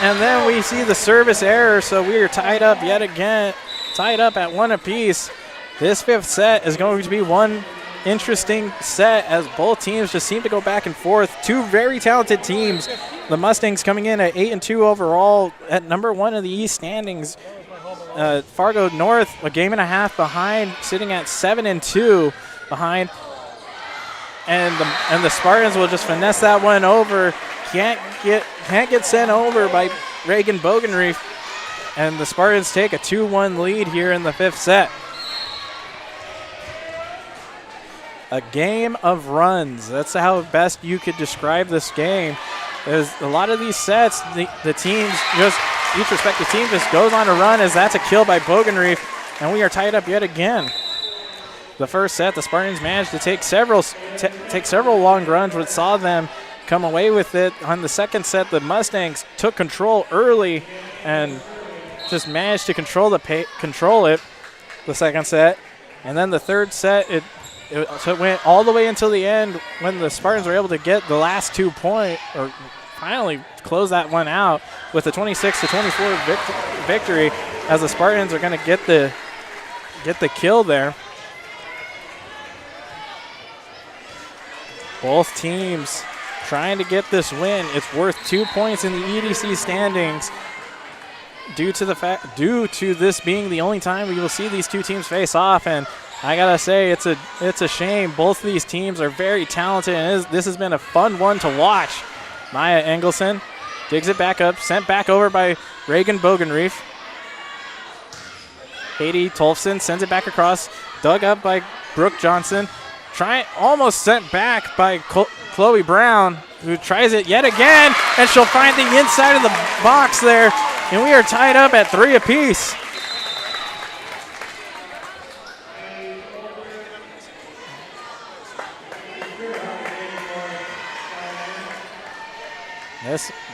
and then we see the service error, so we are tied up yet again, tied up at 1 apiece. This 5th set is going to be one interesting set as both teams just seem to go back and forth. Two very talented teams. The Mustangs coming in at 8-2 overall at number 1 in the East standings. Fargo North a game and a half behind, sitting at 7-2 behind. And the Spartans will just finesse that one over. Can't get sent over by Reagan Bogenreef. And the Spartans take a 2-1 lead here in the 5th set. A game of runs. That's how best you could describe this game. There's a lot of these sets, the teams each respective team just goes on a run as that's a kill by Bogenreef, and we are tied up yet again. The first set, the Spartans managed to take several long runs, which saw them come away with it. On the second set, the Mustangs took control early and just managed to control it the second set. And then the third set, it went all the way until the end when the Spartans were able to get the last 2 points, or finally close that one out with a 26-24 victory, as the Spartans are going to get the kill there. Both teams trying to get this win. It's worth 2 points in the EDC standings due to this being the only time we will see these two teams face off. And I gotta say, it's a shame. Both of these teams are very talented, and this has been a fun one to watch. Maya Engelson digs it back up, sent back over by Reagan Bogenreef. Katie Tolfson sends it back across, dug up by Brooke Johnson. Almost sent back by Chloe Brown, who tries it yet again, and she'll find the inside of the box there, and we are tied up at 3 apiece.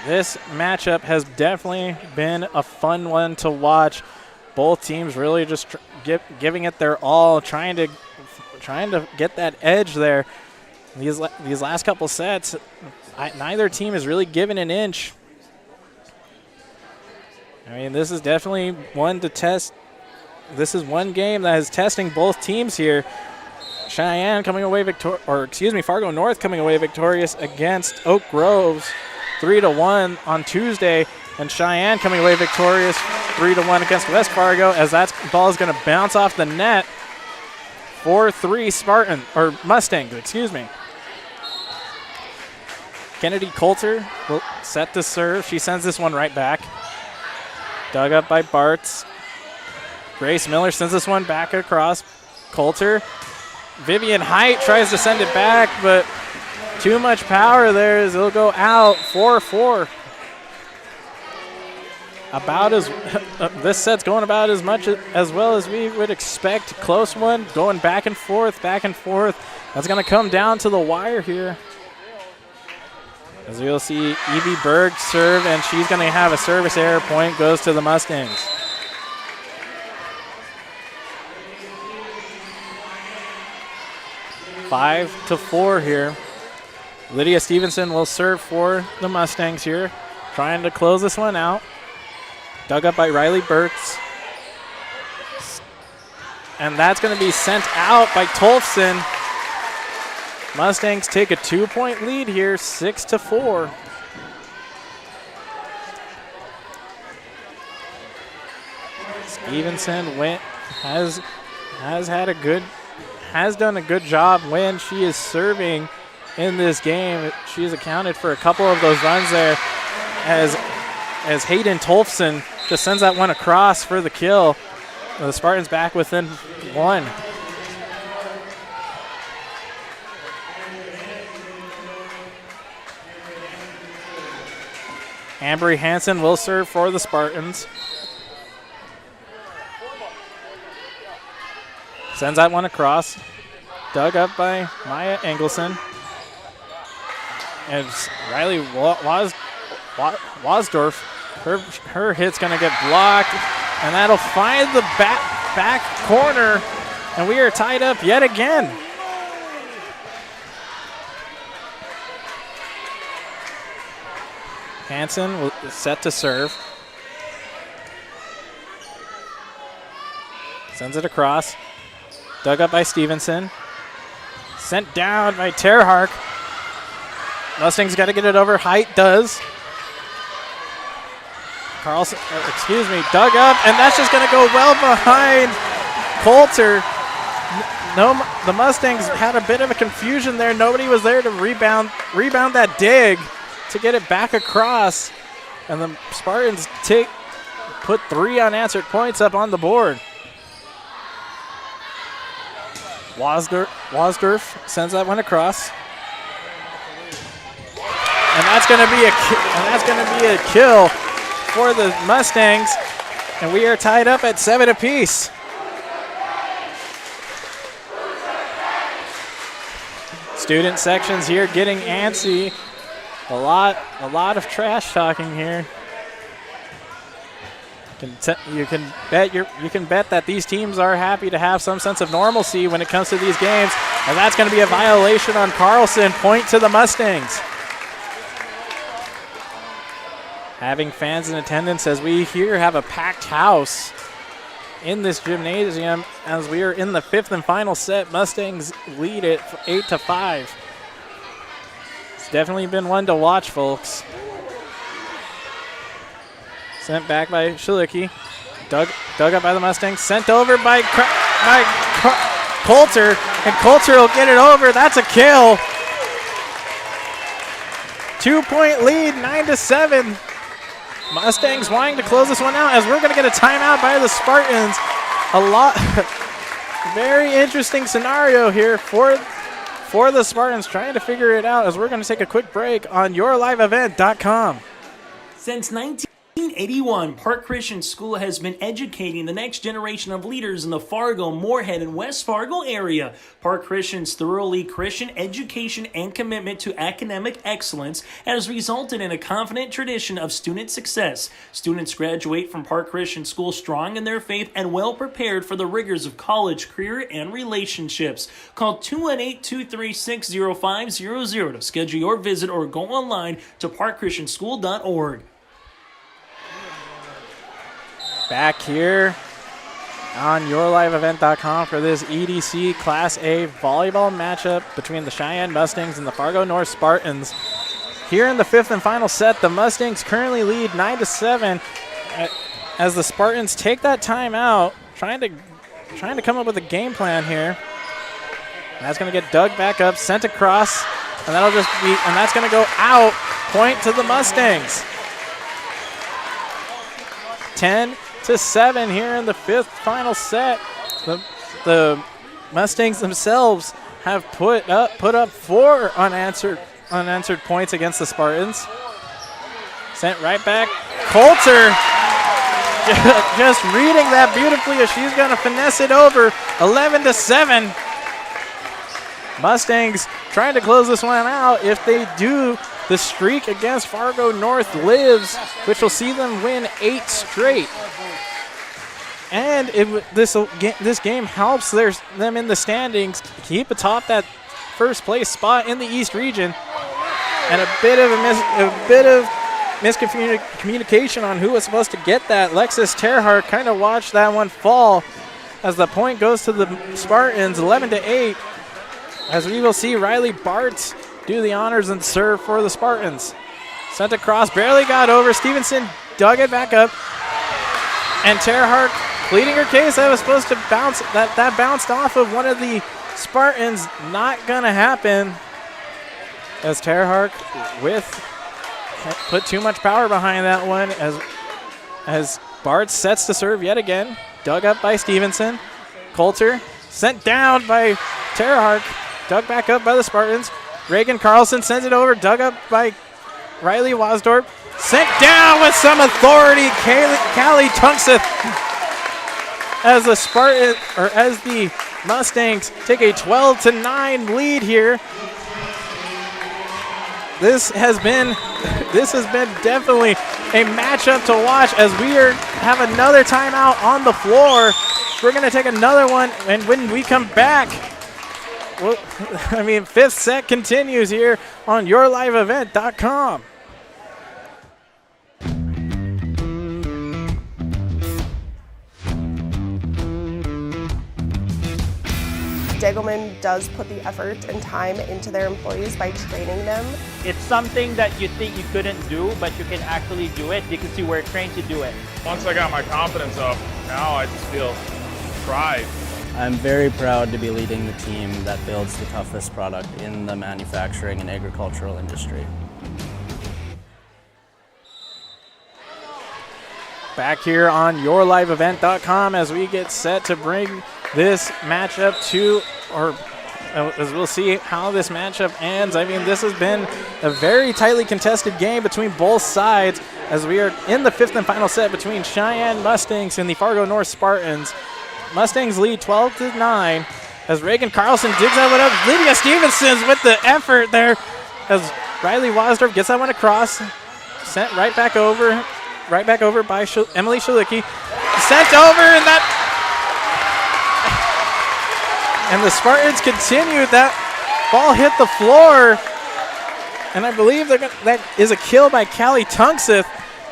This matchup has definitely been a fun one to watch. Both teams really just giving it their all, trying to get that edge there. These last couple sets, neither team has really given an inch. I mean, this is definitely one to test. This is one game that is testing both teams here. Cheyenne coming away Fargo North coming away victorious against Oak Groves 3-1 on Tuesday, and Cheyenne coming away victorious 3-1 against West Fargo, as that ball is going to bounce off the net. 4-3 Mustangs, excuse me. Kennedy Coulter will set the serve. She sends this one right back. Dug up by Bartz. Grace Miller sends this one back across. Coulter. Vivian Height tries to send it back, but too much power there as it'll go out. 4-4. This set's going about as well as we would expect. Close one, going back and forth. That's going to come down to the wire here. As we'll see Evie Berg serve, and she's going to have a service error. Point goes to the Mustangs. Five to 4 here. Lydia Stevenson will serve for the Mustangs here, trying to close this one out. Dug up by Riley Burks. And that's going to be sent out by Tolfson. Mustangs take a 2-point lead here, 6-4. Stevenson has done a good job when she is serving in this game. She has accounted for a couple of those runs there, as Hayden Tolfson just sends that one across for the kill. The Spartans back within 1. Ambery Hansen will serve for the Spartans. Sends that one across. Dug up by Maya Engelson. And Riley Wasdorf, her hit's going to get blocked, and that'll find the back corner, and we are tied up yet again. Hansen will set to serve. Sends it across. Dug up by Stevenson. Sent down by Terhark. Mustangs got to get it over. Height does. Carlson, dug up, and that's just going to go well behind Coulter. No, the Mustangs had a bit of a confusion there. Nobody was there to rebound that dig to get it back across, and the Spartans put 3 unanswered points up on the board. Wasdorf sends that one across. And that's going to be a kill for the Mustangs, and we are tied up at 7 apiece. Student sections here getting antsy. A lot of trash talking here. You can bet that these teams are happy to have some sense of normalcy when it comes to these games, and that's going to be a violation on Carlson. Point to the Mustangs. Having fans in attendance as we here have a packed house in this gymnasium as we are in the 5th and final set. Mustangs lead it 8-5. It's definitely been one to watch, folks. Sent back by Shalicki. Dug up by the Mustangs. Sent over by Coulter. And Coulter will get it over. That's a kill. 2-point lead, 9-7. Mustangs wanting to close this one out as we're going to get a timeout by the Spartans. Very interesting scenario here for the Spartans trying to figure it out as we're going to take a quick break on yourliveevent.com. Since 1981, Park Christian School has been educating the next generation of leaders in the Fargo, Moorhead, and West Fargo area. Park Christian's thoroughly Christian education and commitment to academic excellence has resulted in a confident tradition of student success. Students graduate from Park Christian School strong in their faith and well prepared for the rigors of college, career, and relationships. Call 218-236-0500 to schedule your visit or go online to parkchristianschool.org. Back here on yourliveevent.com for this EDC Class A volleyball matchup between the Sheyenne Mustangs and the Fargo North Spartans. Here in the 5th and final set, the Mustangs currently lead 9-7 as the Spartans take that timeout, trying to come up with a game plan here. That's going to get dug back up, sent across, and that's going to go out. Point to the Mustangs. 10-7 here in the 5th final set. The Mustangs themselves have put up 4 unanswered points against the Spartans. Sent right back. Coulter just reading that beautifully as she's going to finesse it over. 11-7. Mustangs trying to close this one out. If they do, the streak against Fargo North lives, which will see them win 8 straight. And this game helps them in the standings keep atop that first place spot in the East region. And a bit of miscommunication on who was supposed to get that. Lexus Terhart kind of watched that one fall as the point goes to the Spartans, 11-8. As we will see Riley Bartz do the honors and serve for the Spartans. Sent across, barely got over. Stevenson dug it back up. And Terhart pleading her case that was supposed to bounce, that bounced off of one of the Spartans. Not gonna happen as Terhart put too much power behind that one as Bartz sets to serve yet again. Dug up by Stevenson. Coulter sent down by Terhart. Dug back up by the Spartans. Reagan Carlson sends it over, dug up by Riley Wasdorp. Sent down with some authority, Callie Tunkseth, as the Mustangs take a 12-9 lead here. This has been definitely a matchup to watch as we have another timeout on the floor. We're going to take another one, and when we come back, fifth set continues here on yourliveevent.com. Degelman does put the effort and time into their employees by training them. It's something that you think you couldn't do, but you can actually do it because you were trained to do it. Once I got my confidence up, now I just feel pride. I'm very proud to be leading the team that builds the toughest product in the manufacturing and agricultural industry. Back here on yourliveevent.com as we get set to bring this matchup as we'll see how this matchup ends. This has been a very tightly contested game between both sides as we are in the 5th and final set between Sheyenne Mustangs and the Fargo North Spartans. Mustangs lead 12-9 as Reagan Carlson digs that one up. Lydia Stevenson with the effort there as Riley Wasdorp gets that one across. Sent right back over. right back over by Emily Shalicki. Sent over, and the Spartans continued. That ball hit the floor, and I believe that is a kill by Callie Tunkseth.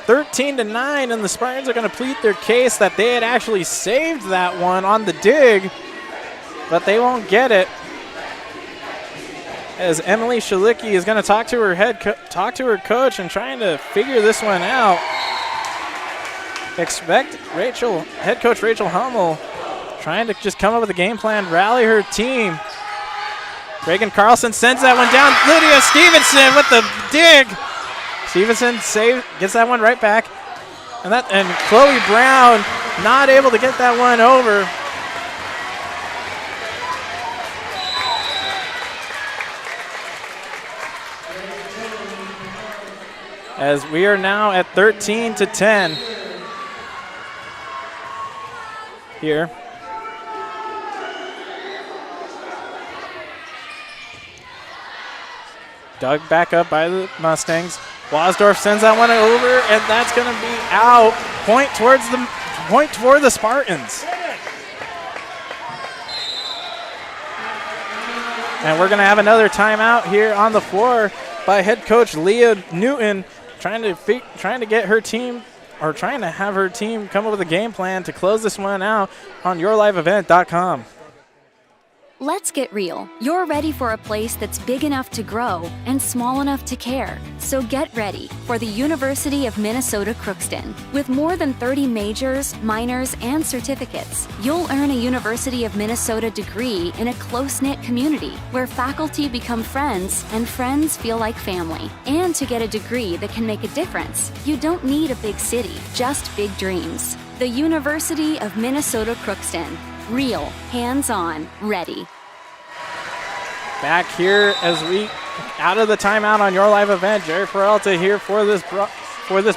13-9, and the Spartans are going to plead their case that they had actually saved that one on the dig, but they won't get it. As Emily Shalicki is going to talk to her coach and trying to figure this one out. Expect head coach Rachel Hummel trying to just come up with a game plan, rally her team. Reagan Carlson sends that one down. Lydia Stevenson with the dig. Stevenson gets that one right back. And Chloe Brown not able to get that one over. As we are now at 13-10 here. Dug back up by the Mustangs. Wasdorf sends that one over, and that's going to be out. Point toward the Spartans. And we're going to have another timeout here on the floor by head coach Leah Newton, trying to get her team, or trying to have her team come up with a game plan to close this one out on yourliveevent.com. Let's get real. You're ready for a place that's big enough to grow and small enough to care. So get ready for the University of Minnesota Crookston. With more than 30 majors, minors, and certificates, you'll earn a University of Minnesota degree in a close-knit community where faculty become friends and friends feel like family. And to get a degree that can make a difference, you don't need a big city, just big dreams. The University of Minnesota Crookston. Real, hands-on, ready. Back here as we out of the timeout on your live event. Jerry Peralta here for this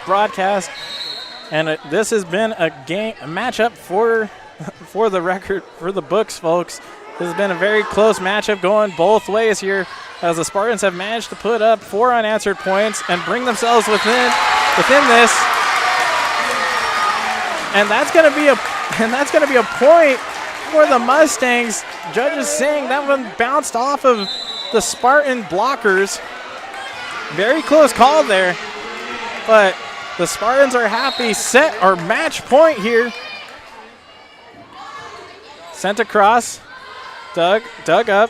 broadcast, and this has been a matchup for the record, for the books, folks. This has been a very close matchup going both ways here, as the Spartans have managed to put up 4 unanswered points and bring themselves within this, and that's going to be a point for the Mustangs. Judges saying that one bounced off of the Spartan blockers. Very close call there, but the Spartans are happy. Set or match point here. Sent across, dug up,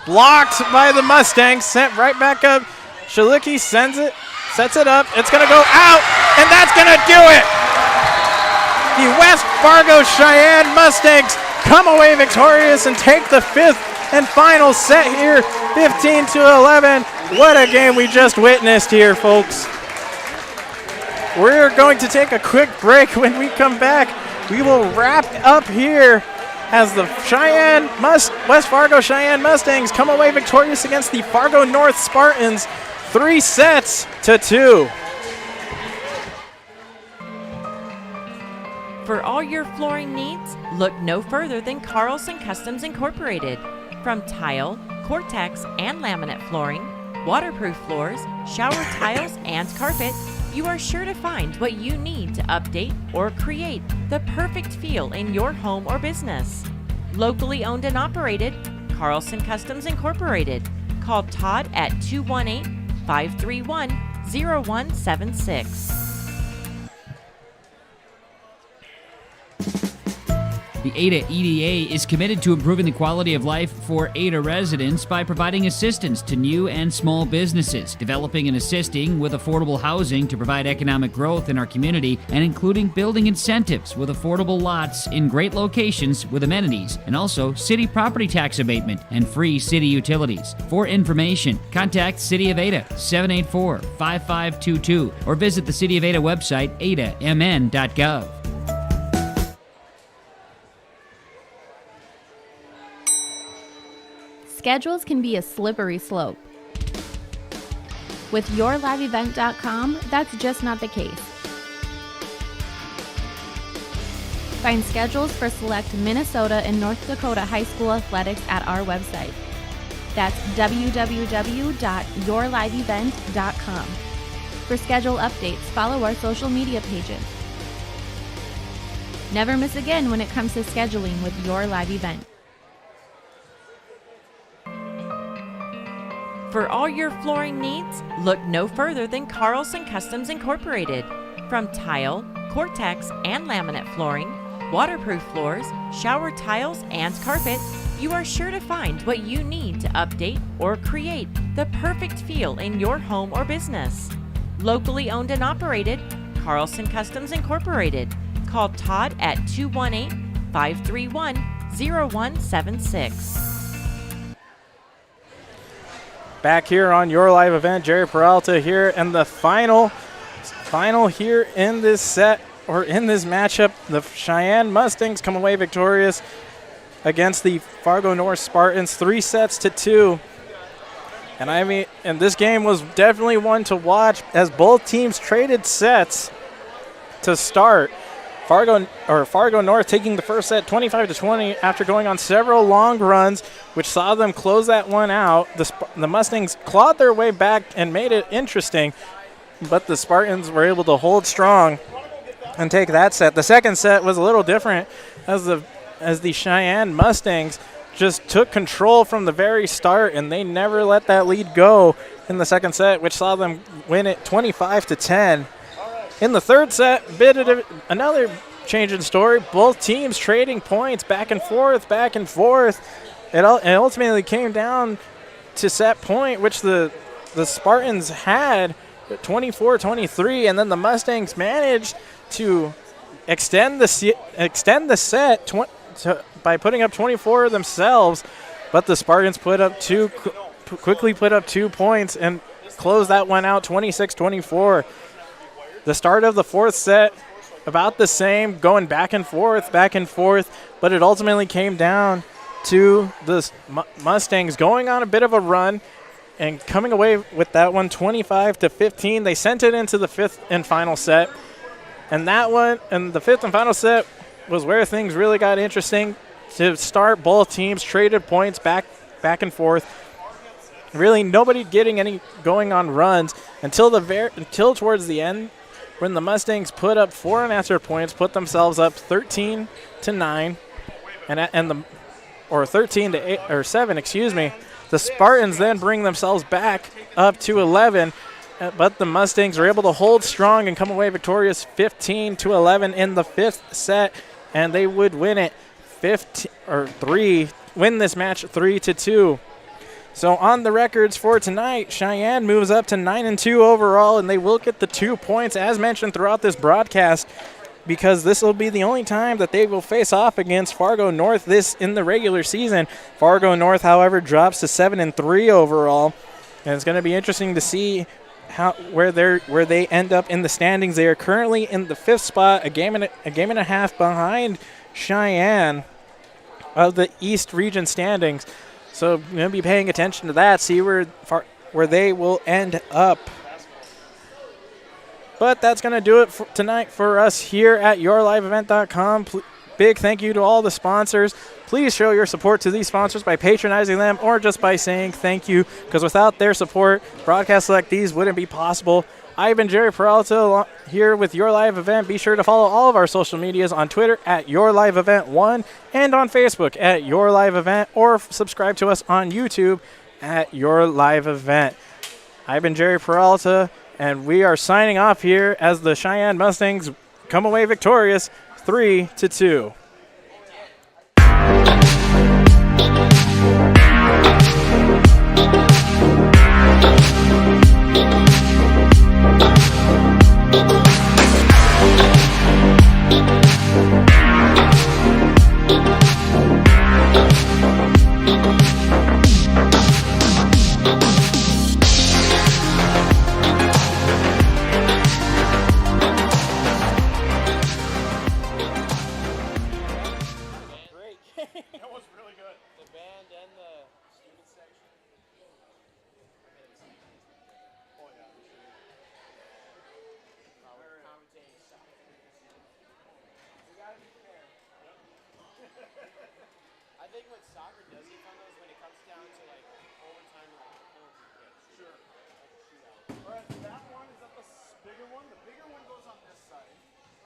blocked by the Mustangs, sent right back up. Shalicki sets it up. It's gonna go out, and that's gonna do it. The West Fargo Sheyenne Mustangs come away victorious and take the 5th and final set here, 15-11. What a game we just witnessed here, folks. We're going to take a quick break. When we come back, we will wrap up here as the West Fargo Sheyenne Mustangs come away victorious against the Fargo North Spartans, 3-2. For all your flooring needs, look no further than Carlson Customs Incorporated. From tile, Cortex, and laminate flooring, waterproof floors, shower tiles, and carpet, you are sure to find what you need to update or create the perfect feel in your home or business. Locally owned and operated, Carlson Customs Incorporated. Call Todd at 218-531-0176. The Ada EDA is committed to improving the quality of life for Ada residents by providing assistance to new and small businesses, developing and assisting with affordable housing to provide economic growth in our community, and including building incentives with affordable lots in great locations with amenities, and also city property tax abatement and free city utilities. For information, contact City of Ada 784-5522 or visit the City of Ada website, adamn.gov. Schedules can be a slippery slope. With yourliveevent.com, that's just not the case. Find schedules for select Minnesota and North Dakota high school athletics at our website. That's www.yourliveevent.com. For schedule updates, follow our social media pages. Never miss again when it comes to scheduling with your live event. For all your flooring needs, look no further than Carlson Customs Incorporated. From tile, Cortex, and laminate flooring, waterproof floors, shower tiles, and carpet, you are sure to find what you need to update or create the perfect feel in your home or business. Locally owned and operated, Carlson Customs Incorporated. Call Todd at 218-531-0176. Back here on your live event, Jerry Peralta here, and the final here in this set, or in this matchup, the Sheyenne Mustangs come away victorious against the Fargo North Spartans, 3-2. And this game was definitely one to watch as both teams traded sets to start. Fargo North taking the first set 25-20 after going on several long runs, which saw them close that one out. The Mustangs clawed their way back and made it interesting, but the Spartans were able to hold strong and take that set. The second set was a little different as the Sheyenne Mustangs just took control from the very start, and they never let that lead go in the second set, which saw them win it 25-10. In the third set, another change in story. Both teams trading points back and forth. It ultimately came down to set point, which the Spartans had 24-23, and then the Mustangs managed to extend the set by putting up 24 themselves, but the Spartans quickly put up 2 points and closed that one out 26-24. The start of the fourth set, about the same, going back and forth, but it ultimately came down to the Mustangs going on a bit of a run and coming away with that one 25-15. They sent it into the fifth and final set, and the fifth and final set was where things really got interesting. To start, both teams traded points back and forth. Really, nobody getting any going on runs until towards the end, when the Mustangs put up 4 unanswered points, put themselves up 13-9, or 13-8 or 7, excuse me. The Spartans then bring themselves back up to 11, but the Mustangs were able to hold strong and come away victorious 15-11 in the fifth set, and they would win it win this match 3-2. So on the records for tonight, Sheyenne moves up to 9-2 overall, and they will get the 2 points as mentioned throughout this broadcast, because this will be the only time that they will face off against Fargo North in the regular season. Fargo North, however, drops to 7-3 overall, and it's going to be interesting to see where they end up in the standings. They are currently in the 5th spot, a game and a half behind Sheyenne of the East Region standings. So I'm going to be paying attention to that, see where they will end up. But that's going to do it for tonight for us here at yourliveevent.com. Big thank you to all the sponsors. Please show your support to these sponsors by patronizing them or just by saying thank you, because without their support, broadcasts like these wouldn't be possible. I've been Jerry Peralta here with Your Live Event. Be sure to follow all of our social medias on Twitter at Your Live Event 1 and on Facebook at Your Live Event, or subscribe to us on YouTube at Your Live Event. I've been Jerry Peralta, and we are signing off here as the Sheyenne Mustangs come away victorious 3-2. I think what soccer does,